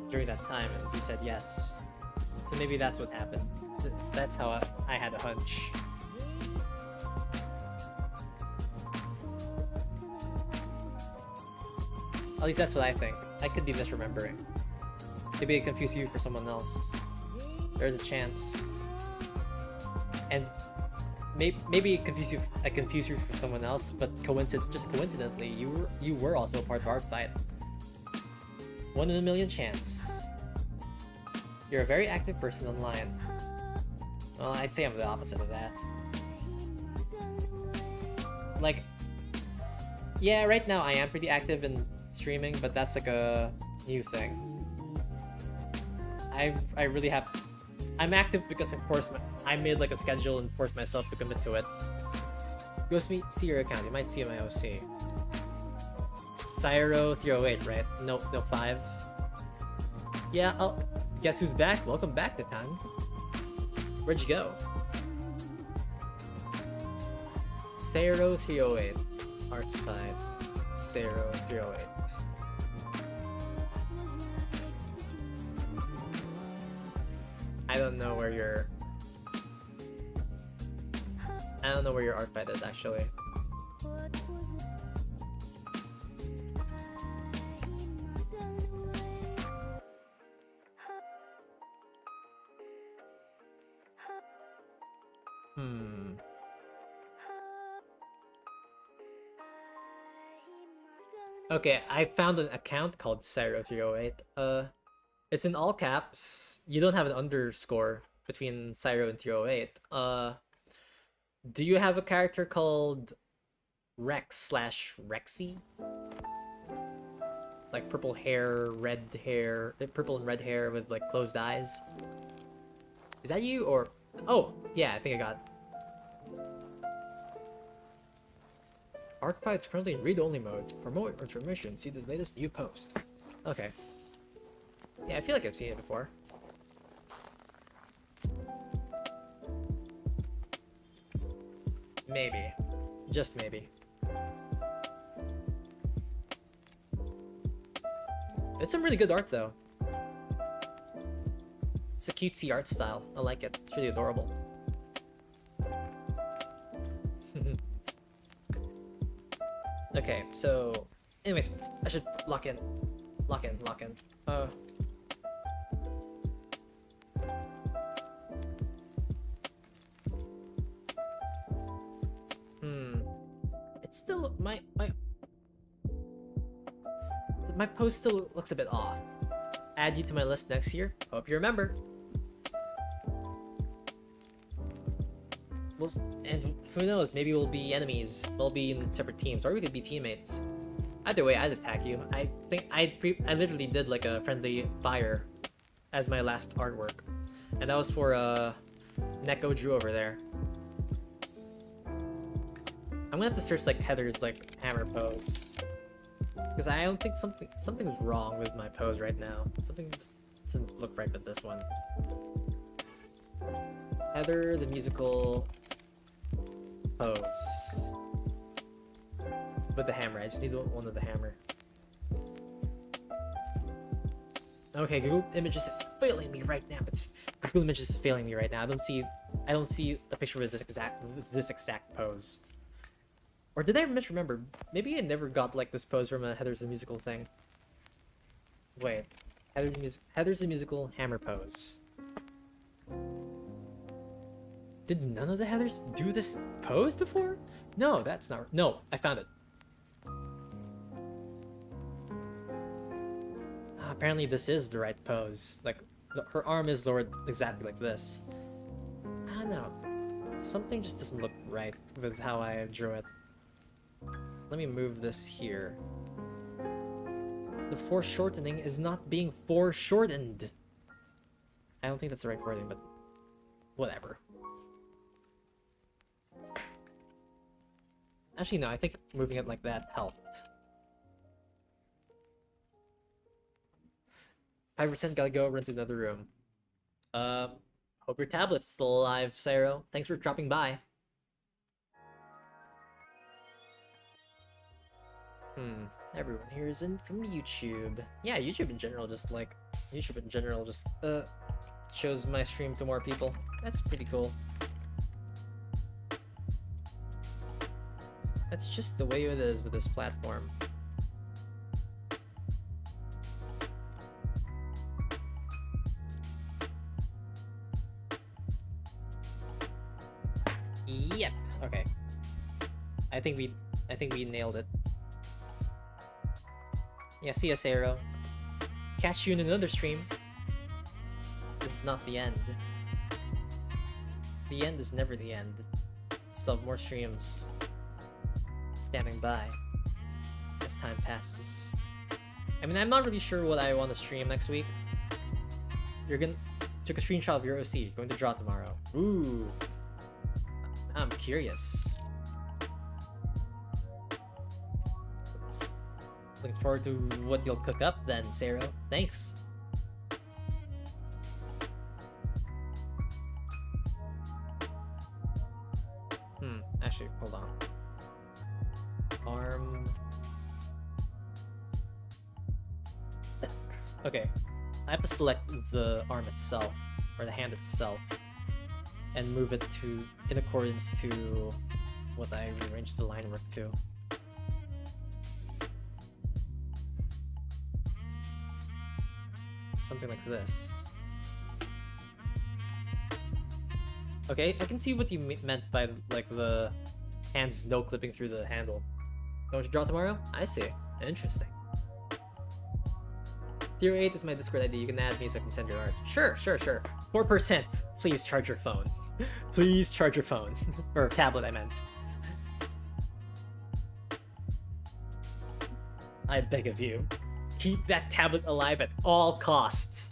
during that time, and you said yes. So maybe that's what happened. That's how I had a hunch. At least that's what I think. I could be misremembering. Maybe I confuse you for someone else. There's a chance. And maybe I confuse you for someone else, but just coincidentally, you were also part of our fight. 1 in a million chance. You're a very active person online. Well, I'd say I'm the opposite of that. Like, yeah, right now I am pretty active in streaming, but that's like a new thing. I'm active because I made like a schedule and forced myself to commit to it. Go see your account, you might see my OC. Cyro308, right? No 5. Yeah, guess who's back? Welcome back, Titan. Where'd you go? Cyro308. Art 5. Cyro308. I don't know where your art fight is actually. Hmm. Okay, I found an account called Cyro308. It's in all caps. You don't have an underscore between Cyro and 308. Do you have a character called Rex/Rexy? Like purple hair, purple and red hair with like closed eyes. Is that you or? Oh, yeah, I think I got it. Arcfight's currently in read-only mode. For more information, see the latest new post. Okay. Yeah, I feel like I've seen it before. Maybe. Just maybe. It's some really good art, though. It's a cutesy art style. I like it. It's really adorable. Okay, so... Anyways, I should lock in. Lock in. It's still... My post still looks a bit off. Add you to my list next year. Hope you remember. And who knows, maybe we'll be enemies. We'll be in separate teams, or we could be teammates. Either way, I'd attack you. I think I literally did like a friendly fire as my last artwork. And that was for Neko Drew over there. I'm gonna have to search like Heather's like hammer pose. Because I don't think something's wrong with my pose right now. Something doesn't look right with this one. Heather the musical pose. With the hammer. I just need one with the hammer. Okay, Google Images is failing me right now. Google Images is failing me right now. I don't see a picture with this exact pose. Or did I misremember? Maybe I never got like this pose from a Heather's the Musical thing. Wait, Heather's the Musical hammer pose. Did none of the Heathers do this pose before? No, that's not. No, I found it. Apparently this is the right pose. Like, her arm is lowered exactly like this. I don't know. Something just doesn't look right with how I drew it. Let me move this here. The foreshortening is not being foreshortened. I don't think that's the right wording, but whatever. Actually, no, I think moving it like that helped. 5% gotta go, run to another room. Hope your tablet's still alive, Cyro. Thanks for dropping by. Everyone here is in from YouTube. Yeah, YouTube in general just shows my stream to more people. That's pretty cool. That's just the way it is with this platform. Yep. Okay. I think we nailed it. Yeah, see ya, Saro. Catch you in another stream. This is not the end. The end is never the end. Still have more streams standing by as time passes. I mean, I'm not really sure what I want to stream next week. Took a screenshot of your OC. Going to draw tomorrow. Ooh. I'm curious. Looking forward to what you'll cook up then, Saro. Thanks. Actually, hold on. Arm. Okay. I have to select the arm itself, or the hand itself, and move it in accordance to what I rearranged the line work to. Something like this. Okay, I can see what you meant by like the hands no clipping through the handle. Going to draw tomorrow? I see. Interesting. Tier 8 is my Discord ID. You can add me so I can send your art. Sure, sure, sure. 4%. Please charge your phone. Please charge your phone. Or tablet, I meant. I beg of you. Keep that tablet alive at all costs.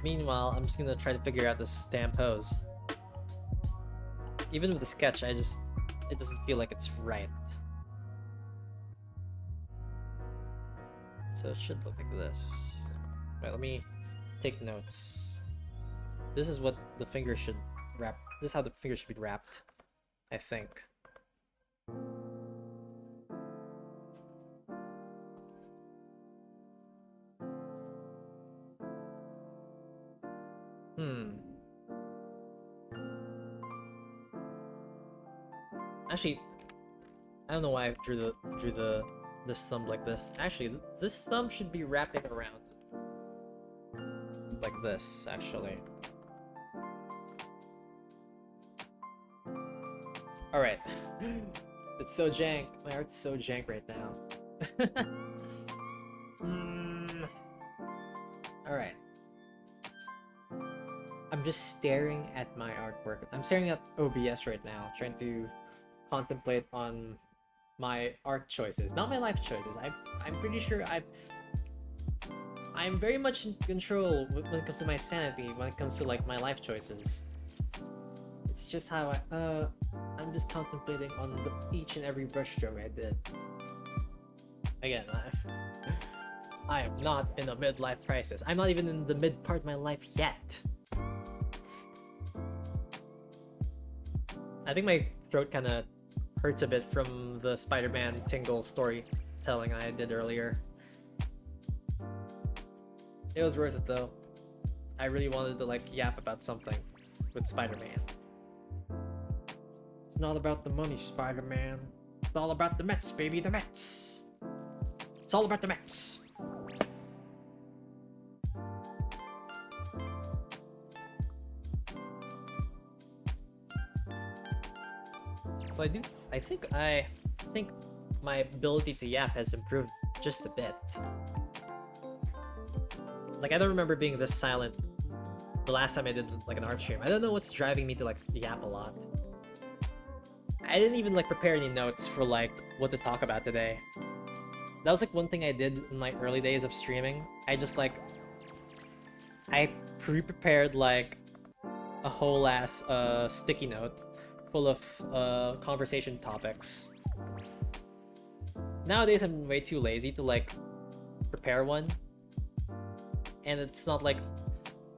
Meanwhile, I'm just gonna try to figure out this damn pose. Even with the sketch, it doesn't feel like it's right. So it should look like this. Right, let me take notes. This is what the finger should wrap. This is how the finger should be wrapped, I think. Actually, I don't know why I drew this thumb like this. Actually, this thumb should be wrapping around like this, actually. Alright. It's so jank. My art's so jank right now. Alright. I'm just staring at my artwork. I'm staring at OBS right now, trying to contemplate on my art choices, not my life choices. I'm pretty sure I'm very much in control when it comes to my sanity, when it comes to like my life choices. It's just how I'm just contemplating on each and every brushstroke I did. Again, I am not in a midlife crisis. I'm not even in the mid part of my life yet. I think my throat kind of hurts a bit from the Spider-Man Tingle storytelling I did earlier. It was worth it though. I really wanted to like yap about something with Spider-Man. It's not about the money, Spider-Man. It's all about the Mets, baby, the Mets. It's all about the Mets. But I think my ability to yap has improved just a bit. Like, I don't remember being this silent the last time I did like an art stream. I don't know what's driving me to like yap a lot. I didn't even like prepare any notes for like what to talk about today. That was like one thing I did in my early days of streaming. I pre-prepared like a whole ass sticky note full of conversation topics. Nowadays I'm way too lazy to like prepare one. And it's not like,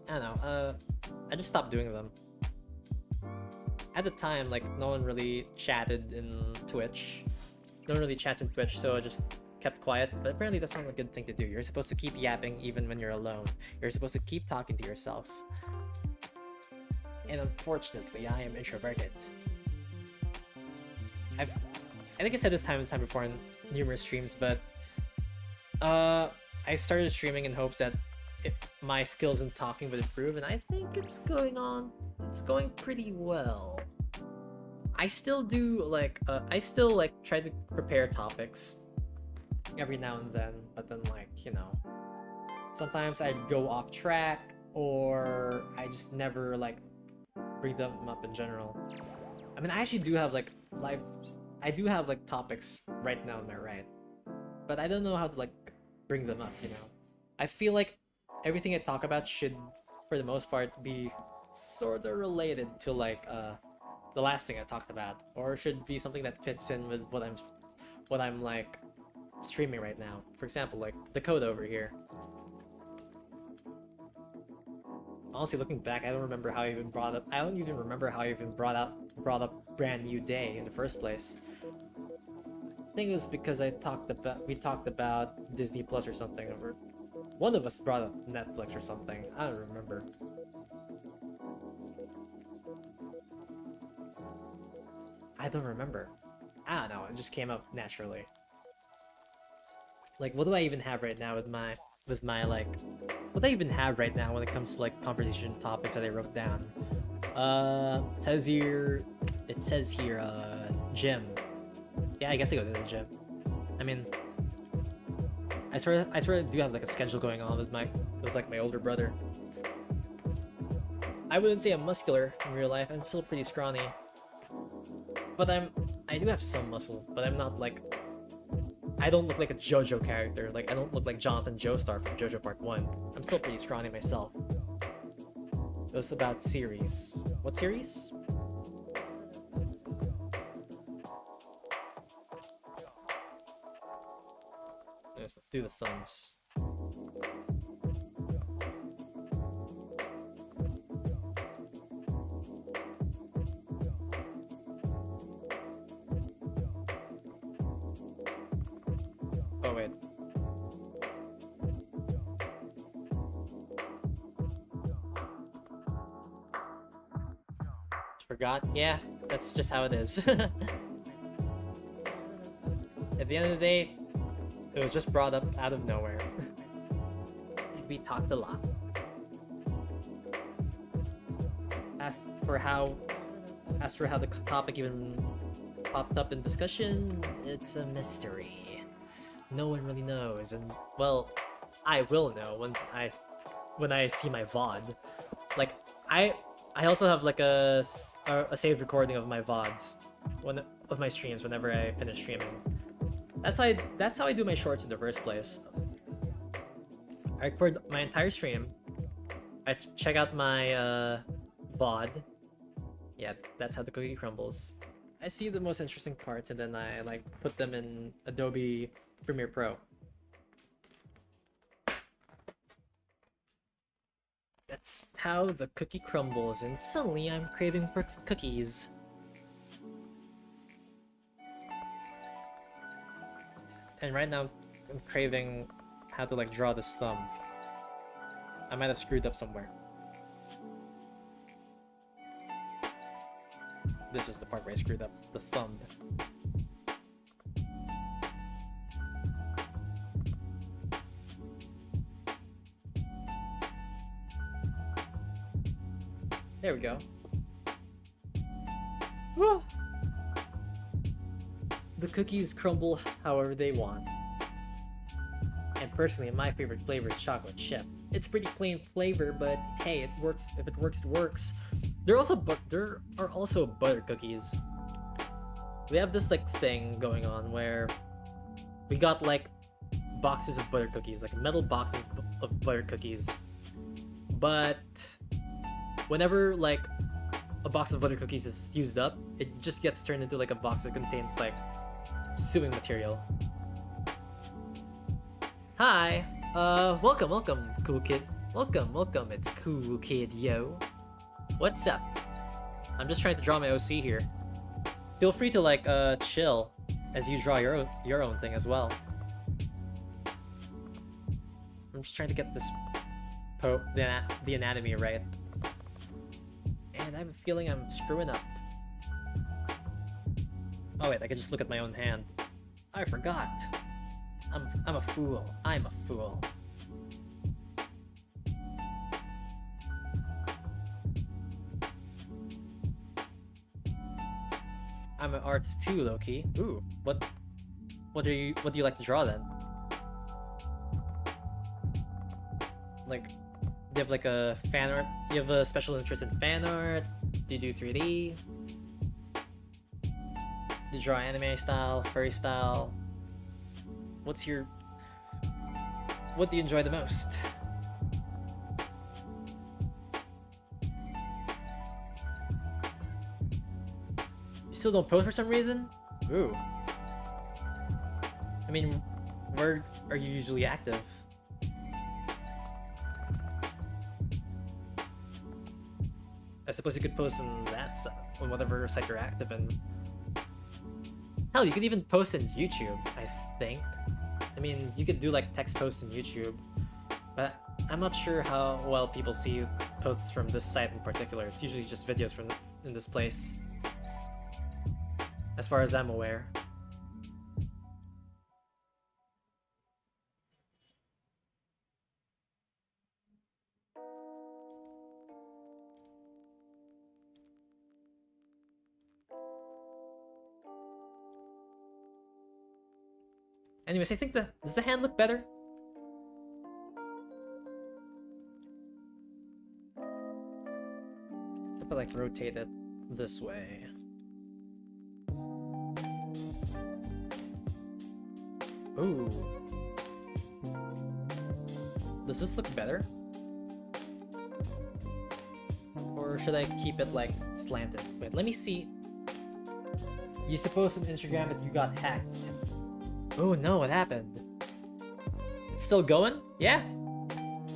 I don't know, I just stopped doing them. At the time, like, no one really chatted in Twitch. No one really chats in Twitch, so I just kept quiet. But apparently that's not a good thing to do. You're supposed to keep yapping even when you're alone. You're supposed to keep talking to yourself. And unfortunately, I am introverted. I think I said this time and time before in numerous streams, but I started streaming in hopes that my skills in talking would improve, and I think it's going pretty well. I still do like I still like try to prepare topics every now and then, but then like, you know, sometimes I go off track or I just never like bring them up in general. I mean, I actually do have like topics right now in my right, but I don't know how to like bring them up, you know. I feel like everything I talk about should, for the most part, be sort of related to like the last thing I talked about, or should be something that fits in with what I'm like streaming right now. For example, like the code over here. Honestly, looking back, I don't remember how I even brought up. I don't even remember how I even brought up Brand New Day in the first place. I think it was because we talked about Disney Plus or something, or one of us brought up Netflix or something. I don't remember. I don't remember. I don't know, it just came up naturally. like, what do I even have right now with my like, what do I even have right now when it comes to like conversation topics that I wrote down? It says here, gym. Yeah, I guess I go to the gym. I mean, I swear I do have like a schedule going on with like my older brother. I wouldn't say I'm muscular in real life. I'm still pretty scrawny, but I do have some muscle, but I'm not like, I don't look like a JoJo character. Like, I don't look like Jonathan Joestar from JoJo Part 1. I'm still pretty scrawny myself. It was about series. What series? Yes, let's do the thumbs. Oh wait. Forgot? Yeah, that's just how it is. At the end of the day, it was just brought up out of nowhere. We talked a lot. As for how the topic even popped up in discussion, it's a mystery. No one really knows, and well, I will know when I see my VOD. Like, I also have like a saved recording of my VODs, of my streams whenever I finish streaming. That's how I do my shorts in the first place. I record my entire stream. I check out my VOD. Yeah, that's how the cookie crumbles. I see the most interesting parts and then I like put them in Adobe Premiere Pro. That's how the cookie crumbles, and suddenly I'm craving for cookies. And right now, I'm craving how to like draw this thumb. I might have screwed up somewhere. This is the part where I screwed up the thumb. There we go. Woo! The cookies crumble however they want. And personally, my favorite flavor is chocolate chip. It's a pretty plain flavor, but hey, it works. If it works, it works. There are also butter cookies. We have this like thing going on where we got like boxes of butter cookies, like metal boxes of butter cookies. But whenever like a box of butter cookies is used up, it just gets turned into like a box that contains like sewing material. Hi, welcome, cool kid. Welcome, it's cool kid, yo. What's up? I'm just trying to draw my OC here. Feel free to like chill as you draw your own thing as well. I'm just trying to get this the anatomy right. And I have a feeling I'm screwing up. Oh wait, I can just look at my own hand. I forgot. I'm a fool. I'm a fool. I'm an artist too, Loki. Ooh, what do you like to draw then? Like, do you have like a fan art? Do you have a special interest in fan art? Do you do 3D? Do you draw anime style, furry style? What do you enjoy the most? You still don't post for some reason? Ooh. I mean, where are you usually active? I suppose you could post on that stuff, on whatever site you're active in. Hell, you could even post in YouTube, I think. I mean, you could do like text posts in YouTube, but I'm not sure how well people see posts from this site in particular. It's usually just videos from in this place, as far as I'm aware. Anyways, I think does the hand look better? If I like rotate it this way. Ooh. Does this look better? Or should I keep it like slanted? Wait, let me see. You supposed on Instagram that you got hacked. Oh no, what happened? It's still going? Yeah.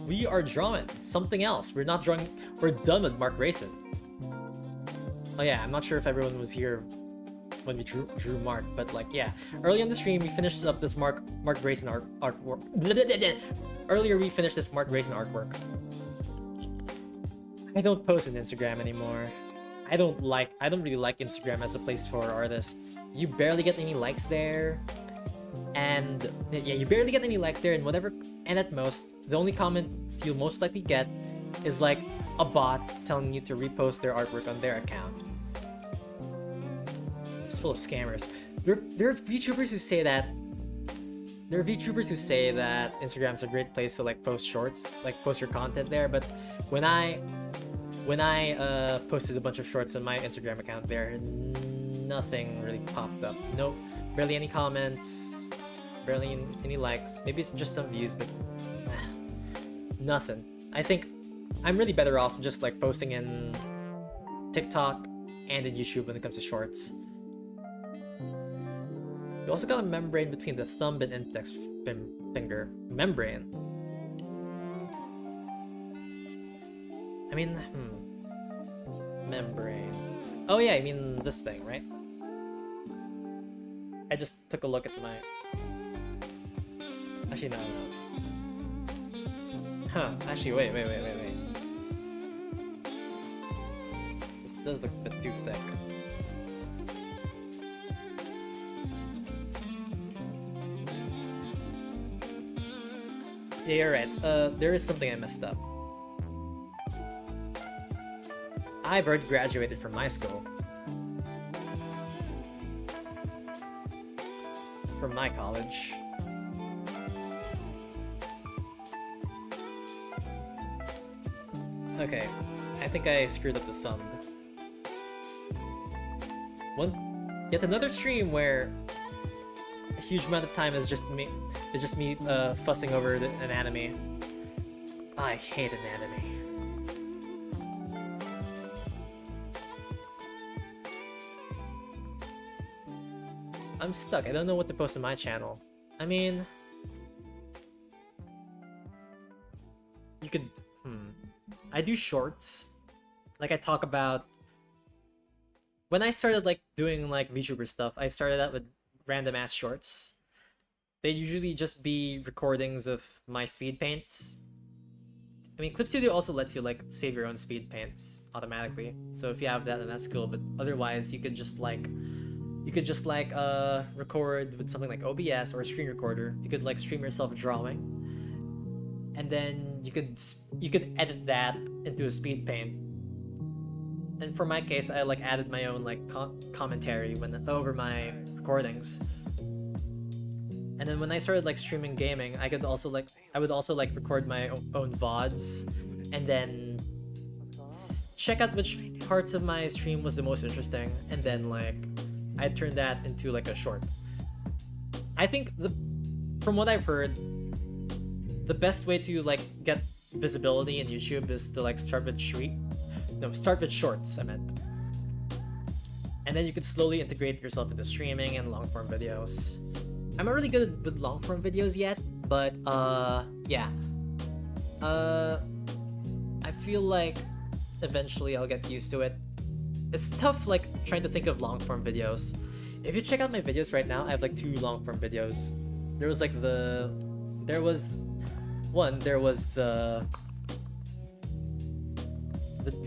We are drawing something else. We're not drawing. We're done with Mark Grayson. Oh yeah, I'm not sure if everyone was here when we drew Mark, but like yeah. Early on the stream, we finished up this Mark Grayson artwork. Earlier, we finished this Mark Grayson artwork. I don't post on Instagram anymore. I don't really like Instagram as a place for artists. You barely get any likes there. And yeah, you barely get any likes there, and at most, the only comments you'll most likely get is like a bot telling you to repost their artwork on their account. It's full of scammers. There are VTubers who say that. There are VTubers who say that Instagram's a great place to like post shorts, like post your content there. But when I posted a bunch of shorts on my Instagram account there, nothing really popped up. Nope, barely any comments, barely any likes. Maybe it's just some views, but nothing. I think I'm really better off just like posting in TikTok and in YouTube when it comes to shorts. You also got a membrane between the thumb and index finger. Membrane. I mean, membrane. Oh yeah, I mean this thing, right? I just took a look at my... Actually, no. Huh, actually, wait. This does look a bit too thick. Yeah, you're right. There is something I messed up. I've already graduated from my school. From my college. Okay, I think I screwed up the thumb. Yet another stream where a huge amount of time is just me fussing over an anime. I hate an anime. I'm stuck. I don't know what to post on my channel. I mean, you could. I do shorts. Like I talk about. When I started like doing like VTuber stuff, I started out with random ass shorts. They'd usually just be recordings of my speed paints. I mean, Clip Studio also lets you like save your own speed paints automatically. So if you have that, then that's cool. But otherwise, you could just record with something like OBS or a screen recorder. You could like stream yourself drawing, and then you could edit that into a speed paint. And for my case, I like added my own like commentary over my recordings. And then when I started like streaming gaming, I would also like record my own VODs, and then check out which parts of my stream was the most interesting, and then like I'd turn that into like a short. I think from what I've heard, the best way to like get visibility in YouTube is to like start with shorts, I meant. And then you could slowly integrate yourself into streaming and long form videos. I'm not really good with long form videos yet, but yeah. I feel like eventually I'll get used to it. It's tough like trying to think of long form videos. If you check out my videos right now, I have like 2 long form videos. There was the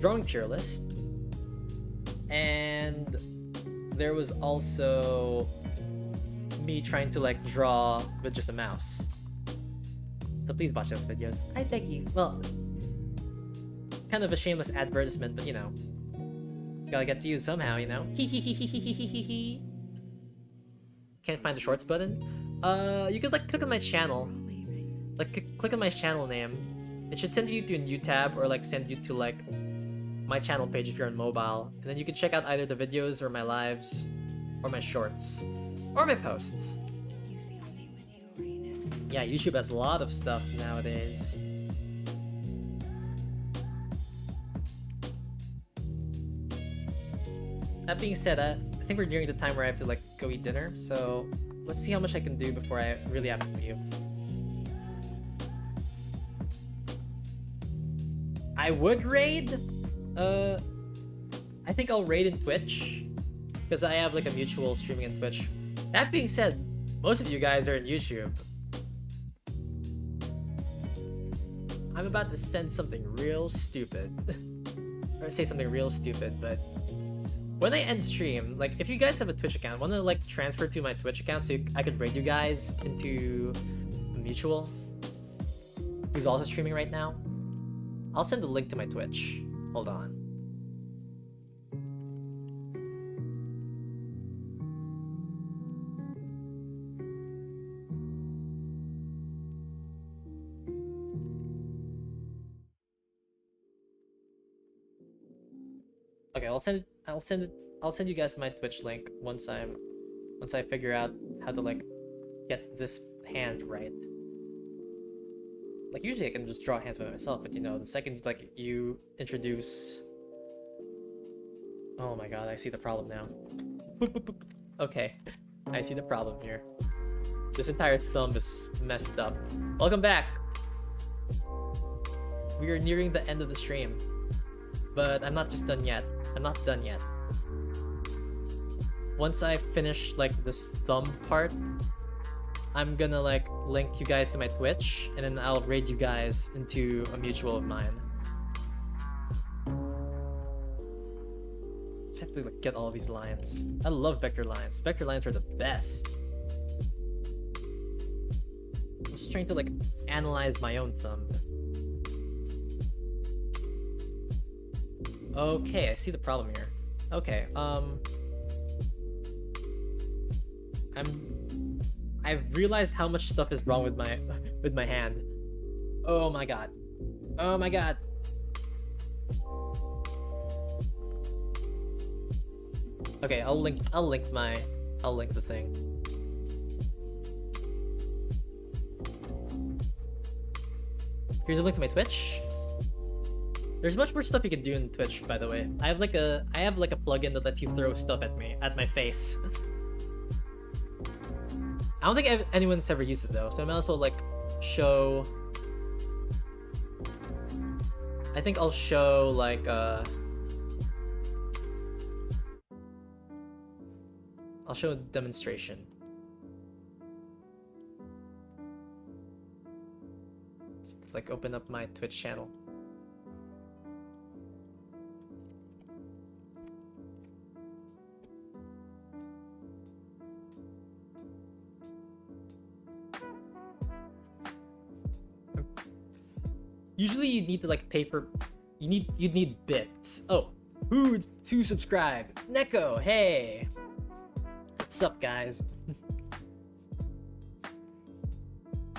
drawing tier list, and there was also me trying to like draw with just a mouse. So please watch those videos. I thank you. Well, kind of a shameless advertisement, but you know, gotta get views somehow, you know. Can't find the shorts button. You could like click on my channel. Like click on my channel name. It should send you to a new tab or like send you to like my channel page if you're on mobile. And then you can check out either the videos or my lives or my shorts or my posts. Yeah, YouTube has a lot of stuff nowadays. That being said, I think we're nearing the time where I have to like go eat dinner, so let's see how much I can do before I really have to leave. I would raid. I think I'll raid in Twitch because I have like a mutual streaming in Twitch. That being said, most of you guys are in YouTube. I'm about to send something real stupid. Or say something real stupid, but when I end stream, like if you guys have a Twitch account, want to like transfer to my Twitch account so I could raid you guys into a mutual who's also streaming right now, I'll send the link to my Twitch. Hold on. Okay, I'll send you guys my Twitch link once I figure out how to like get this hand right. Like usually I can just draw hands by myself, but you know, the second like you introduce... Oh my god, I see the problem now. Okay, I see the problem here. This entire thumb is messed up. Welcome back! We are nearing the end of the stream. But I'm not just done yet. I'm not done yet. Once I finish like this thumb part, I'm gonna like link you guys to my Twitch, and then I'll raid you guys into a mutual of mine. Just have to like get all these lines. I love vector lines. Vector lines are the best. I'm just trying to like analyze my own thumb. Okay, I see the problem here. Okay, I've realized how much stuff is wrong with my hand. Oh my god. Oh my god. Okay, I'll link the thing. Here's a link to my Twitch. There's much more stuff you can do in Twitch, by the way. I have like a plugin that lets you throw stuff at my face. I don't think anyone's ever used it though, so I might also like show. I think I'll show like I'll show a demonstration. Just like open up my Twitch channel. Usually you need to like pay for, you'd need bits. Oh, who's to subscribe? Neko, hey. What's up, guys?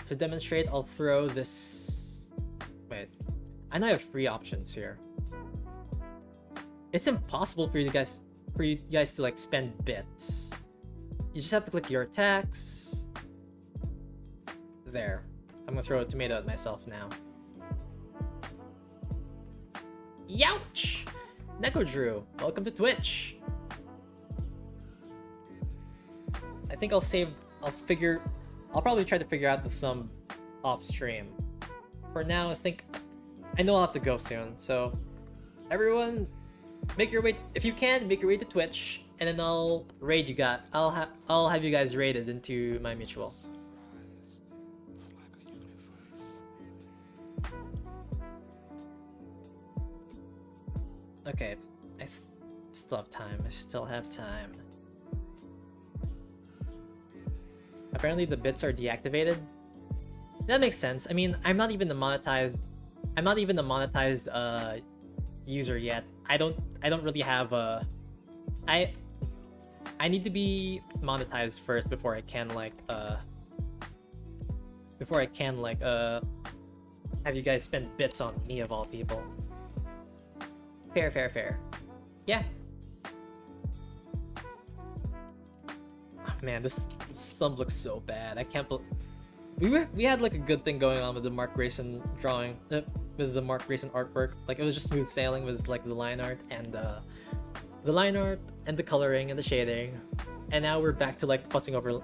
To demonstrate, I'll throw this. Wait, I know I have free options here. It's impossible for you guys to like spend bits. You just have to click your attacks. There. I'm gonna throw a tomato at myself now. Youch! Neko Drew, welcome to Twitch. I think I'll probably try to figure out the thumb off stream. For now, I know I'll have to go soon, so everyone, make your way, if you can, make your way to Twitch, and then I'll raid you guys. I'll have you guys raided into my mutual. Okay, I still have time. I still have time. Apparently the bits are deactivated. That makes sense. I mean, I'm not even the monetized user yet. I don't really have a. I need to be monetized first before I can like before I can like have you guys spend bits on me of all people. Fair, fair, fair. Yeah. Oh, man, this thumb looks so bad. I can't believe we had like a good thing going on with the Mark Grayson drawing, with the Mark Grayson artwork. Like it was just smooth sailing with like the line art and the coloring and the shading. And now we're back to like fussing over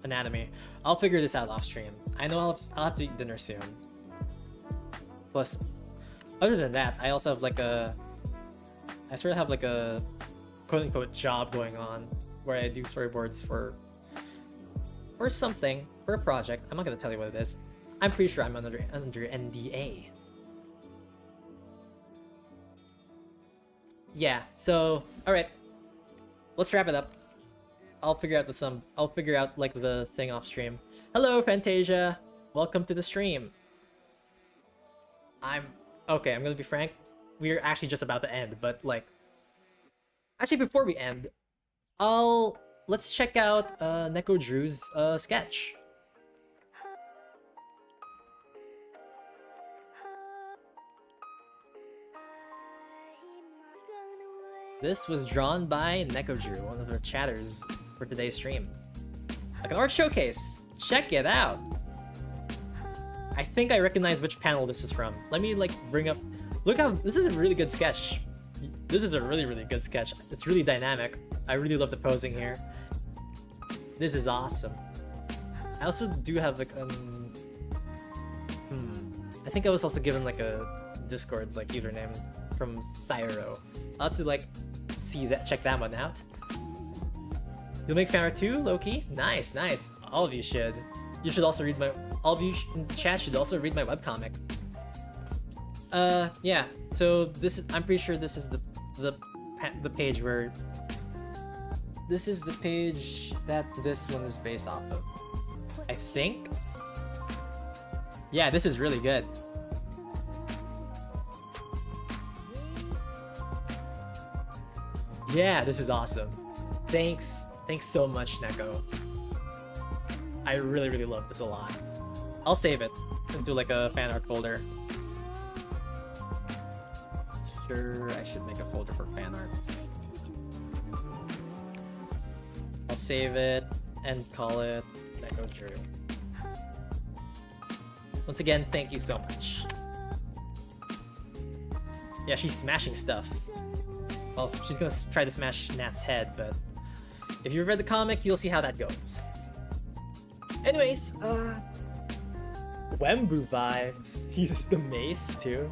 anatomy. I'll figure this out off stream. I know I'll have to eat dinner soon. Plus, other than that, I also have like I sort of have like a quote-unquote job going on where I do storyboards for something, for a project. I'm not gonna tell you what it is. I'm pretty sure I'm under NDA. Yeah, so alright. Let's wrap it up. I'll figure out like the thing off stream. Hello, Fantasia! Welcome to the stream. I'm gonna be frank. We're actually just about to end, but like actually before we end, let's check out Neko Drew's sketch. This was drawn by Neko Drew, one of our chatters for today's stream. Like an art showcase. Check it out. I think I recognize which panel this is from. Let me like bring up. Look how this is a really good sketch. This is a really, really good sketch. It's really dynamic. I really love the posing here. This is awesome. I also do have like I think I was also given like a Discord like username from Cyro. I'll have to like check that one out. You'll make fan art too, Loki? Nice, nice. All of you should. You should also read all of you in the chat should also read my webcomic. Yeah. So I'm pretty sure this is the page where this is the page that this one is based off of. I think. Yeah, this is really good. Yeah, this is awesome. Thanks so much, Neko. I really, really love this a lot. I'll save it into like a fan art folder. Sure, I should make a folder for fan art. I'll save it and call it Neko Drew. Once again, thank you so much. Yeah, she's smashing stuff. Well, she's gonna try to smash Nat's head, but if you read the comic, you'll see how that goes. Anyways, Wembu vibes. He uses the mace too.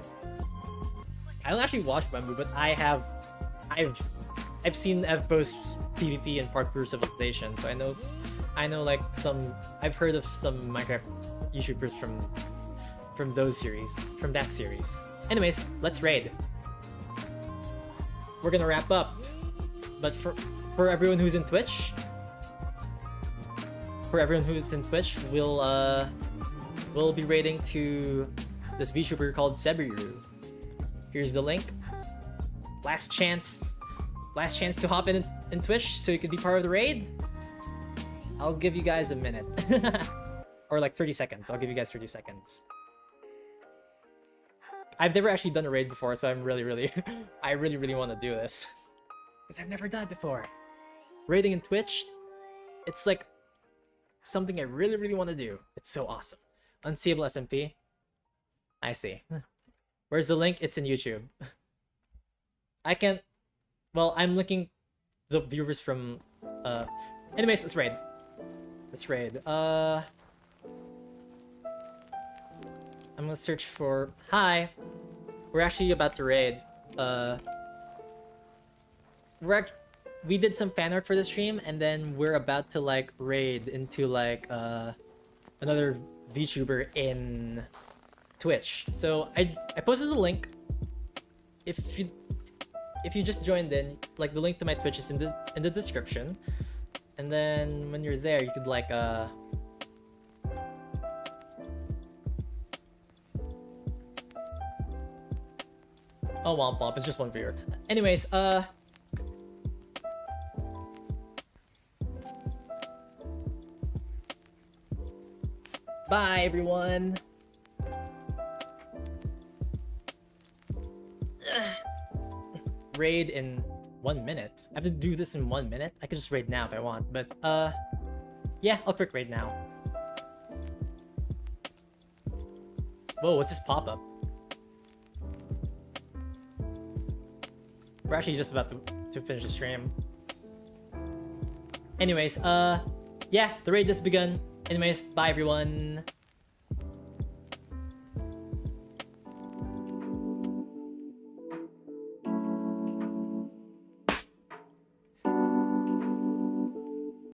I don't actually watch Wembu, but I've seen Evpo's PvP and Parkour Civilization, so I know like I've heard of some Minecraft YouTubers from that series. Anyways, let's raid. We're gonna wrap up, but for everyone who's in Twitch, we'll be raiding to this VTuber called Sebiru. Here's the link. Last chance to hop in Twitch so you can be part of the raid. I'll give you guys a minute. Or like 30 seconds. I'll give you guys 30 seconds. I've never actually done a raid before, so I really want to do this. Because I've never done it before. Raiding in Twitch, it's like something I really want to do. It's so awesome. Unseeable SMP. I see. Where's the link? It's in YouTube. I'm linking the viewers from anyways, let's raid. I'm gonna search for hi. We're actually about to raid. We did some fan art for the stream, and then we're about to like raid into like another VTuber in Twitch. So I posted the link. If you just joined in, like the link to my Twitch is in the description. And then when you're there, you could like oh, womp womp, it's just one viewer. Anyways, Bye, everyone. Raid in 1 minute. I have to do this in 1 minute. I could just raid now if I want, but yeah, I'll click raid now. Whoa, what's this pop-up? We're actually just about to finish the stream. Anyways, yeah, the raid just begun. Anyways, bye everyone.